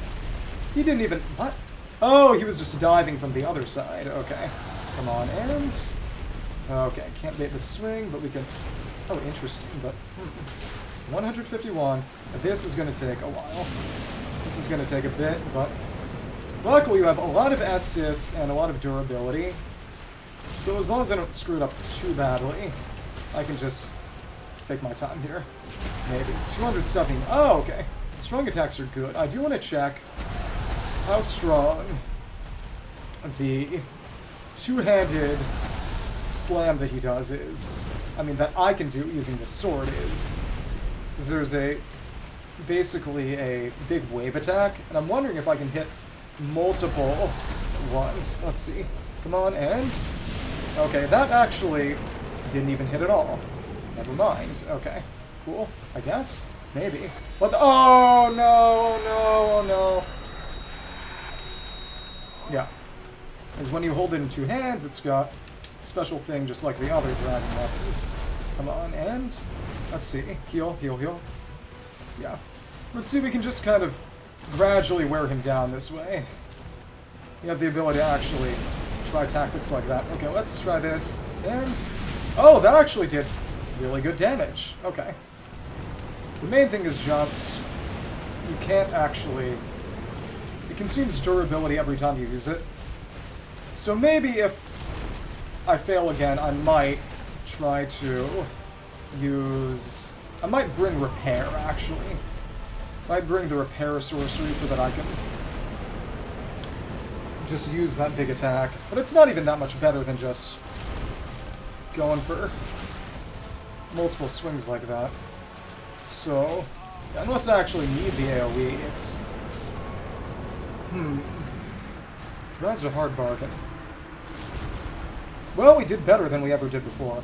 He didn't even... What? Oh, he was just diving from the other side. Okay. Come on, and... Okay, can't bait the swing, but we can... Oh, interesting, but... 151. This is going to take a while. This is going to take a bit, but... Luckily, you have a lot of Estus and a lot of durability. So as long as I don't screw it up too badly, I can just take my time here. Maybe. 270. Oh, okay. Strong attacks are good. I do want to check how strong the two-handed slam that he does is. I mean, that I can do using the sword is. Because there's basically a big wave attack, and I'm wondering if I can hit multiple ones. Let's see. Come on, and... Okay, that actually didn't even hit at all. Never mind. Okay, cool. I guess? Maybe. What the... Oh, no, oh, no, oh, no. Yeah. Because when you hold it in two hands, it's got a special thing just like the other dragon weapons. Come on, and... Let's see. Heal, heal, heal. Yeah. Let's see if we can just kind of gradually wear him down this way. We have the ability to actually try tactics like that. Okay, let's try this. And... Oh, that actually did really good damage. Okay. The main thing is just... You can't actually... It consumes durability every time you use it. So maybe if I fail again, I might try to use... I might bring repair, actually. I might bring the repair sorcery so that I can just use that big attack. But it's not even that much better than just going for multiple swings like that. So, unless I actually need the AoE, it's... Drag's a hard bargain. Well, we did better than we ever did before.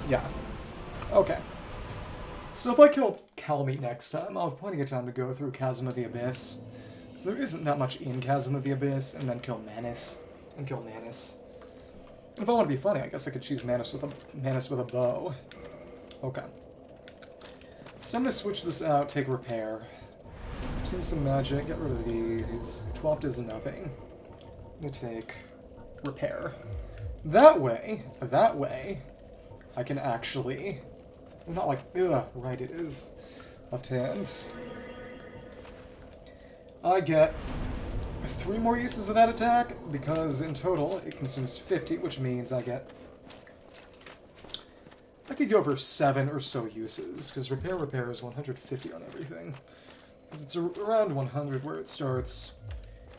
Yeah. Okay. So if I kill Kalameet next time, I'll have plenty of time to go through Chasm of the Abyss. So there isn't that much in Chasm of the Abyss, and then kill Manus. And kill Manus. And if I want to be funny, I guess I could choose Manus with a bow. Okay. So I'm going to switch this out, take repair. Choose some magic, get rid of these. 12 does nothing. I'm going to take repair. That way, I can actually... Not like, ugh, right it is. Left hand. I get 3 more uses of that attack, because in total it consumes 50, which means I get... I could go over 7 or so uses, because repair is 150 on everything. Because it's around 100 where it starts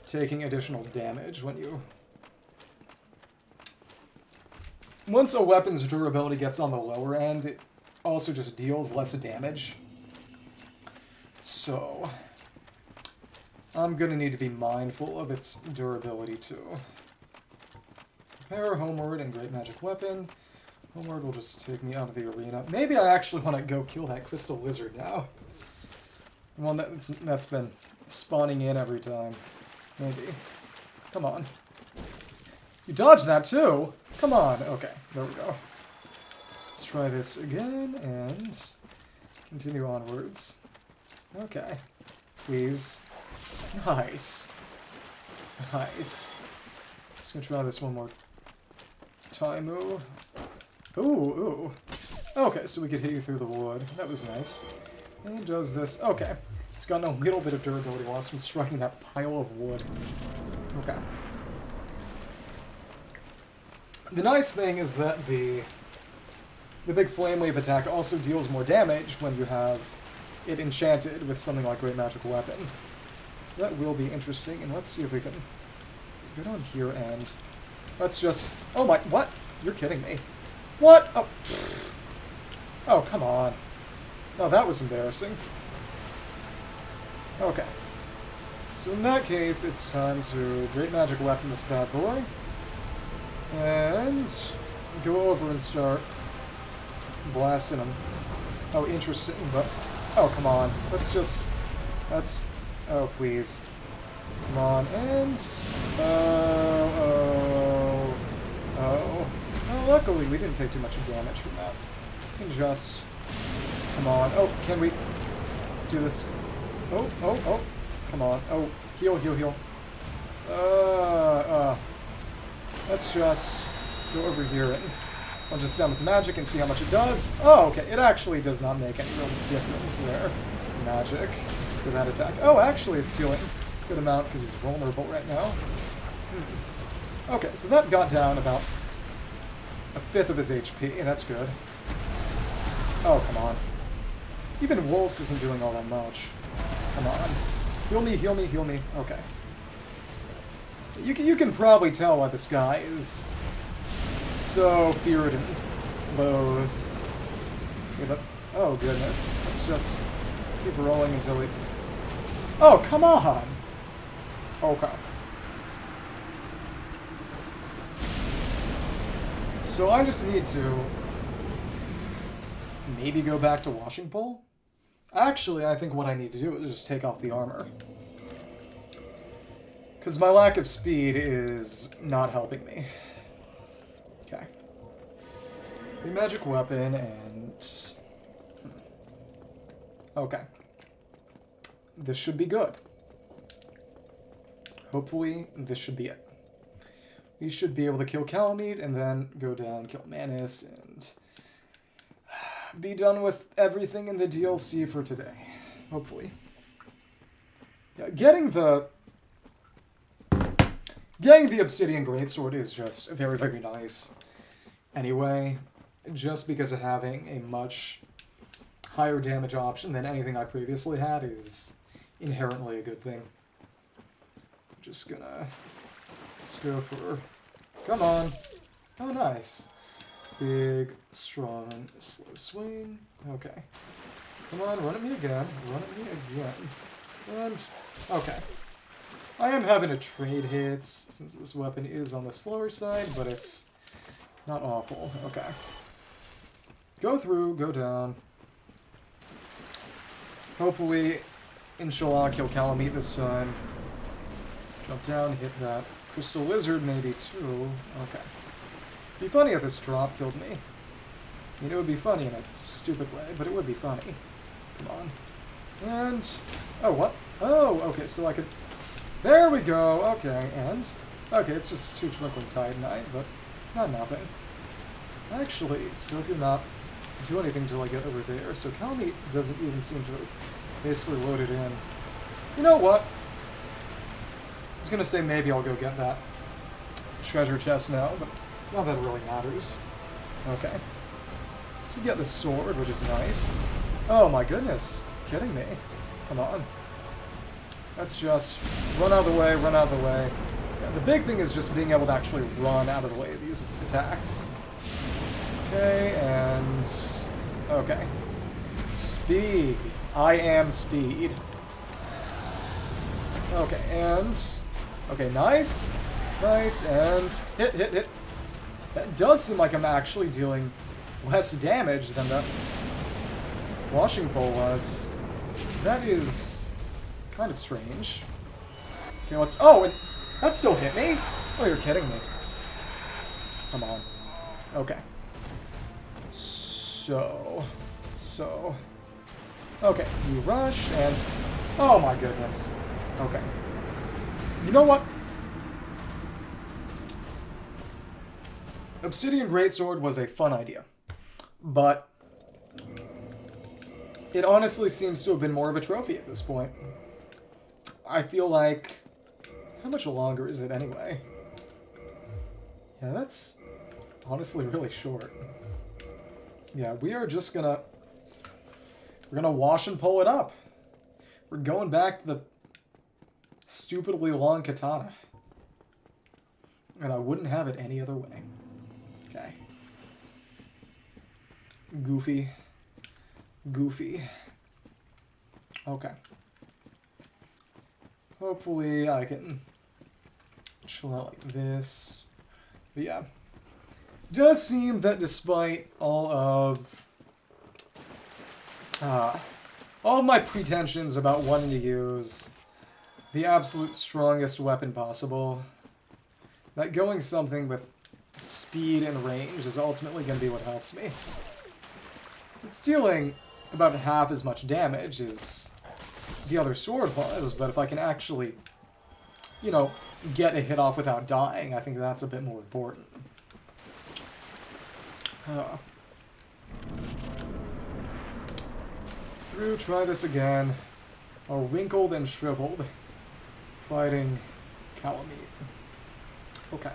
taking additional damage when you... Once a weapon's durability gets on the lower end, it also just deals less damage. So, I'm going to need to be mindful of its durability too. Repair, Homeward, and Great Magic Weapon. Homeward will just take me out of the arena. Maybe I actually want to go kill that Crystal Lizard now. The one that's been spawning in every time. Maybe. Come on. You dodged that too? Come on. Okay, there we go. Let's try this again and continue onwards. Okay. Please. Nice. Nice. Just gonna try this one more time. Ooh. Ooh, ooh. Okay, so we could hit you through the wood. That was nice. And does this. Okay. It's gotten a little bit of durability loss from striking that pile of wood. Okay. The nice thing is that the big flame wave attack also deals more damage when you have it enchanted with something like Great Magic Weapon. So that will be interesting, and let's see if we can get on here and... Let's just... Oh my... What? You're kidding me. What? Oh. Oh, come on. Oh, that was embarrassing. Okay. So in that case, it's time to Great Magic Weapon this bad boy. And go over and start blasting him. Oh, interesting, but... Oh, come on. Let's... Oh, please. Come on, and... Oh... Well, luckily, we didn't take too much damage from that. We can just... Come on. Oh, can we do this? Oh. Come on. Oh, heal. Let's just go over here and punch this down with magic and see how much it does. Oh, okay. It actually does not make any real difference there. Magic for that attack. Oh, actually, it's dealing a good amount because he's vulnerable right now. Okay, so that got down about a fifth of his HP. That's good. Oh, come on. Even Wolves isn't doing all that much. Come on. Heal me. Okay. You can probably tell why this guy is so feared and loathed. Yeah, but, oh, goodness. Let's just keep rolling until we... Oh, come on! Okay. So I just need to maybe go back to Washing Pole? Actually, I think what I need to do is just take off the armor. Because my lack of speed is not helping me. Okay. The magic weapon and... Okay. This should be good. Hopefully, this should be it. We should be able to kill Kalameet and then go down, kill Manus, and be done with everything in the DLC for today. Hopefully. Yeah, getting the Obsidian Greatsword is just very, very nice. Anyway, just because of having a much higher damage option than anything I previously had is inherently a good thing. I'm just gonna... Let's go for... Come on. Oh, nice. Big, strong, slow swing. Okay. Come on, run at me again. And... Okay. I am having to trade hits, since this weapon is on the slower side, but it's not awful. Okay. Go through, go down. Hopefully, inshallah, kill Kalameet this time. Jump down, hit that crystal lizard maybe too. Okay. Be funny if this drop killed me. I mean, it would be funny in a stupid way, but it would be funny. Come on. And... Oh, what? Oh, okay, so I could... There we go! Okay, and... Okay, it's just two twinkling titanite, but not nothing. Actually, so if you're not do anything until I get over there, so Kalameet doesn't even seem to have basically loaded in. You know what? I was gonna say maybe I'll go get that treasure chest now, but not that it really matters. Okay. So get the sword, which is nice. Oh my goodness. Kidding me. Come on. Let's just run out of the way, run out of the way. Yeah, the big thing is just being able to actually run out of the way of these attacks. Okay, and... Okay. Speed. I am speed. Okay, and... Okay, nice. Nice, and... Hit. That does seem like I'm actually dealing less damage than the washing pole was. That is kind of strange. Okay, let's... Oh, and that still hit me? Oh, you're kidding me. Come on. Okay. So... Okay, you rush, and... Oh my goodness. Okay. You know what? Obsidian Greatsword was a fun idea. But... it honestly seems to have been more of a trophy at this point. I feel like... How much longer is it anyway? Yeah, that's honestly really short. Yeah, we are just gonna... We're gonna wash and pull it up. We're going back to the stupidly long katana. And I wouldn't have it any other way. Okay. Goofy. Goofy. Okay. Hopefully I can chill out like this. But yeah. Does seem that despite all of my pretensions about wanting to use the absolute strongest weapon possible, that going something with speed and range is ultimately going to be what helps me. It's dealing about half as much damage as the other sword was, but if I can actually, you know, get a hit off without dying, I think that's a bit more important. Try this again. Oh, wrinkled and shriveled. Fighting Kalameet. Okay.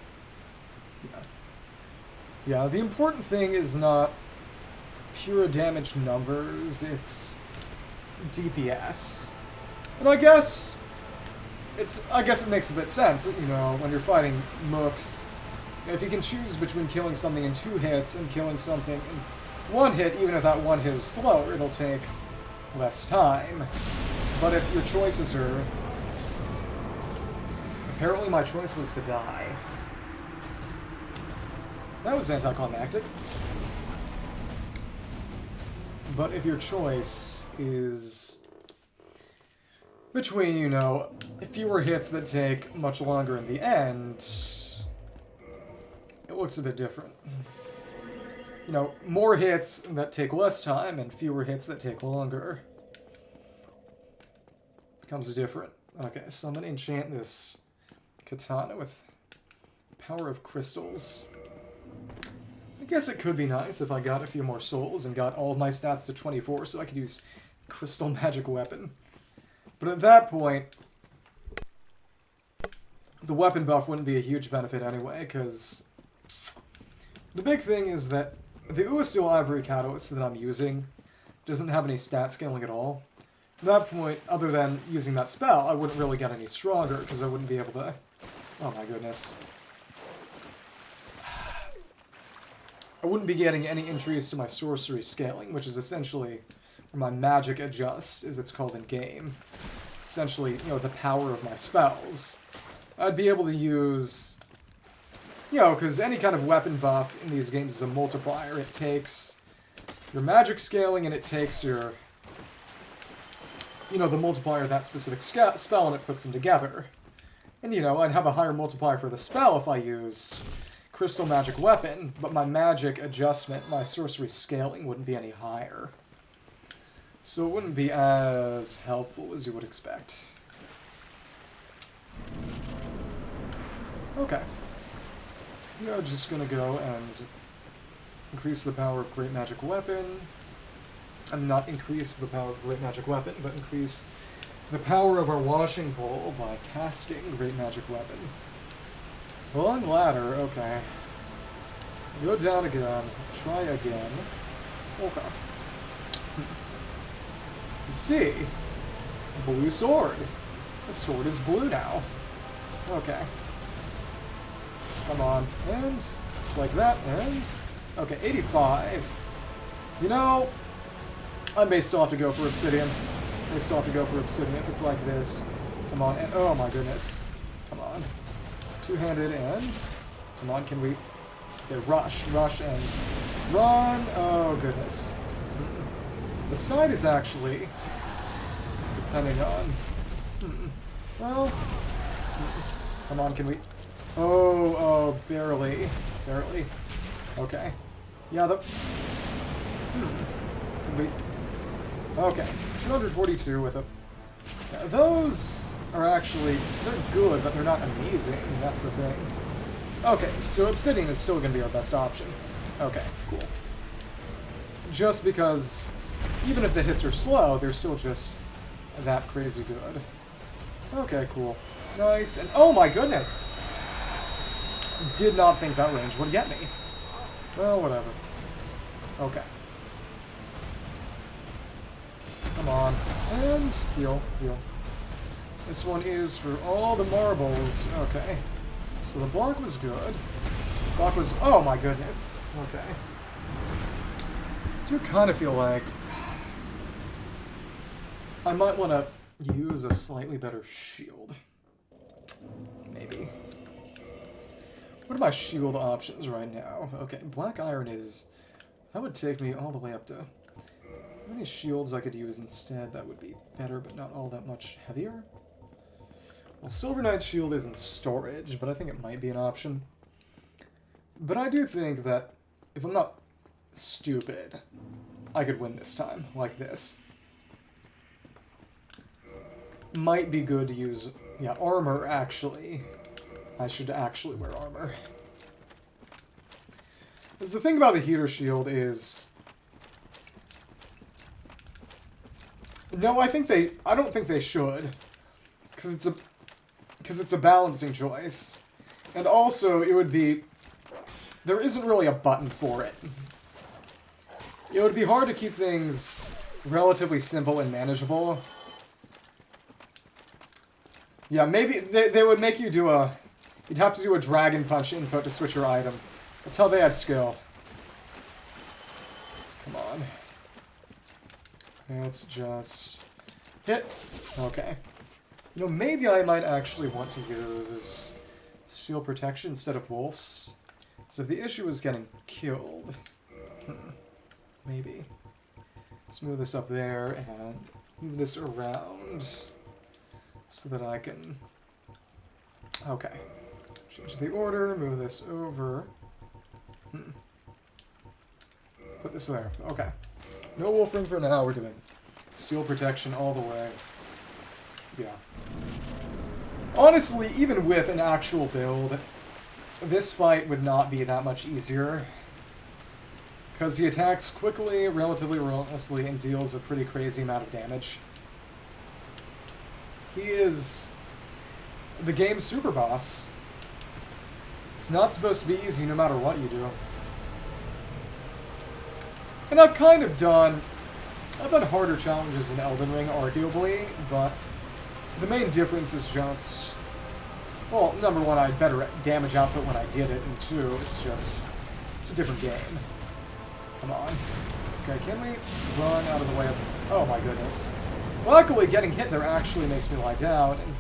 Yeah, the important thing is not pure damage numbers, it's DPS. And I guess it makes a bit sense, you know, when you're fighting mooks. If you can choose between killing something in 2 hits and killing something in 1 hit, even if that 1 hit is slower, it'll take less time. But if your choices are... Apparently my choice was to die. That was anticlimactic. But if your choice is between, you know, fewer hits that take much longer in the end, it looks a bit different. You know, more hits that take less time and fewer hits that take longer. Becomes different. Okay, so I'm going to enchant this katana with power of crystals. I guess it could be nice if I got a few more souls and got all of my stats to 24 so I could use crystal magic weapon. But at that point, the weapon buff wouldn't be a huge benefit anyway, because the big thing is that the Oolacile Ivory Catalyst that I'm using doesn't have any stat scaling at all. At that point, other than using that spell, I wouldn't really get any stronger, because I wouldn't be able to... Oh my goodness. I wouldn't be getting any increase to my sorcery scaling, which is essentially where my magic adjusts, as it's called in game. Essentially, you know, the power of my spells. I'd be able to use... You know, because any kind of weapon buff in these games is a multiplier. It takes your magic scaling and it takes your... You know, the multiplier of that specific spell and it puts them together. And, you know, I'd have a higher multiplier for the spell if I used crystal magic weapon, but my magic adjustment, my sorcery scaling wouldn't be any higher. So it wouldn't be as helpful as you would expect. Okay. We're just gonna go and increase the power of Great Magic Weapon. And not increase the power of Great Magic Weapon, but increase the power of our washing pole by casting Great Magic Weapon. Long ladder, okay. Go down again. Try again. Okay. You see? Blue sword. The sword is blue now. Okay. Come on. And just like that. And... Okay, 85. You know, I may still have to go for Obsidian. I may still have to go for Obsidian if it's like this. Come on. And, oh my goodness. Come on. Two-handed and... Come on, can we... Okay, rush, and run! Oh, goodness. The side is actually... Depending on... Well... Come on, can we... Oh, barely. Barely. Okay. Yeah, the... Can we... Okay. 242 with a... Yeah, those are actually... They're good, but they're not amazing. That's the thing. Okay, so Obsidian is still going to be our best option. Okay, cool. Just because, even if the hits are slow, they're still just that crazy good. Okay, cool. Nice, and oh my goodness! Did not think that range would get me. Well, whatever. Okay. Come on. And heal, heal. This one is for all the marbles. Okay. So the block was good. Block was... Oh my goodness. Okay. do kind of feel like I might want to use a slightly better shield. Maybe. What are my shield options right now? Okay, black iron is... That would take me all the way up to... How many shields I could use instead that would be better, but not all that much heavier? Well, Silver Knight's shield is in storage, but I think it might be an option. But I do think that if I'm not stupid, I could win this time, like this. Might be good to use... Yeah, armor, actually. I should actually wear armor. Because the thing about the heater shield is... No, I don't think they should. Because it's a balancing choice. And also, it would be... There isn't really a button for it. It would be hard to keep things relatively simple and manageable. Yeah, maybe they would make you do a... You'd have to do a Dragon Punch input to switch your item. That's how they had skill. Come on. Let's just... Hit! Okay. You know, maybe I might actually want to use Steel Protection instead of Wolves. So if the issue is getting killed... Maybe. Let's move this up there and move this around so that I can... Okay. Change the order, move this over. Put this there. Okay. No wolf ring for now, we're doing Steel Protection all the way. Yeah. Honestly, even with an actual build, this fight would not be that much easier. Because he attacks quickly, relatively relentlessly, and deals a pretty crazy amount of damage. He is the game's super boss. It's not supposed to be easy no matter what you do. And I've kind of done... I've done harder challenges in Elden Ring, arguably, but the main difference is just... Well, number one, I had better damage output when I did it, and two, it's just... It's a different game. Come on. Okay, can we run out of the way of... Oh my goodness. Luckily, getting hit there actually makes me lie down, and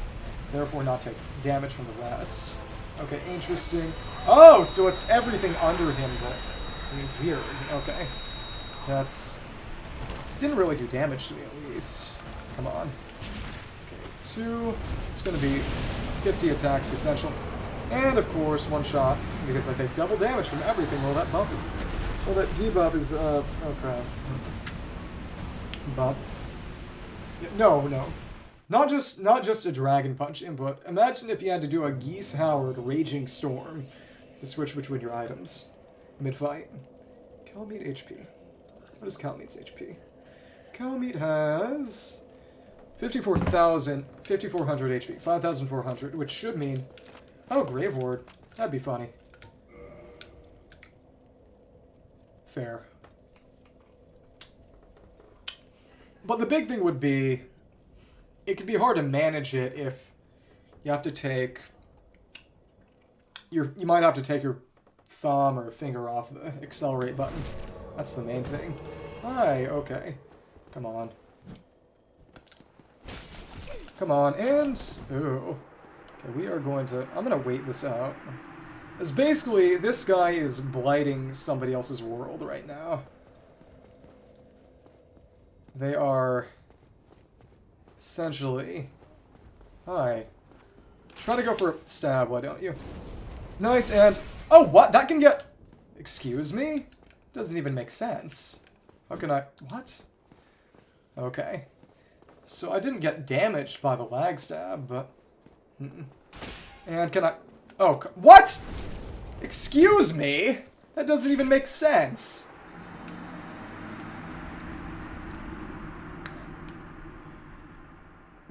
therefore not take damage from the rest. Okay, interesting. Oh, so it's everything under him that... Weird. Okay. That's... Didn't really do damage to me, at least. Come on. Okay, 2. It's going to be 50 attacks, essential. And, of course, one shot, because I take double damage from everything. Well, that buff is... Well, that debuff is, oh, crap. Buff. No, no. Not just a Dragon Punch input. Imagine if you had to do a Geese Howard Raging Storm to switch between your items. Mid-fight. Kalameet HP. What is Kalameet's HP? Kalameet has 54,000, 5,400 HP, 5,400, which should mean... Oh, Grave Ward. That'd be funny. Fair. But the big thing would be... It could be hard to manage it if you have to take... You might have to take your thumb or finger off the accelerate button. That's the main thing. Hi, okay. Come on. Come on, and... Ooh. Okay, we are going to... I'm going to wait this out. As basically, this guy is blighting somebody else's world right now. They are... Essentially... Hi. Try to go for a stab, why don't you? Nice, and... Oh, what? That can get... Excuse me? Doesn't even make sense. How can I... What? Okay. So I didn't get damaged by the lag stab, but... And can I... Oh, what?! Excuse me?! That doesn't even make sense!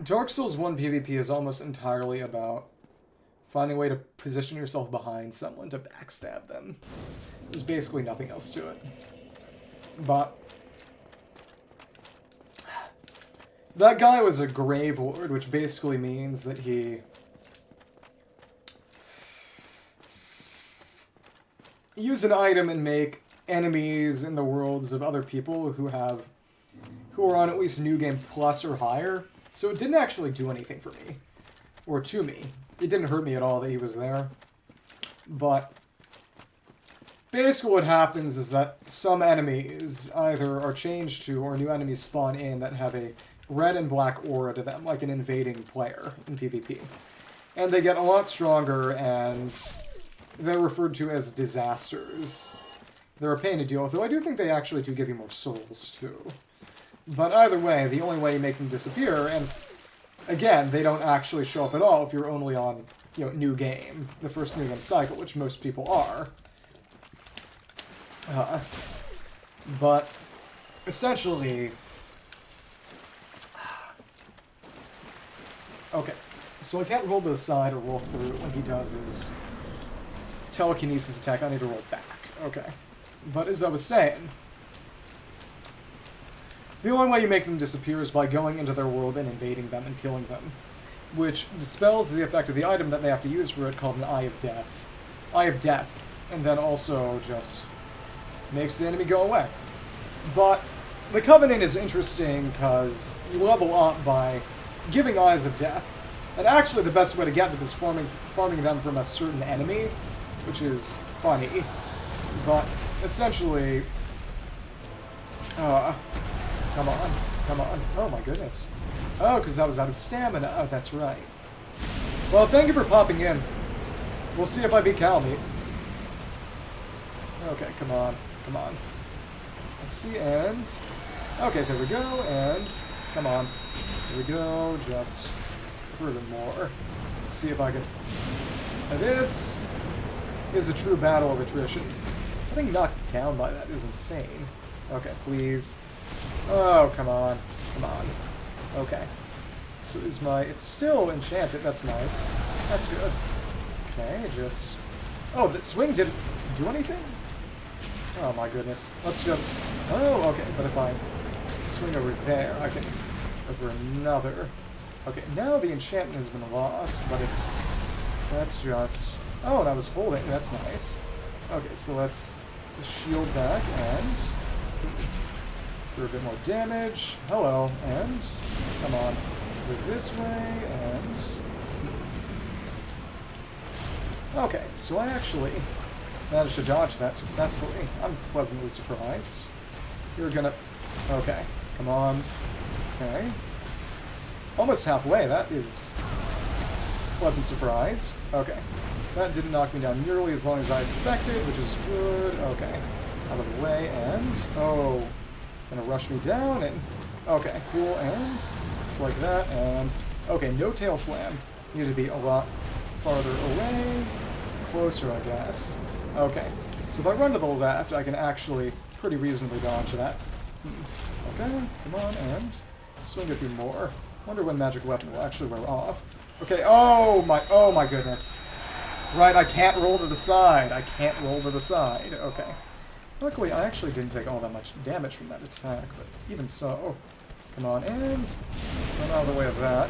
Dark Souls 1 PvP is almost entirely about finding a way to position yourself behind someone to backstab them. There's basically nothing else to it. But... That guy was a Grave Ward, which basically means that he... Use an item and make enemies in the worlds of other people who are on at least New Game Plus or higher. So it didn't actually do anything for me. Or to me. It didn't hurt me at all that he was there. But basically what happens is that some enemies either are changed to or new enemies spawn in that have a red and black aura to them, like an invading player in PvP. And they get a lot stronger, and they're referred to as disasters. They're a pain to deal with, though I do think they actually do give you more souls, too. But either way, the only way you make them disappear, and again, they don't actually show up at all if you're only on, you know, New Game, the first New Game cycle, which most people are. But essentially, okay, so I can't roll to the side or roll through when he does his telekinesis attack. I need to roll back. Okay. But as I was saying, the only way you make them disappear is by going into their world and invading them and killing them, which dispels the effect of the item that they have to use for it, called an Eye of Death. Eye of Death, and then also just makes the enemy go away. But the Covenant is interesting because you level up by giving Eyes of Death, and actually the best way to get them is farming them from a certain enemy, which is funny, but essentially, come on, oh my goodness. Oh, because I was out of stamina. Oh, that's right. Well, thank you for popping in. We'll see if I beat Kalameet. Okay, come on. Let's see, and... okay, there we go, and... come on. There we go, just... furthermore. Let's see if I can... now this is a true battle of attrition. Getting knocked down by that is insane. Okay, please. Oh, come on. Okay. So is my... it's still enchanted. That's nice. That's good. Okay, just... oh, that swing didn't do anything? Oh my goodness. Let's just... oh, okay, but if I swing over there, I can... over another... okay, now the enchantment has been lost, but it's... that's just... oh, and I was holding. That's nice. Okay, so let's shield back and... for a bit more damage. Hello, and... come on. Go this way, and... okay, so I actually managed to dodge that successfully. I'm pleasantly surprised. You're gonna... okay, come on. Okay. Almost halfway, that is... pleasant surprise. Okay. That didn't knock me down nearly as long as I expected, which is good. Okay. Out of the way, and... oh... gonna rush me down, and... okay, cool, and... just like that, and... okay, no tail slam. Need to be a lot farther away. Closer, I guess. Okay. So if I run to the left, I can actually pretty reasonably dodge that. Okay, come on, and... swing a few more. Wonder when magic weapon will actually wear off. Okay, oh my goodness. Right, I can't roll to the side. Okay. Luckily, I actually didn't take all that much damage from that attack, but even so. Come on, and run out of the way of that.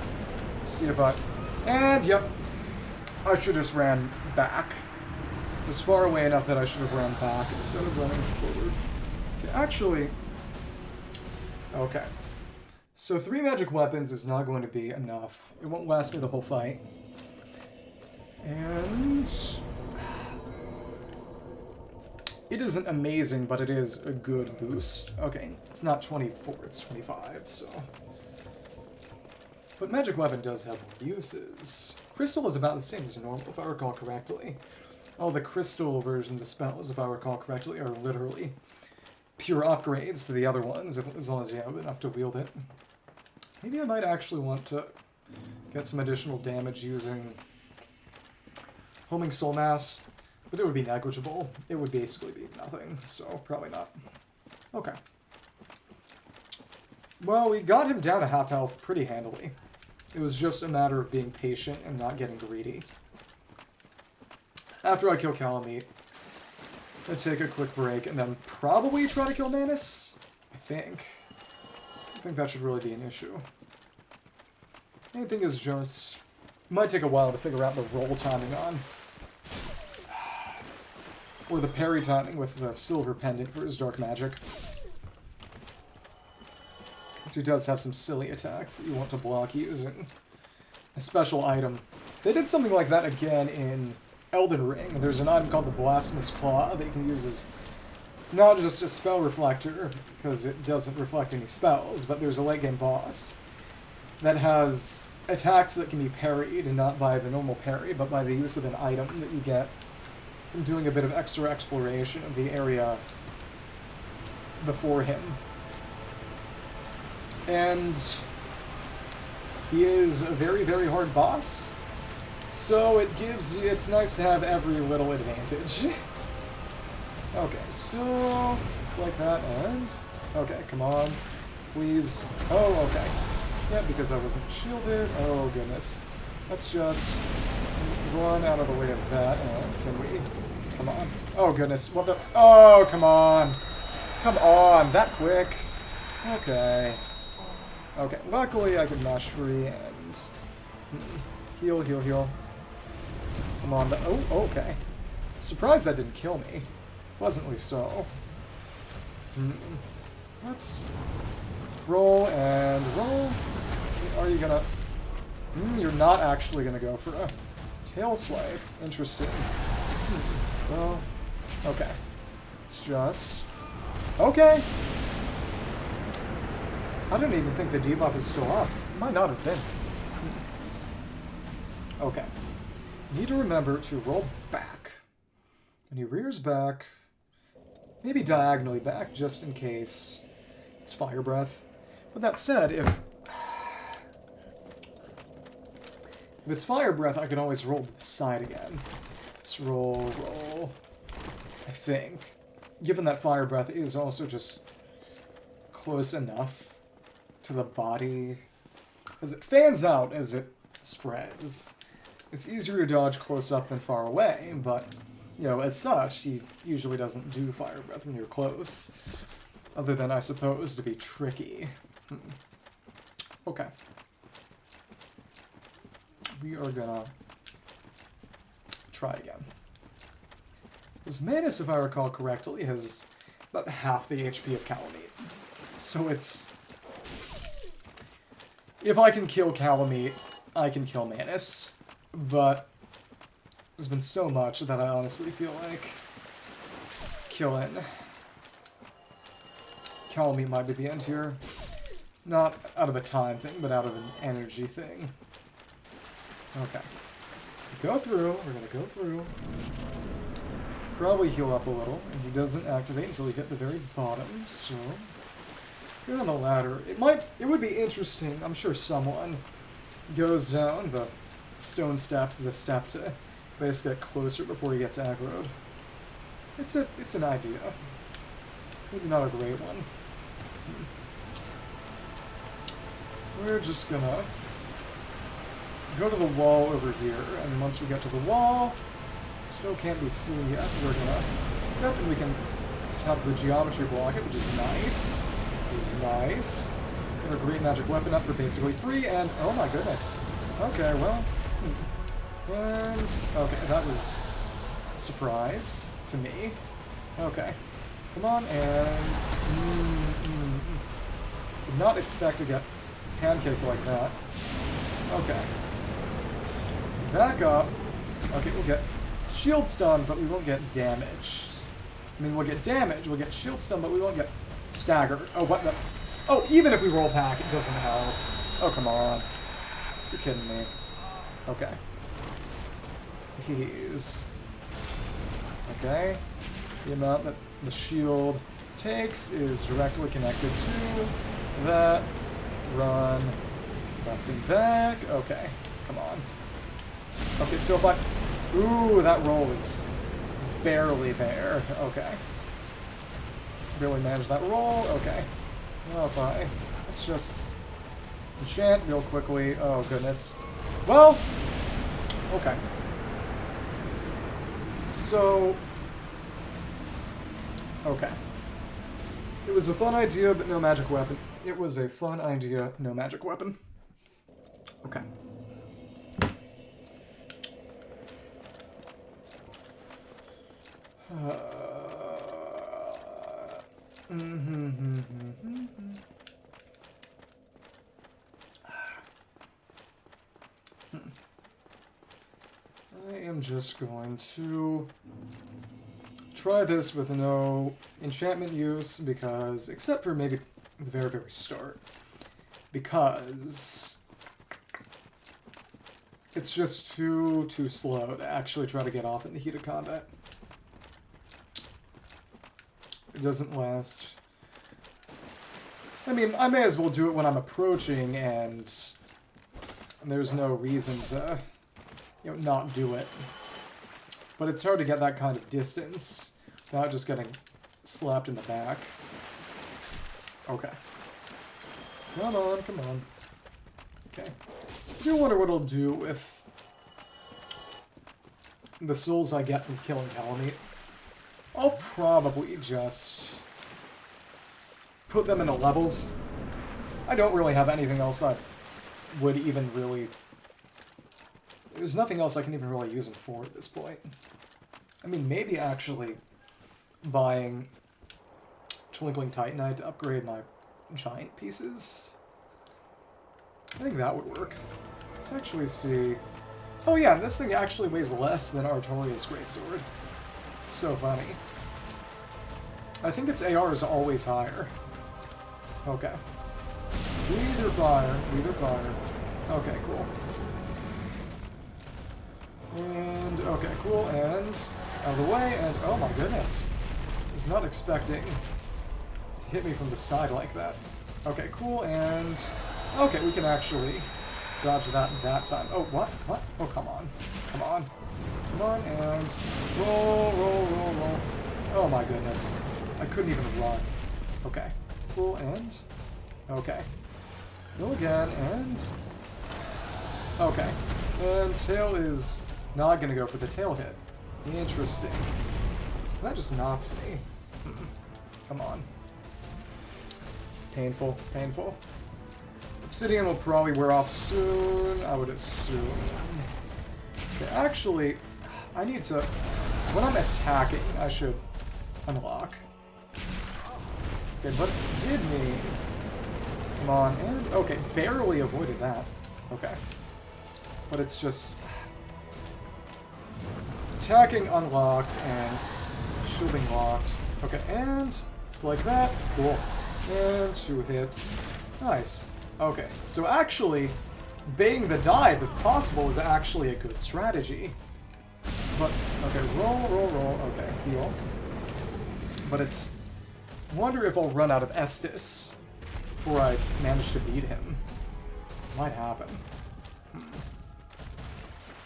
See if I... and, yep. I should have just ran back. It was far away enough that I should have ran back instead of running forward. Okay, actually... okay. So 3 magic weapons is not going to be enough. It won't last me the whole fight. And... it isn't amazing, but it is a good boost. Okay, it's not 24, it's 25, so... but magic weapon does have more uses. Crystal is about the same as normal, if I recall correctly. All the crystal versions of spells, if I recall correctly, are literally pure upgrades to the other ones, as long as you have enough to wield it. Maybe I might actually want to get some additional damage using Homing Soul Mass, but it would be negligible. It would basically be nothing, so probably not. Okay. Well, we got him down to half health pretty handily. It was just a matter of being patient and not getting greedy. After I kill Kalameet, I take a quick break and then probably try to kill Manus. I think that should really be an issue. Main thing is just... might take a while to figure out the roll timing on Or the parry timing with the silver pendant for his dark magic. So he does have some silly attacks that you want to block using a special item. They did something like that again in Elden Ring. There's an item called the Blasphemous Claw that you can use as not just a spell reflector, because it doesn't reflect any spells, but there's a late game boss that has attacks that can be parried, and not by the normal parry, but by the use of an item that you get from doing a bit of extra exploration of the area before him. And he is a very, very hard boss, so it's nice to have every little advantage. Okay, so it's like that, and okay, come on, please. Oh, okay. Yeah, because I wasn't shielded. Oh goodness. Let's just run out of the way of that. Can we? Come on. Oh goodness. What the? Oh, come on. Come on. That quick. Okay. Okay. Luckily, I can mash free and heal, heal, heal. Come on. Oh, okay. Surprised that didn't kill me. Pleasantly so. Let's roll and roll. Are you gonna... you're not actually gonna go for a tail swipe. Interesting. Well, okay. It's just... okay. I don't even think the debuff is still up. It might not have been. Okay. Need to remember to roll back. And he rears back. Maybe diagonally back, just in case it's fire breath. But that said, if it's fire breath, I can always roll to the side again. Let's roll, roll. I think. Given that fire breath is also just close enough to the body. As it fans out as it spreads. It's easier to dodge close up than far away, but, you know, as such, he usually doesn't do fire breath when you're close. Other than, I suppose, to be tricky. Okay. We are gonna try again. This Manus, if I recall correctly, has about half the HP of Kalameet. So it's... if I can kill Kalameet, I can kill Manus. But there's been so much that I honestly feel like killing Kalameet might be the end here. Not out of a time thing, but out of an energy thing. Okay. Go through. We're gonna go through. Probably heal up a little, and he doesn't activate until we hit the very bottom, so... get on the ladder. It would be interesting, I'm sure someone goes down the stone steps as a step to basically get closer before he gets aggroed. It's an idea. Maybe not a great one. We're just gonna go to the wall over here, and once we get to the wall, still can't be seen yet, we're gonna get up and we can just have the geometry block it, which is nice. Is nice. Get our great magic weapon up for basically free, and oh my goodness. Okay, well. And okay, that was a surprise to me. Okay. Come on, and did not expect to get pancaked like that. Okay. Back up. Okay, we'll get shield stun, but we won't get damaged. I mean, we'll get damage, we'll get shield stun, but we won't get staggered. Oh, what the? Oh, even if we roll back, it doesn't help. Oh, come on. You're kidding me. Okay. He's... okay. The amount that the shield takes is directly connected to that. Run. Left and back. Okay. Come on. Okay, so if I... ooh, that roll was barely there. Okay. Barely managed that roll. Okay. Well, if I... let's just enchant real quickly. Oh, goodness. Well... okay. So... okay. It was a fun idea, but no magic weapon. It was a fun idea, no magic weapon. Okay. I am just going to try this with no enchantment use because, except for maybe the very, very start, because it's just too slow to actually try to get off in the heat of combat. It doesn't last. I mean, I may as well do it when I'm approaching and there's no reason to, you know, not do it. But it's hard to get that kind of distance without just getting slapped in the back. Okay. Come on, come on. Okay. I do wonder what it'll do with the souls I get from killing Kalameet. I'll probably just put them into levels. I don't really have anything else I would even really... There's nothing else I can even really use them for at this point. I mean, maybe actually buying Twinkling Titanite to upgrade my giant pieces. I think that would work. Let's actually see... Oh yeah, this thing actually weighs less than Artoria's Greatsword. It's so funny. I think its AR is always higher. Okay. Breathe or fire. Breathe or fire. Okay, cool. And, okay, cool, and out of the way, and oh my goodness. I was not expecting to hit me from the side like that. Okay, cool, and okay, we can actually dodge that time. Oh, what? What? Oh, come on. Come on. Come on, and roll, roll, roll, roll. Oh my goodness. I couldn't even run. Okay. Cool, and okay. Go again, and okay. And tail is not gonna go for the tail hit. Interesting. So that just knocks me. Come on. Painful, painful. Obsidian will probably wear off soon, I would assume. Okay, actually, I need to... When I'm attacking, I should unlock. Okay, but it did mean... Come on, and... Okay, barely avoided that. Okay. But it's just... Attacking unlocked and shielding locked. Okay, and it's like that. Cool. And 2 hits. Nice. Okay, so actually, baiting the dive, if possible, is actually a good strategy. But, okay, roll, roll, roll. Okay, heal. But it's... I wonder if I'll run out of Estus before I manage to beat him. Might happen.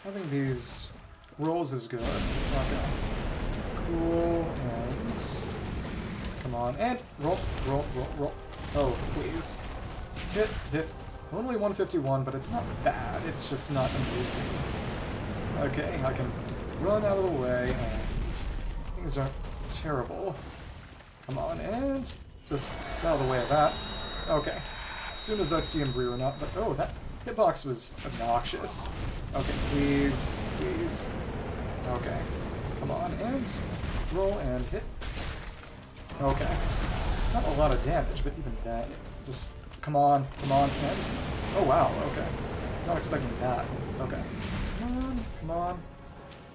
Having these rolls is good. Okay. Cool, and... Come on, and roll, roll, roll, roll. Oh, please. Hit, hit. Only 151, but it's not bad. It's just not amazing. Okay, I can run out of the way, and things aren't terrible. Come on, and just get out of the way of that. Okay. As soon as I see him rearing up, but oh, that hitbox was obnoxious. Okay, please, please. Okay. Come on, and roll and hit. Okay. Not a lot of damage, but even then, just come on, and oh wow, okay. I was not expecting that. Okay. Come on,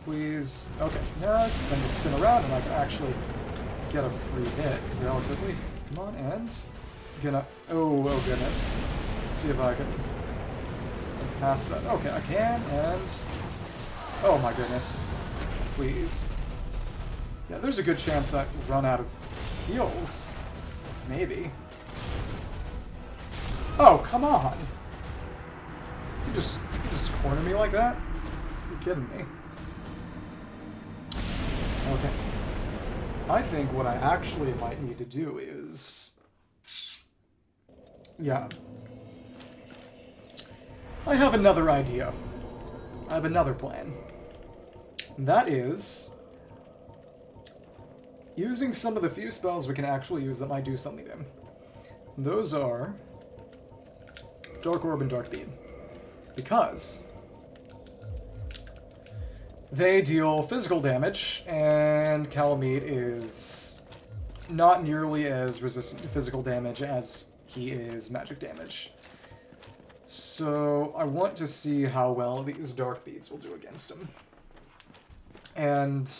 please. Okay, yes, then we'll spin around and I can actually get a free hit, relatively. Come on, and gonna, oh goodness. Let's see if I can pass that. Okay, I can, and oh my goodness. Please. Yeah, there's a good chance I run out of heals. Maybe. Oh, come on! You just corner me like that? You're kidding me. Okay. I think what I actually might need to do is... Yeah. I have another idea. I have another plan. And that is... using some of the few spells we can actually use that might do something to him. And those are... Dark Orb and Dark Beam. Because... They deal physical damage, and Kalameet is not nearly as resistant to physical damage as he is magic damage. So I want to see how well these dark beads will do against him. And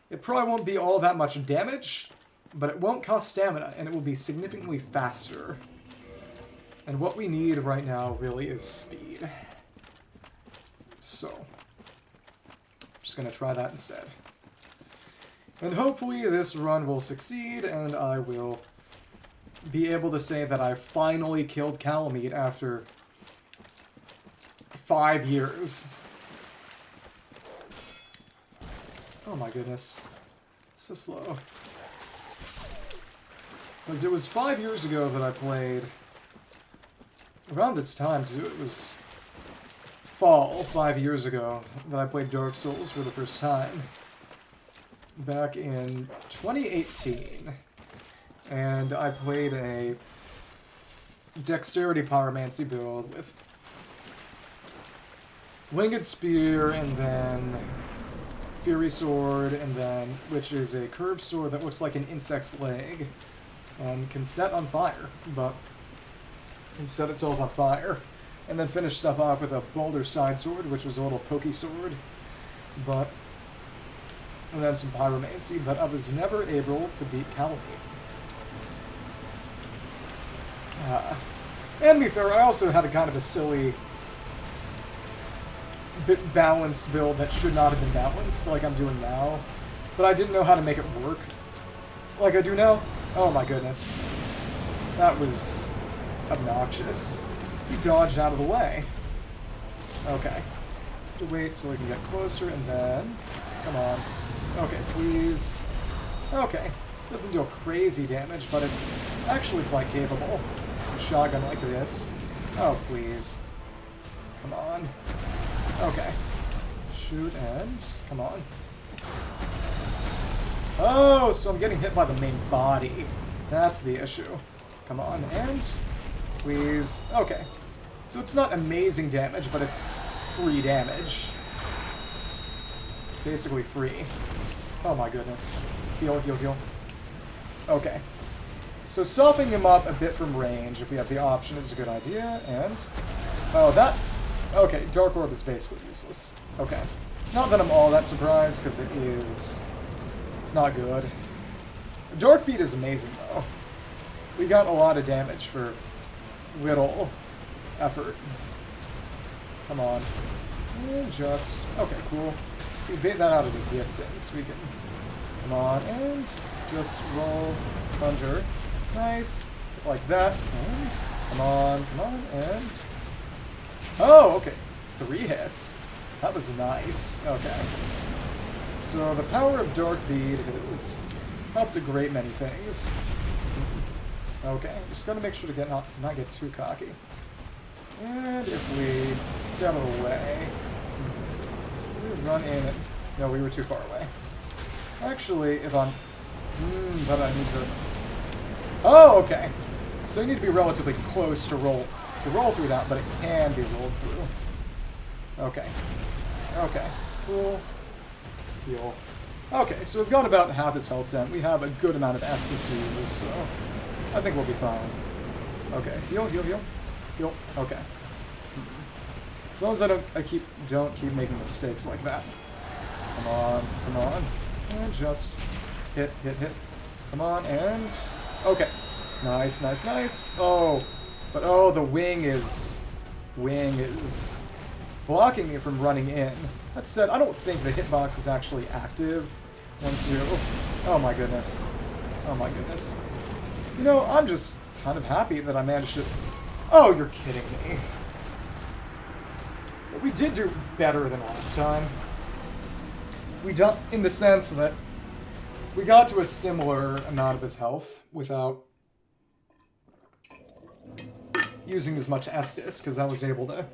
it probably won't be all that much damage, but it won't cost stamina, and it will be significantly faster. And what we need right now really is speed. So, I'm just going to try that instead. And hopefully this run will succeed, and I will be able to say that I finally killed Kalameet after 5 years. Oh my goodness. So slow. Because it was 5 years ago that I played... Around this time, too. It was fall, 5 years ago, that I played Dark Souls for the first time. Back in 2018. And I played a Dexterity Pyromancy build with Winged Spear, and then Fury Sword, and then, which is a curved sword that looks like an insect's leg, and can set on fire, but can set itself on fire. And then finish stuff off with a Boulder Side Sword, which was a little pokey sword, but, and then some Pyromancy, but I was never able to beat Kalameet. And to be fair, I also had a kind of a silly, bit balanced build that should not have been balanced, like I'm doing now. But I didn't know how to make it work like I do now. Oh my goodness. That was obnoxious. He dodged out of the way. Okay. Have to wait till we can get closer, and then... Come on. Okay, please. Okay. Doesn't do a crazy damage, but it's actually quite capable. A shotgun like this. Oh, please. Come on. Okay. Shoot and... Come on. Oh, so I'm getting hit by the main body. That's the issue. Come on, and... Please. Okay. So it's not amazing damage, but it's free damage. Basically free. Oh my goodness. Heal, heal, heal. Okay. So softening him up a bit from range, if we have the option, is a good idea, and... Oh, that... Okay, Dark Orb is basically useless. Okay. Not that I'm all that surprised, because it is... It's not good. Dark Beat is amazing, though. We got a lot of damage for little effort. Come on. And just... Okay, cool. We bait that out at a distance. We can... Come on, and just roll Thunder. Nice. Like that, and... Come on, and... Oh, okay. 3 hits. That was nice. Okay. So the power of Dark Bead has helped a great many things. Okay, just gotta make sure to not get too cocky. And if we stay out of the way, we run in. No, we were too far away. Actually, if I'm... but I need to... Oh, okay. So you need to be relatively close to roll through that, but it can be rolled through. Okay. Okay. Cool. Heal. Okay, so we've got about half his health down. We have a good amount of Estus, so I think we'll be fine. Okay. Heal, heal, heal. Heal. Okay. As long as I don't keep making mistakes like that. Come on, come on. And just hit, hit, hit. Come on, and... Okay. Nice, nice, nice. Oh, but oh, the wing is blocking me from running in. That said, I don't think the hitbox is actually active once you... Oh my goodness. Oh my goodness. You know, I'm just kind of happy that I managed to... Oh, you're kidding me. But we did do better than last time. We don't, in the sense that we got to a similar amount of his health without using as much Estus, because I was able to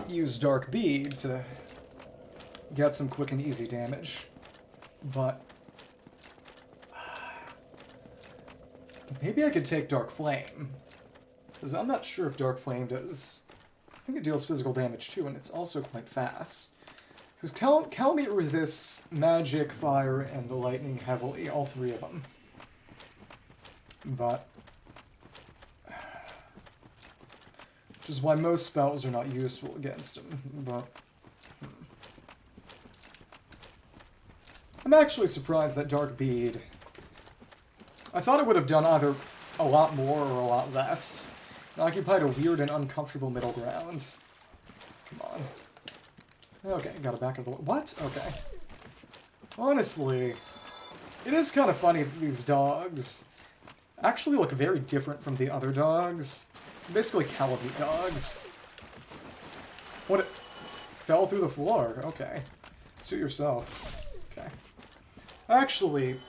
use Dark Bead to get some quick and easy damage. But maybe I could take Dark Flame, because I'm not sure if Dark Flame does... I think it deals physical damage too, and it's also quite fast. Because Kalameet resists magic, fire, and lightning heavily, all three of them. But... which is why most spells are not useful against him, but... I'm actually surprised that Dark Bead... I thought it would have done either a lot more or a lot less. It occupied a weird and uncomfortable middle ground. Come on. Okay, got it back of the... What? Okay. Honestly, it is kind of funny that these dogs actually look very different from the other dogs. Basically Kalameet dogs. What? It fell through the floor. Okay. Suit yourself. Okay. Actually,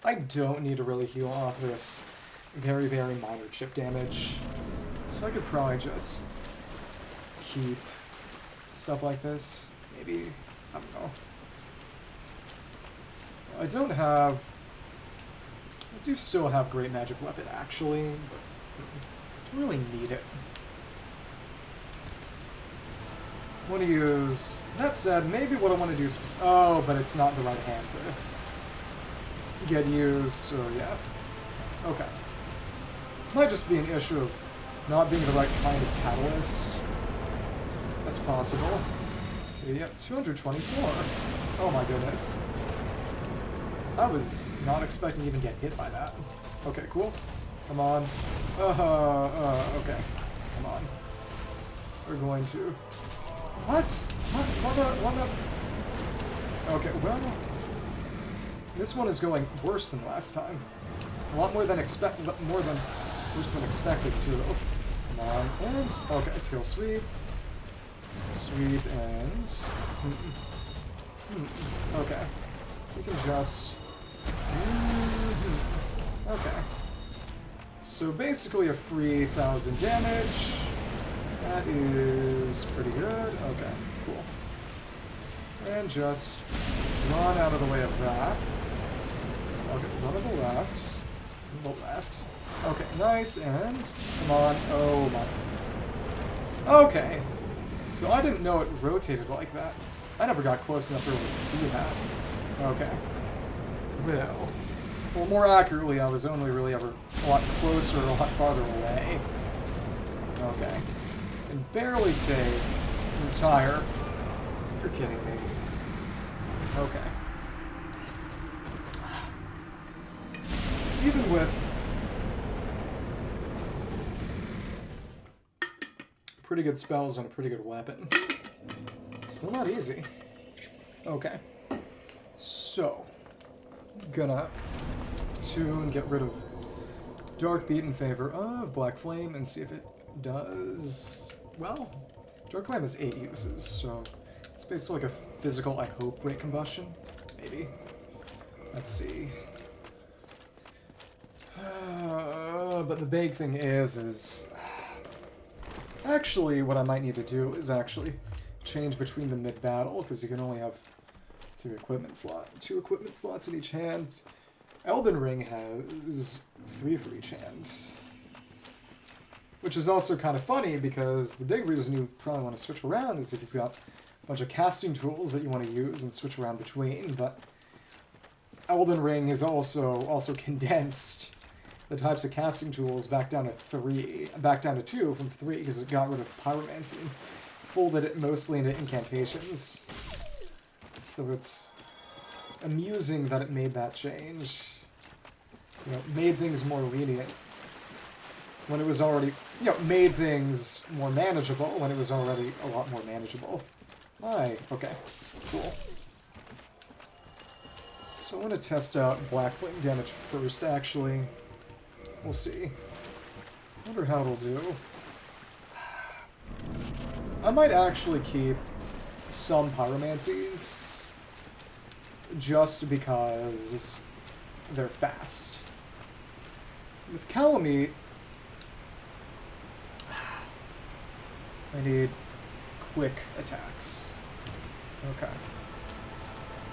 I don't need to really heal off this very, very minor chip damage. So I could probably just keep stuff like this. Maybe, I don't know. I don't have... I do still have Great Magic Weapon, actually, but I don't really need it. I want to use... That said, maybe what I want to do... Oh, but it's not the right hand to get used, so yeah. Okay. Might just be an issue of not being the right kind of catalyst. That's possible. Yep, 224. Oh my goodness. I was not expecting to even get hit by that. Okay, cool. Come on. Okay. Come on. We're going to... What? What the... Okay, well... This one is going worse than last time. A lot more than worse than expected, too. Come on, and... Okay, tail sweep. Sweep, and... Okay. We can just... Okay. So basically a free 1,000 damage. That is pretty good. Okay, cool. And just run out of the way of that. Okay, run to the left. The left. Okay, nice, and... Come on. Oh my... Okay. So I didn't know it rotated like that. I never got close enough to be able to see that. Okay. Well, more accurately, I was only really ever a lot closer, a lot farther away. Okay. And barely take entire... You're kidding me. Okay. Even with pretty good spells and a pretty good weapon, still not easy. Okay. So, gonna tune, get rid of Dark Beat in favor of Black Flame and see if it does... Well, Dark Flame has 8 uses, so it's basically like a physical, I hope, great combustion. Maybe. Let's see. But the big thing is... Actually, what I might need to do is actually change between the mid-battle, because you can only have 2 equipment slots in each hand. Elden Ring has 3 for each hand. Which is also kind of funny, because the big reason you probably want to switch around is if you've got a bunch of casting tools that you want to use and switch around between, but Elden Ring has also condensed the types of casting tools back down to 2 from 3, because it got rid of pyromancy and folded it mostly into incantations. So it's amusing that it made that change. You know, made things more lenient when it was already, you know, made things more manageable when it was already a lot more manageable. Hi, okay, cool. So I want to test out Black Flame damage first, actually. We'll see. Wonder how it'll do. I might actually keep some pyromancies just because they're fast. With Kalameet, I need quick attacks. Okay.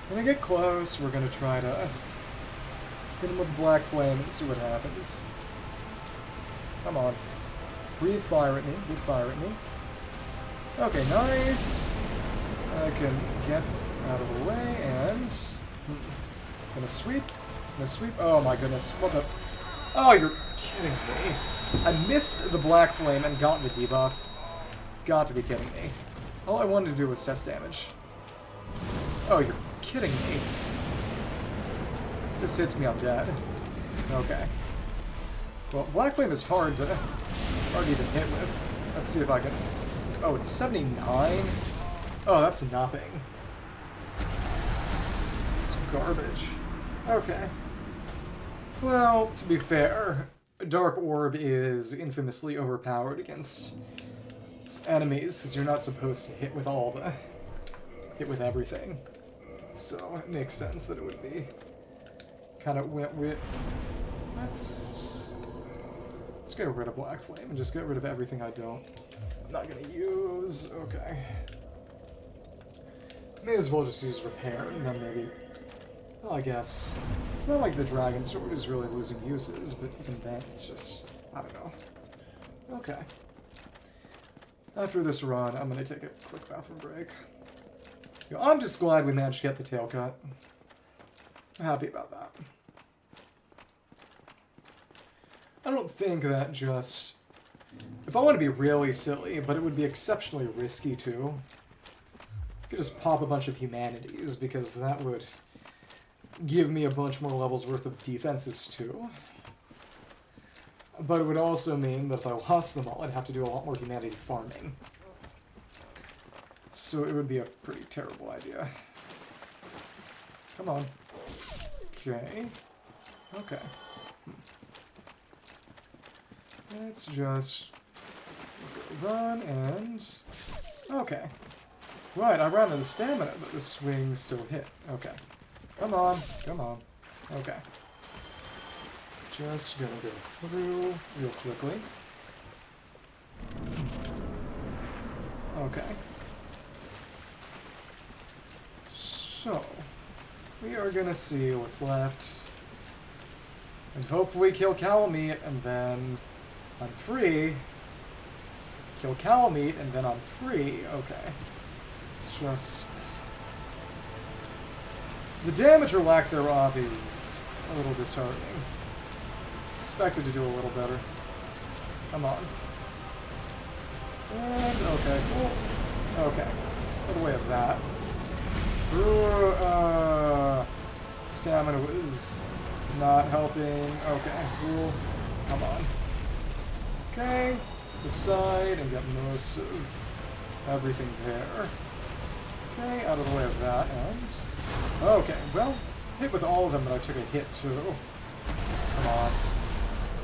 When I get close, we're gonna try to hit him with Black Flame and see what happens. Come on. Breathe fire at me. Breathe fire at me. Okay, nice. I can get out of the way and... Gonna sweep. Gonna sweep. Oh my goodness. What the... Oh, you're kidding me. I missed the Black Flame and got the debuff. Got to be kidding me. All I wanted to do was test damage. Oh, you're kidding me. This hits me, I'm dead. Okay. Well, Black Flame is hard to even hit with. Let's see if I can... Oh, it's 79? Oh, that's nothing. It's garbage. Okay. Well, to be fair, Dark Orb is infamously overpowered against enemies, because you're not supposed to hit with all the... hit with everything. So, it makes sense that it would be kind of wit. Let's get rid of Black Flame and just get rid of everything I'm not gonna use. Okay. May as well just use Repair, and then maybe... Well, I guess... It's not like the Dragon Sword is really losing uses, but even then, it's just... I don't know. Okay. After this run, I'm gonna take a quick bathroom break. You know, I'm just glad we managed to get the tail cut. I'm happy about that. I don't think that just... If I want to be really silly, but it would be exceptionally risky too, I could just pop a bunch of humanities, because that would give me a bunch more levels worth of defenses too. But it would also mean that if I lost them all, I'd have to do a lot more humanity farming. So it would be a pretty terrible idea. Come on. Okay. Okay. Let's just run and... Okay. Right, I ran out of stamina, but the swing still hit. Okay. Come on. Come on. Okay. Just gonna go through real quickly. Okay. So, we are gonna see what's left. And hopefully kill Kalameet, and then I'm free. Kill Kalameet, and then I'm free. Okay. It's just... The damage or lack thereof is a little disheartening. Expected to do a little better. Come on. And, okay, cool. Okay. Out of the way of that. Stamina was not helping. Okay, cool. Come on. Okay. The side and get most of everything there. Okay, out of the way of that, and... Okay, well, hit with all of them, but I took a hit too. Come on.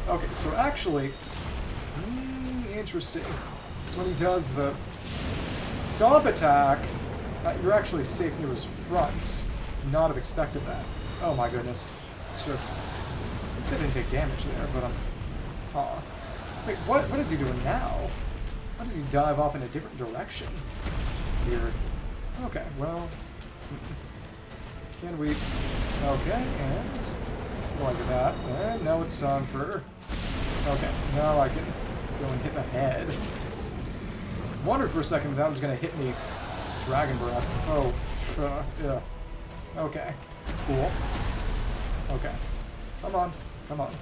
Okay, so actually... interesting. So when he does the stomp attack, you're actually safe near his front. Not have expected that. Oh my goodness. It's just... I guess I didn't take damage there, but I'm... Aw. Wait, what is he doing now? How did he dive off in a different direction? Weird. Okay, well... Can we... Okay, and... Like that. And now it's time for... Okay, now I can go and hit the head. Wondered for a second if that was going to hit me. Dragon Breath. Oh, yeah. Okay, cool. Okay. Come on, come on.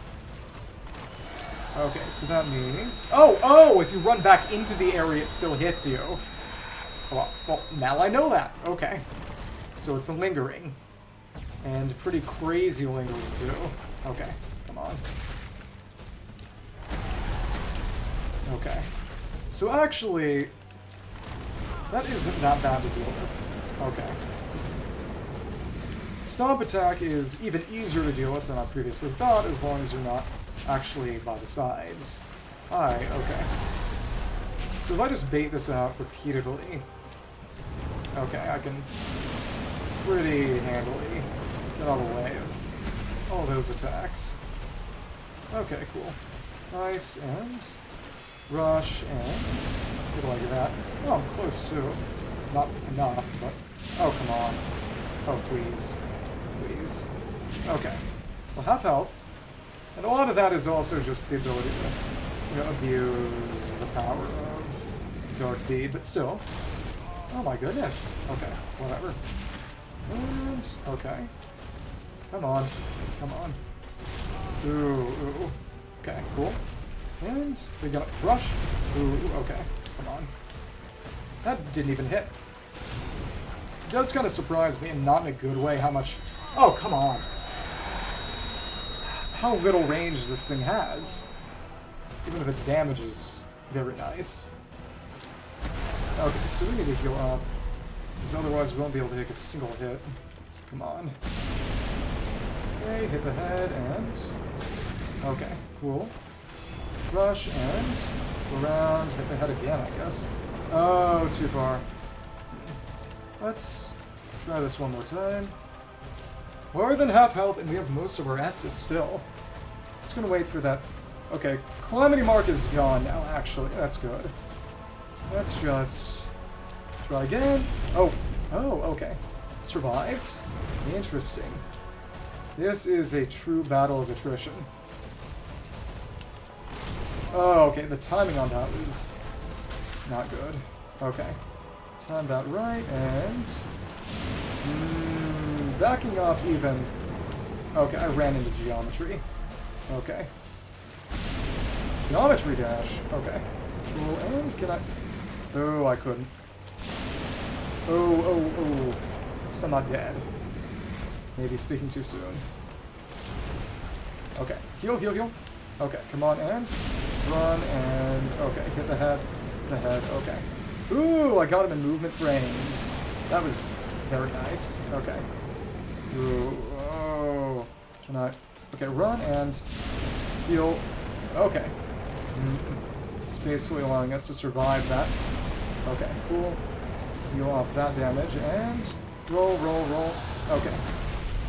Okay, so that means... Oh, if you run back into the area, it still hits you. Well, now I know that. Okay. So it's a lingering. And pretty crazy lingering, too. Okay, come on. Okay. So actually, that isn't that bad to deal with. Okay. Stomp attack is even easier to deal with than I previously thought, as long as you're not actually by the sides. Okay. So if I just bait this out repeatedly, okay, I can pretty handily get out of the way of all those attacks. Okay, cool. Nice, and rush, and get like that. Oh, I'm close too. Not enough, but... Oh, come on. Oh, please. Please. Okay. Well, half health. And a lot of that is also just the ability to, abuse the power of Dark Deed, but still. Oh my goodness. Okay, whatever. And, okay. Come on. Come on. Ooh. Okay, cool. And we're gonna rush. Ooh, okay. Come on. That didn't even hit. It does kind of surprise me, and not in a good way, how much... Oh, come on. How little range this thing has. Even if its damage is very nice. Okay, so we need to heal up. Because otherwise we won't be able to take a single hit. Come on. Okay, hit the head, and... Okay, cool. Rush, and... Go around, hit the head again, I guess. Oh, too far. Let's try this one more time. More than half health, and we have most of our S's still. Just gonna wait for that. Okay, Calamity Mark is gone now, actually. That's good. Let's just try again. Oh, okay. Survived. Interesting. This is a true battle of attrition. Oh, okay, the timing on that was not good. Okay. Timed that right, and... backing off even... Okay, I ran into geometry. Okay. Geometry dash. Okay. Cool, and can I... Oh, I couldn't. Oh. So I'm not dead. Maybe speaking too soon. Okay. Heal. Okay, come on, and... Run, and... Okay, hit the head. Okay. Ooh, I got him in movement frames. That was very nice. Okay. Ooh, oh. Can I... Okay, run and heal. Okay. It's basically allowing us to survive that. Okay, cool. Heal off that damage, and... Roll. Okay.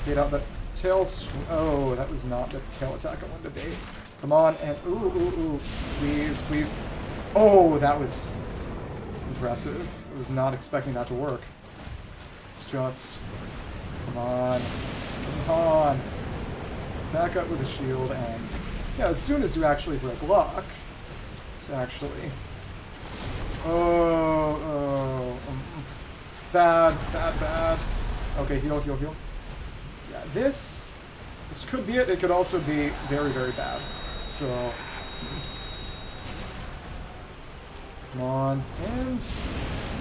Get out the tail... Oh, that was not the tail attack I wanted to bait. Come on, and... Ooh. Please. Oh, that was... impressive. I was not expecting that to work. It's just... Come on. Back up with a shield, and... Yeah, as soon as you actually break luck, it's actually... Bad. Okay, heal. Yeah, this could be it. It could also be very, very bad. So... Come on, and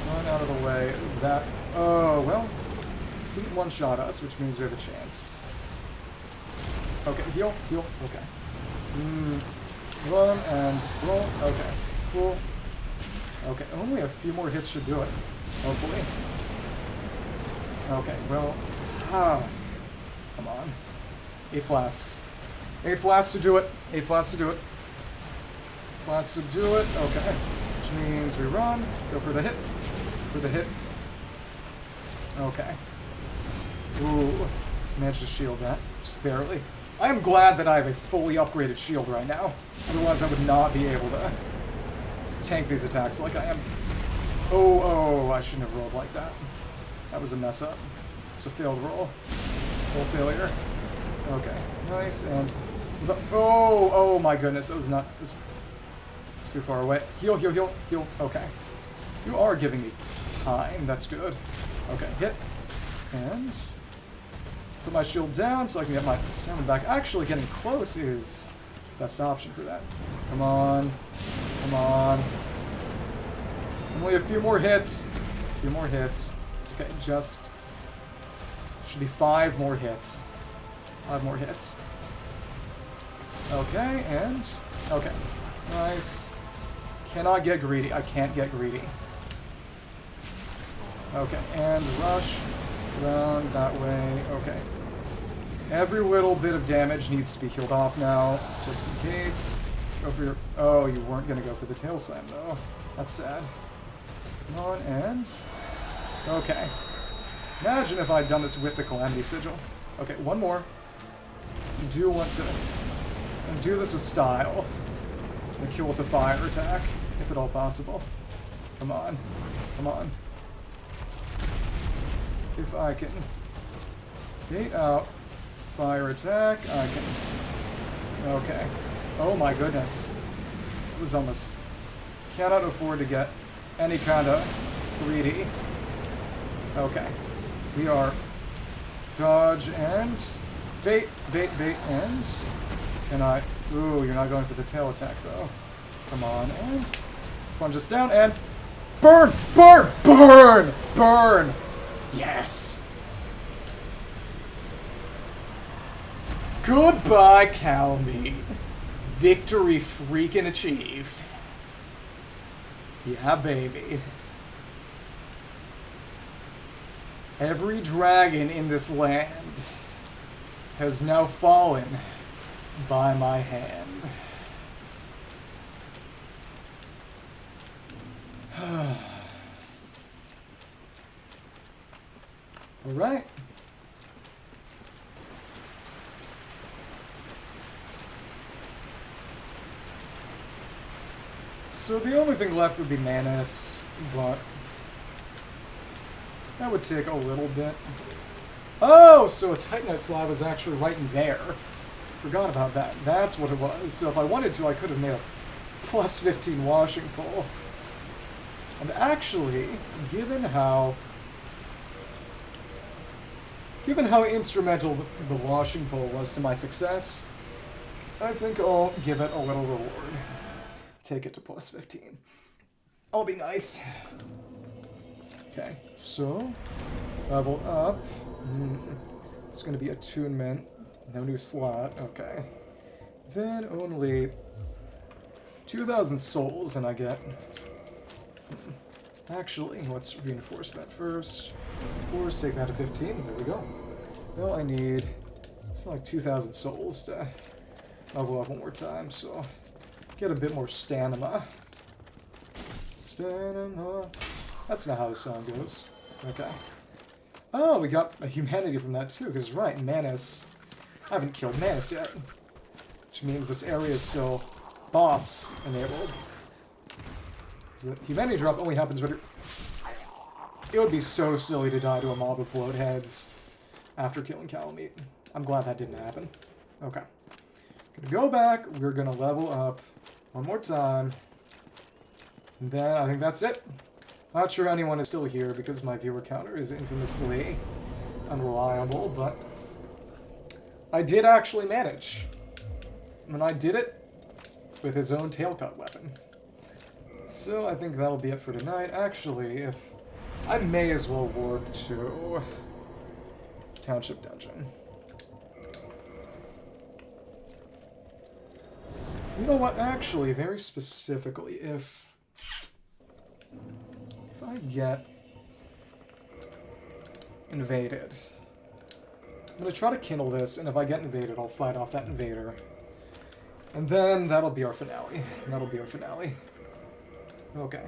run out of the way. That... Oh, well, didn't one-shot us, which means we have a chance. Okay, heal. Okay. Run and roll. Okay, cool. Okay, only a few more hits should do it, hopefully. Okay, well... Come on. 8 flasks. 8 flasks to do it. Flasks to do it. Okay. Which means we run, go for the hit. Okay. Ooh, just managed to shield that, just barely. I am glad that I have a fully upgraded shield right now. Otherwise I would not be able to tank these attacks like I am. Oh, I shouldn't have rolled like that. That was a mess up. It's a failed roll. Full failure. Okay, nice, and... Oh my goodness, that was not... Too far away. Heal. Okay. You are giving me time. That's good. Okay, hit. And... Put my shield down so I can get my stamina back. Actually, getting close is the best option for that. Come on. Only a few more hits. Okay, just... Should be 5 more hits. 5 more hits. Okay, and... Okay. Nice. Cannot get greedy. I can't get greedy. Okay, and rush around that way. Okay. Every little bit of damage needs to be healed off now, just in case. Go for your... Oh, you weren't going to go for the tail slam, though. That's sad. Come on, and... Okay. Imagine if I'd done this with the Calamity Sigil. Okay, one more. I do want to... do this with style. And kill with a fire attack, if at all possible. Come on. If I can bait out fire attack, I can... Okay. Oh my goodness. It was almost... Cannot afford to get any kind of greedy. Okay. We are dodge and bait, bait, bait, and can I... Ooh, you're not going for the tail attack, though. Come on, and plunge us down, and burn, burn, burn, burn! Yes! Goodbye, Kalameet. Victory freaking achieved. Yeah, baby. Every dragon in this land has now fallen by my hand. All right. So the only thing left would be Manus, but that would take a little bit. Oh, so a Titanite slab was actually right in there. Forgot about that. That's what it was. So if I wanted to, I could have made a plus 15 washing pole. And actually, given how instrumental the washing pole was to my success, I think I'll give it a little reward. Take it to plus 15. I'll be nice. Okay, so level up. It's going to be attunement. No new slot. Okay. Then only 2,000 souls, and I get... Actually, let's reinforce that first. Force, take that to 15. There we go. Now I need... It's like 2,000 souls to level up one more time, so... Get a bit more stamina. Stamina. That's not how the song goes. Okay. Oh, we got a humanity from that too, because right, Manus... I haven't killed Manus yet. Which means this area is still boss enabled. The humanity drop only happens when it would be so silly to die to a mob of bloat heads after killing Kalameet. I'm glad that didn't happen. Okay. Gonna go back, we're gonna level up one more time. And then I think that's it. Not sure anyone is still here because my viewer counter is infamously unreliable, but I did actually manage. And I did it with his own tailcut weapon. So I think that'll be it for tonight. Actually, if I may as well work to Township Dungeon. You know what? Actually, very specifically, if I get invaded, I'm gonna try to kindle this, and if I get invaded, I'll fight off that invader. And then that'll be our finale. That'll be our finale. Okay.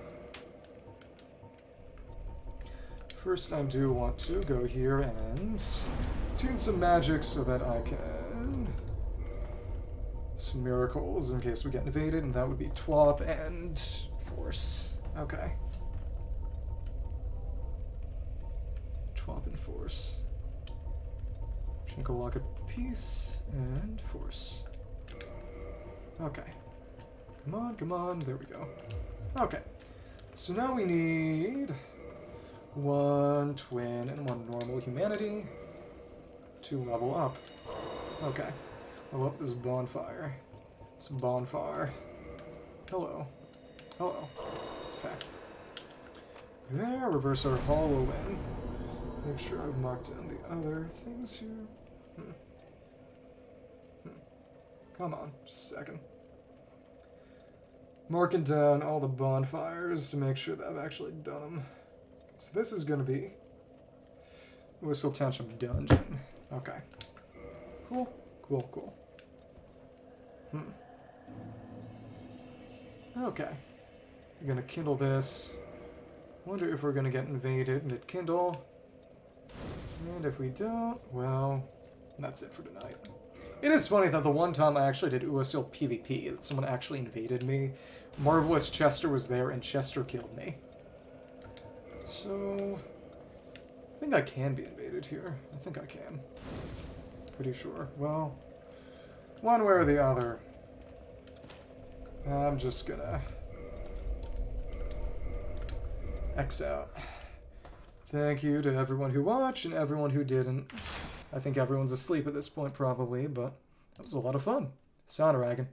First, I do want to go here and tune some magic so that I can... Some miracles in case we get invaded, and that would be Twop and Force. Okay. Twop and Force. Twinkle Lock of Peace and Force. Okay. Come on, come on. There we go. Okay. So now we need one twin and one normal humanity to level up. Okay. Level up this bonfire. This bonfire. Hello. Hello. Okay. There, reverse our hollow in. Make sure I've marked down the other things here. Come on, just a second. Marking down all the bonfires to make sure that I've actually done them. So this is going to be Whistle Township Dungeon. Okay. Cool, cool, cool. Okay. We're going to kindle this. Wonder if we're going to get invaded and it kindle. And if we don't, well, that's it for tonight. It is funny that the one time I actually did Oolacile PvP, that someone actually invaded me, Marvelous Chester was there and Chester killed me. So, I think I can be invaded here. I think I can. Pretty sure. Well, one way or the other. I'm just gonna X out. Thank you to everyone who watched and everyone who didn't. I think everyone's asleep at this point, probably, but that was a lot of fun. Sonoragon.